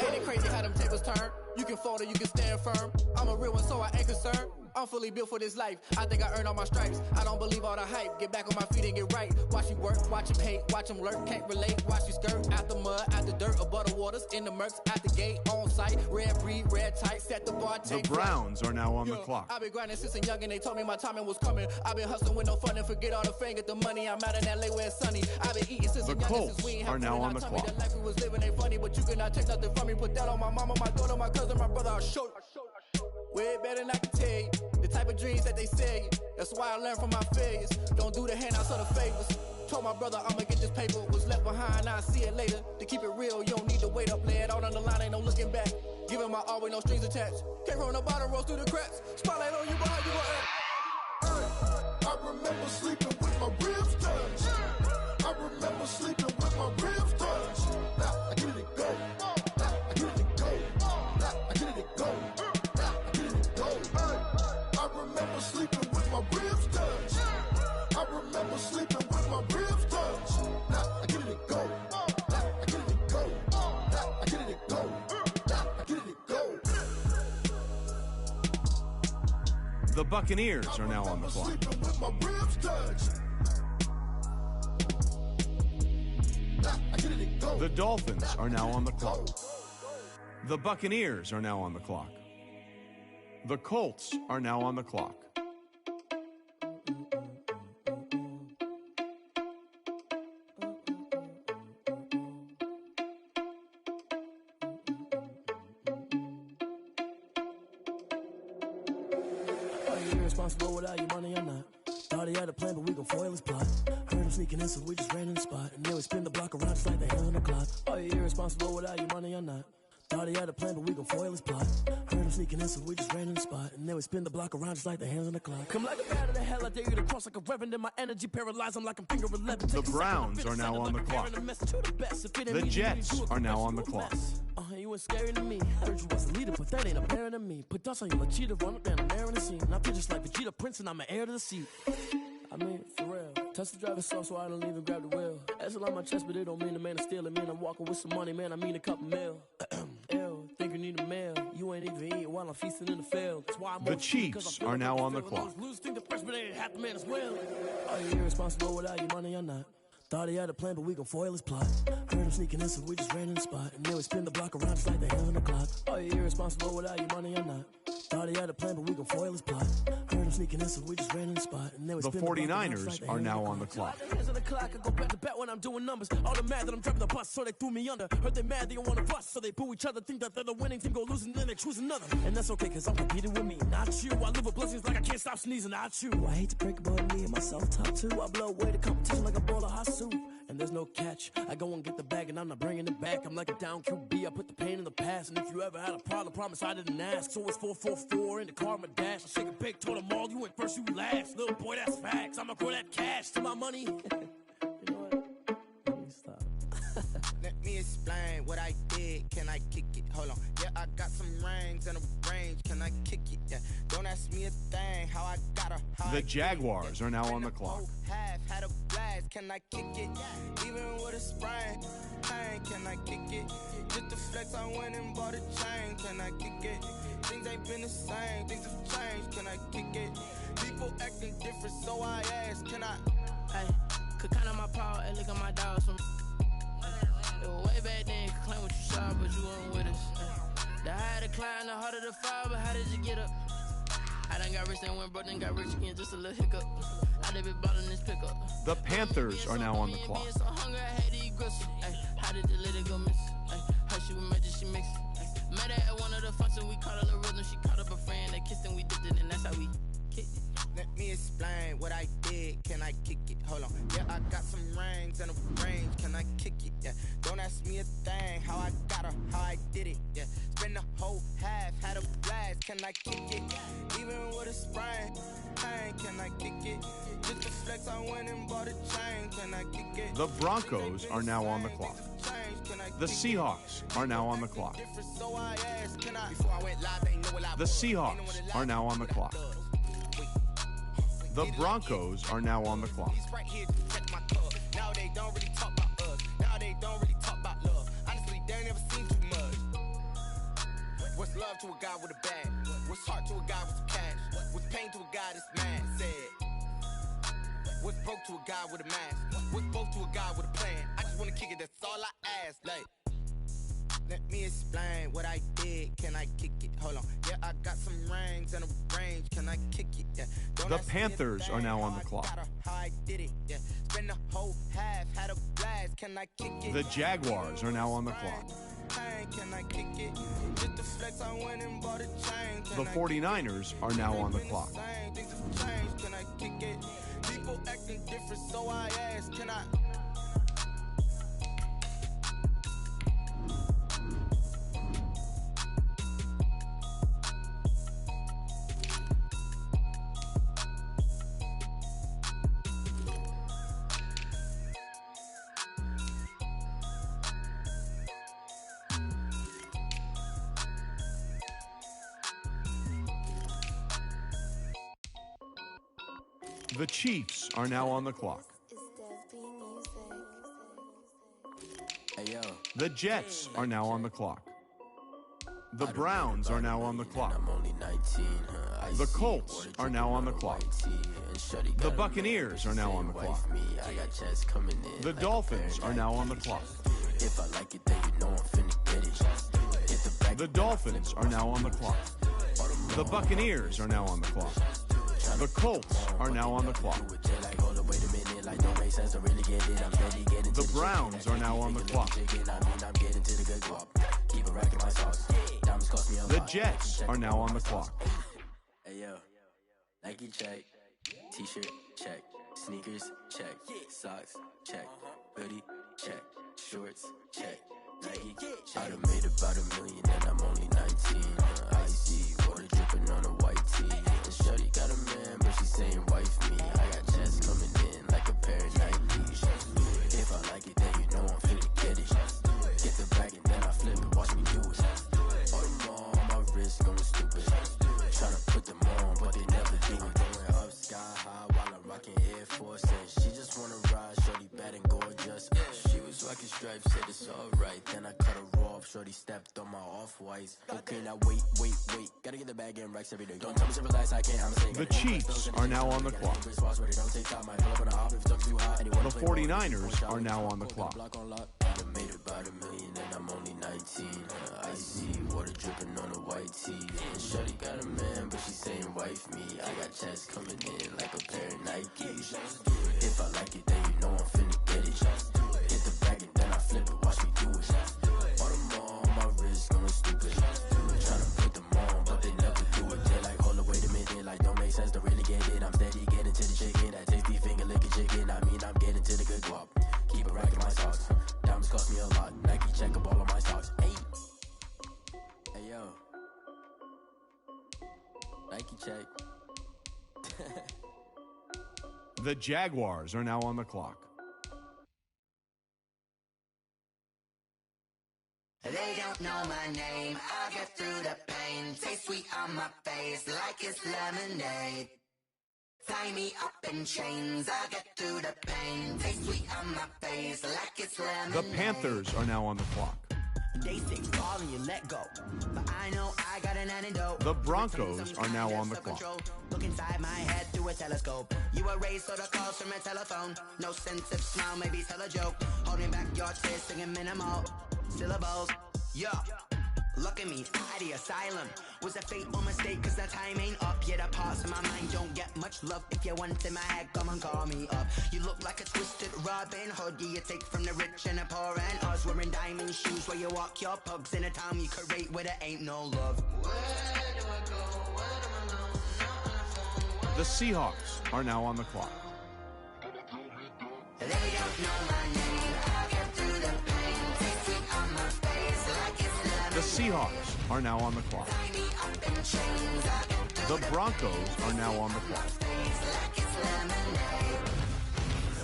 Ain't it crazy how them tables turn? You can fold or you can stand firm. I'm a real one, so I ain't concerned. I'm fully built for this life. I think I earned all my stripes. I don't believe all the hype. Get back on my feet and get right. Watch you work, watch him hate, watch him lurk. Can't relate, watch you skirt. Out the mud, out the dirt, above the waters, in the murks, out the gate, on site. Red breed, red tight, set the bar, The take Browns are now on the clock. I've been grinding since a young and they told me my timing was coming. I've been hustling with no fun and forget all the fame, get the money. I'm out in LA where it's sunny. I've been eating since The a young Colts since we ain't are have now fun. on the Tell me clock. the life we was living ain't funny, but you cannot take nothing from me. Put that on my mama, my daughter, my cousin, my brother. I'll show you. Way better than I can tell you. The type of dreams that they sell you. That's why I learned from my failures. Don't do the handouts or the favors. Told my brother I'ma get this paper. Was left behind, I'll see it later. To keep it real, you don't need to wait up. Lay it out on the line, ain't no looking back. Giving my all with no strings attached. Can't roll no bottom rolls through the cracks. Spotlight on you, but how you gon' act? I remember sleeping with my ribs touched. I remember sleeping with my ribs touched. Now I get it go. Now I get it go. Now I get it go. Now I get it go. I remember sleeping with my ribs touched. I remember sleeping with my ribs touched. Now I get it go. Now I get it go. Now I get it go. Now I get it go. The Buccaneers are now on the clock. The Dolphins are now on the clock. The Buccaneers are now on the clock. The Colts are now on the clock. Irresponsible without your money or not. Thought he had a plan, but we gon' foil his plot. Heard him sneaking in, so we just ran in the spot. And then we spin the block around just like the hell in the clock. Are you irresponsible without your money or not? Thought he had a plan, but we gon' foil his plot. Heard him sneaking in, so we just ran in the spot. And then we spin the block around just like the hands on the clock. Come like a bat of the hell, I dare you to cross like a reverend. In my energy paralyzed, I'm like I'm finger 11. The Browns are now on the clock. The Jets are now on the clock. You ain't scary to me. Heard you was a leader, but that ain't apparent to me. Put dust on you like cheetah, run up down the air in the scene. I feel just like Vegeta Prince, and I'm an heir to the seat. I mean, for real. Touch the driver's soft, so I don't even grab the wheel. That's on my chest, but it don't mean the man is stealing. Mean I'm walking with some money, man. I mean a couple mil. Ew, think you need a meal. You ain't even eating while I'm feasting in the field. That's why I'm the Chiefs are now on the clock. Lose, think the freshman ain't half the man as well. Are you irresponsible without your money or not? Thought he had a plan, but we gon' foil his plot. Heard him sneaking in, so we just ran in the spot. And then we spin the block around just like the hands on the clock. Are you irresponsible without your money or not? Thought he had a plan, but we gon' foil his plot. Heard him sneaking in, so we just ran in the spot. And then we the 49ers are now on the clock. Hands on the clock, I go back to back when I'm doing numbers. All the mad that I'm driving the bus, so they threw me under. Heard they mad, they don't wanna bust, so they boo each other. Think that they're the winning team, go losing, then they choose another. And that's okay, cause I'm competing with me, not you. I live with blessings like I can't stop sneezing, not you. I hate to break it, but me and myself top two. I blow away the competition like a bowl of hot soup. And there's no catch. I go and get the bag and I'm not bringing it back. I'm like a down QB. I put the pain in the past. And if you ever had a problem, promise I didn't ask. So it's 4-4-4 in the car, my dash. I shake a big, told them all, you went first, you last. Little boy, that's facts. I'ma grow that cash to my money. You know what? Let me stop. Let me explain what I did. Can I kick it? Hold on. Yeah, I got some rings and a range. Can I kick it? Yeah. Don't ask me a thing. How I got her. The Jaguars are now on the clock. Half had a blast. Can I kick it? Even with a sprain. Pain. Can I kick it? Just to flex, I went and bought a chain. Can I kick it? Things ain't been the same. Things have changed. Can I kick it? People acting different, so I ask. Can I? Hey, could count on my power and look at my dogs from. Way back then, you could claim what you saw, but you weren't with us. The higher the climb, the harder the fall, but how did you get up? I done got rich, then went broke, then got rich again, just a little hiccup. I done been ballin' this pickup. The Panthers are now on the clock. So hungry, I had to eat gristle. How did the little go miss? Her she was magic, she mixed. Met her at one of the functions, we caught a little rhythm. She caught up a friend, they kissed and we dipped it, and that's how we kicked it. Let me explain what I did. Can I kick it? Hold on. Yeah, I got some rings and a range. Can I kick it? Yeah. Don't ask me a thing. How I got her, how I did it. Yeah. Spend the whole half, had a blast. Can I kick it? Even with a sprain. Pain. Can I kick it? Just to flex, I went and bought a chain. Can I kick it? The Broncos are now on the clock. The Seahawks are now on the clock. The Seahawks are now on the clock. The Broncos are now on the clock. Now they don't really talk about us. Now they don't really talk about love. Honestly, they never seen too much. What's love to a guy with a bag? What's heart to a guy with some cash? What's pain to a guy that's mad? Said. What's broke to a guy with a mask? What's both to a guy with a plan? I just wanna kick it, that's all I ask. Like, let me explain what I did. Can I kick it? Hold on. Yeah, I got some rings and a range. Can I kick it? Yeah. The Panthers are now on the clock. How I did it? Yeah. Spend the whole half, had a blast. Can I kick it? The Jaguars are now on the clock. Can I kick it? Just to flex, I went and bought a chain. The 49ers are now on the clock. Things have changed. Can I kick it? People acting different, so I ask. Can I? The Chiefs are now on the clock. The Jets are now on the clock. The Browns are now on the clock. The Colts are now on the clock. The Buccaneers are now on the clock. The Dolphins are now on the clock. The Dolphins are now on the clock. The Buccaneers are now on the clock. The Colts are now on the clock. The Browns are now on the clock. The Jets are now on the clock. Hey yo, Nike check, t-shirt check, sneakers check, socks check, hoodie check, shorts check, Nike check. I done made a about $1 million and I'm only 19. Icy, water dripping on a white tee. And shorty got a man, but she's saying wife me. I got jets coming in like a pair of Nikes. If I like it, then you know I'm finna get it. Get the bag and then I flip it, watch me do it. All them on my wrist going stupid. Tryna put them on, but they never do it. Going up sky high while I'm rocking Air Force. And she just wanna ride, shorty bad and gorgeous. She was rocking stripes, said it's alright. Then I cut her off, shorty stepped on my off-whites. Okay, now wait. Gotta get the bag and racks every day. Don't tell me to relax, I can't, I'm saying. The Chiefs are now on the clock. The 49ers are now on the clock. I made about $1 million and I'm only 19. Icy, water dripping on a white tee. And shorty got a man, but she's saying wife me. I got checks coming in like a pair of Nikes. If I like it, then you know I'm finna get it. Hit the bag and then I flip it, watch me do it. All them on my wrist going stupid. Tryna put them on, but they never do it. They're like, hold up, wait a minute, like don't make sense to really get it. I'm steady getting to the chicken, that tasty finger licking chicken. I mean, I'm getting to the good guap. Keep it racking my socks. Diamonds cost me a lot. Nike check up all of my stocks. Hey yo. Nike check. The Jaguars are now on the clock. They don't know my name, I get through the pain. Taste sweet on my face like it's lemonade. Tie me up in chains, I get through the pain. Taste sweet on my face like it's lemonade. The Panthers are now on the clock. They say fall and you let go, but I know I got an antidote. The Broncos are now on the clock. Look inside my head through a telescope. You erase all the calls from a telephone. No sense of smile, maybe tell a joke. Holding back your tears, singing minimal syllables. Yeah, look at me, out of the asylum. Was a fate or mistake, cause the time ain't up. Yet the parts of my mind don't get much love. If you want in my head, come and call me up. You look like a twisted Robin Hood. Yeah, you take from the rich and the poor and us. Wearing diamond shoes where you walk your pugs. In a town you create where there ain't no love. Where do I go? Where am I alone? Not on the phone. The Seahawks are now on the clock. They don't know my name, I get through the pain. Taste sweet on my face like it's lemonade. The Seahawks are now on the clock. Tie me up in chains, I get through The Broncos are now on the clock. face like it's lemonade.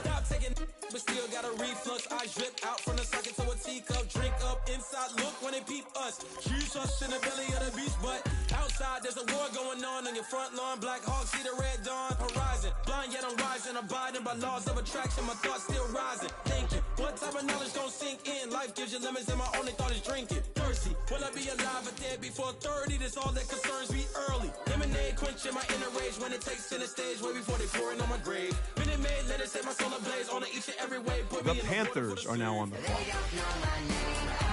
Stop taking but still got a reflux. I drip out from the socket to a teacup. Drink up inside, look when they peep us. Huge us in the belly of the beast, but outside there's a war going on your front lawn. Black Hawk, see the red dawn horizon. Blind yet I'm rising, abiding by laws of attraction. My thoughts still rising, thinking what type of knowledge gon' sink in? Life gives you lemons and my only thought is drinking. Thirsty, will I be alive or dead before 30? That's all that concerns me early. Lemonade quenching my inner rage when it takes center stage way before they pour it on my grave. Minute Maid, let it set my soul ablaze on each and every way. Put The me in Panthers are now on the clock.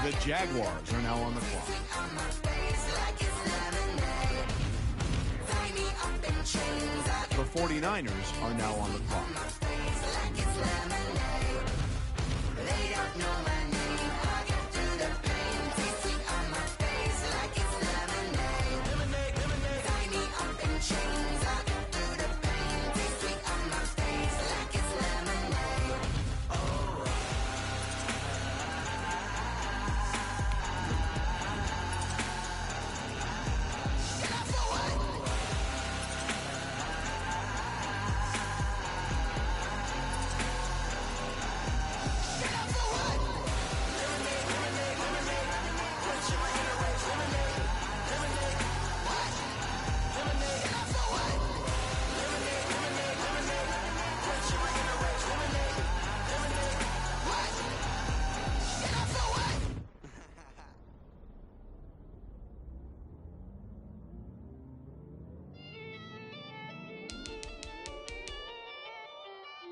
The Jaguars are now on the clock. The 49ers are now on the clock.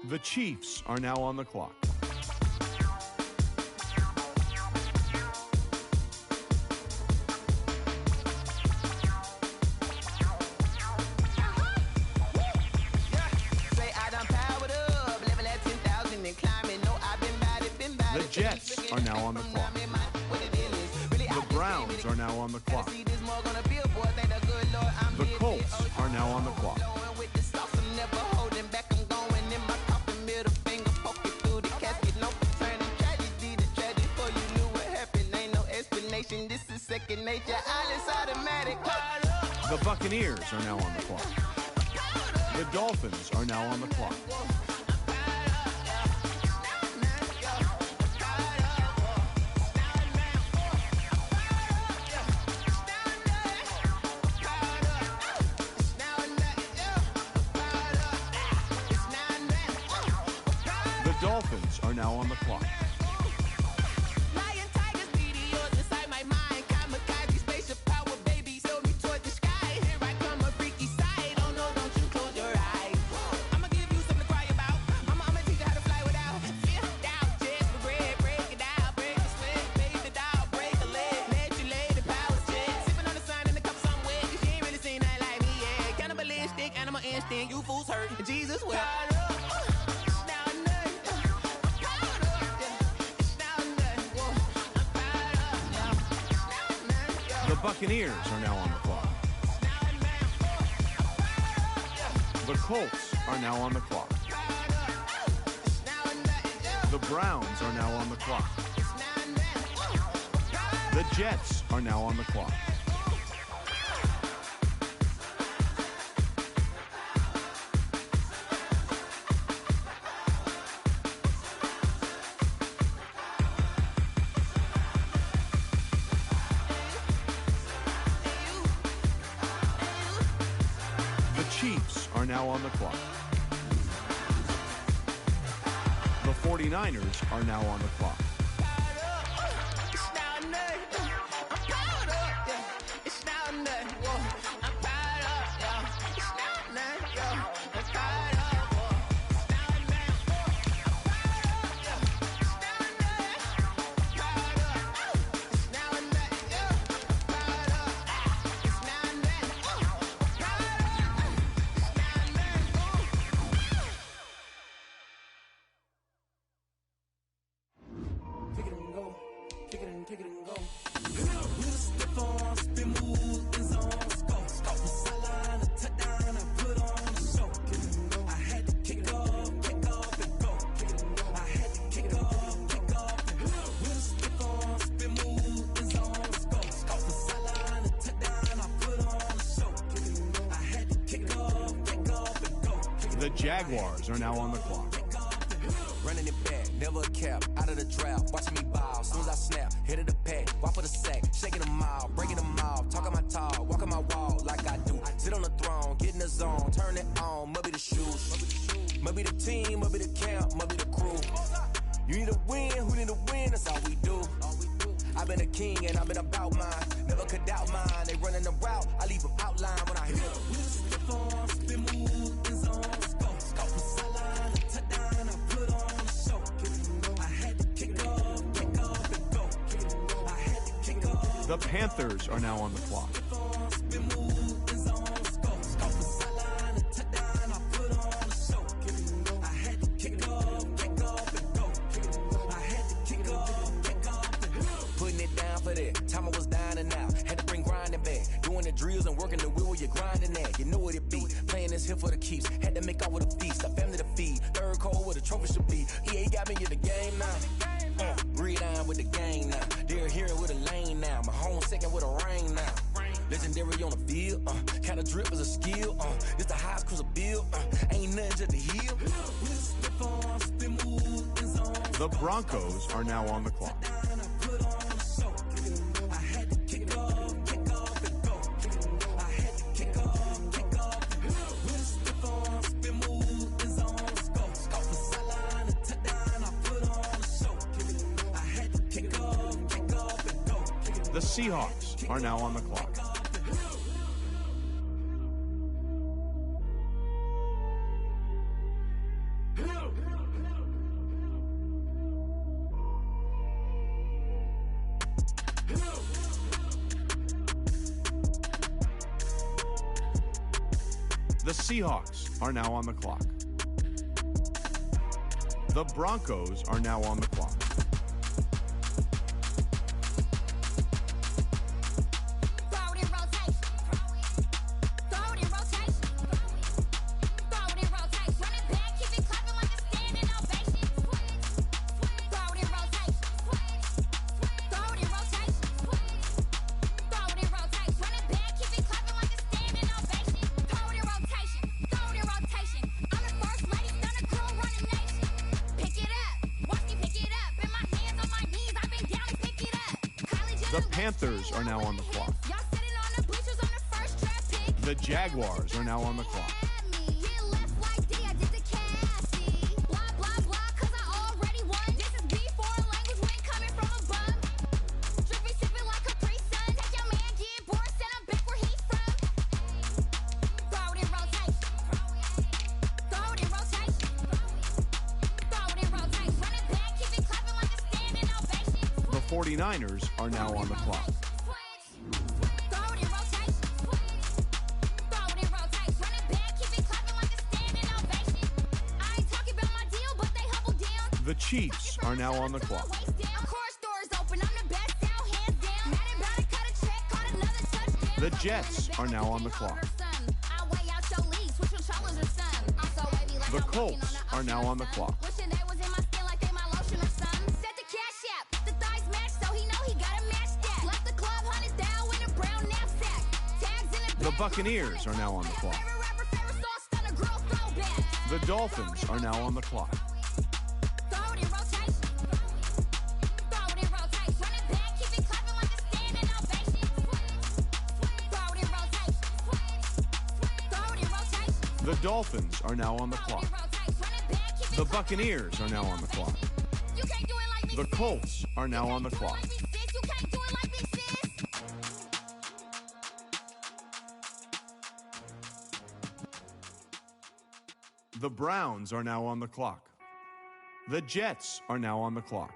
The Chiefs are now on the clock. The Jets are now on the clock. The Browns are now on the clock. The Colts are now on the clock. destination. This is second nature. All is automatic. The Buccaneers are now on the clock. The Dolphins are now on the clock. The Dolphins are now on the clock. Lion, tigers, meteors inside my mind. Kamikaze, spaceship power, baby, sail me toward the sky. Here I come, a freaky side. Oh no, don't you close your eyes. I'ma give you something to cry about. I'ma teach you how to fly without fear. Doubt, just regret, break it out, break the sweat, bathe the dog, break a leg, let you lay the power check. Sipping on the sun in the cup somewhere, 'cause you ain't really seen nothing like me yet. Cannibalistic, animal instinct, you fools hurt. Jesus will. The Buccaneers are now on the clock. The Colts are now on the clock. The Browns are now on the clock. The Jets are now on the clock. The Chiefs are now on the clock. The 49ers are now on the clock. The Jaguars are now on the clock. Running it back, never a cap, out of the draft, watching me bow, soon as I snap, hit of the pack, walk for the sack, shaking them out, breaking them out, talking my talk, walking my wall like I do, sit on the throne, get in the zone, turn it on, maybe the shoes, maybe the team, maybe the camp, maybe the crew, you need to win, who need to win, that's all we do, I've been a king and I've been about mine, never could doubt mine, they running the route, I leave them outline when I hit them. We slip on, spin move, in zone, scope from sideline to touchdown, I put on the show. I had to kick off and go. I had to kick off. The Panthers are now on the clock. Spin move, in zone, scope from sideline to touchdown, I put on the show. I had to kick off and go. I had to kick off and go. Putting it down for that. Time I was down and out. Had to bring grinding back. Doing the drills and working the wheel where you're grinding at. You know what it be. Playing this here for the keeps. Had to make out with a feast. A family to feed. Third cold where the trophy should be. EA got me in the game now. Breed on with the game now. They're here with a lane now. My home second with a rain now. Legendary on the field. Kinda drip is a skill. This the highest cruiser bill. Ain't nothing to the hill. The Broncos are now on the clock. The Seahawks are now on the clock. The Seahawks are now on the clock. The Broncos are now on the clock. The Panthers are now on the clock. The Jaguars are now on the clock. The 49ers are now on the clock. The Chiefs are now on the clock. The Jets are now on the clock. The Colts are now on the clock. The Buccaneers are now on the clock. The Dolphins are now on the clock. The Dolphins are now on the clock. The Buccaneers are now on the clock. The Colts are now on the clock. The Browns are now on the clock. The Jets are now on the clock.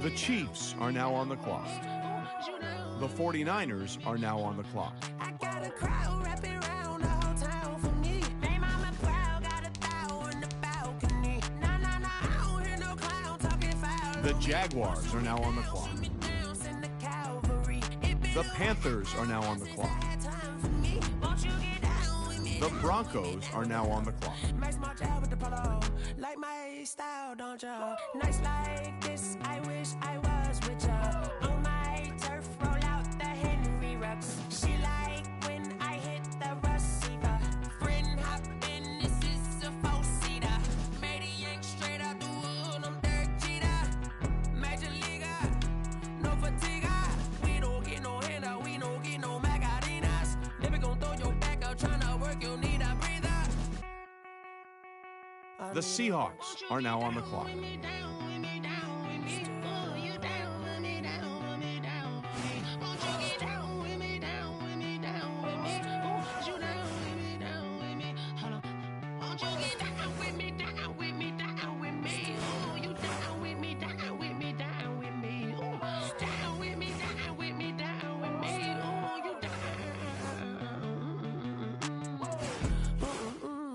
The Chiefs are now on the clock. The 49ers are now on the clock. The Jaguars are now on the clock. The Panthers are now on the clock. The Broncos are now on the clock. Like my style, don't you? Nights like this, I wish I was with you. On my turf, roll out the Henry rocks. She like when I hit the receiver. Friend hop in, this is a four-seater. Made a yank straight out the wood, I'm Derek Jeter. Major leaguer, no fatigue. We don't get no handout, we don't get no Macarinas. Never gon' throw your back out, tryna work, you'll need a breather. The Seahawks are now on the clock.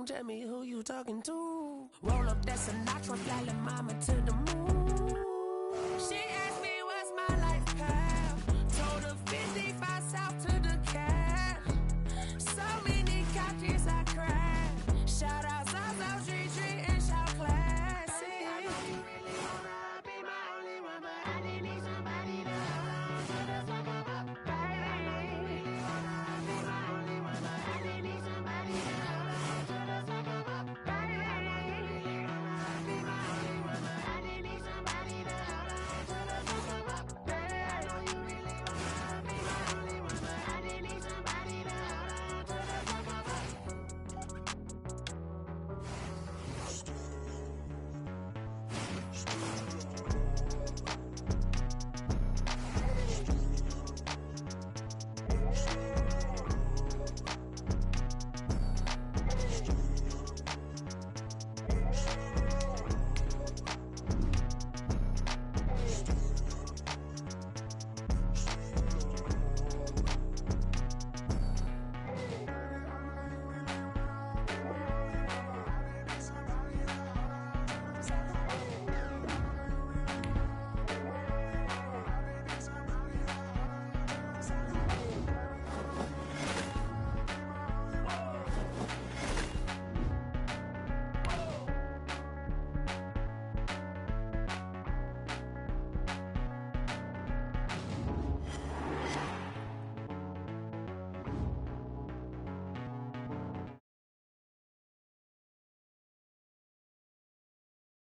Tell me who you talking to. Roll up that Sinatra, fly la mama to the moon.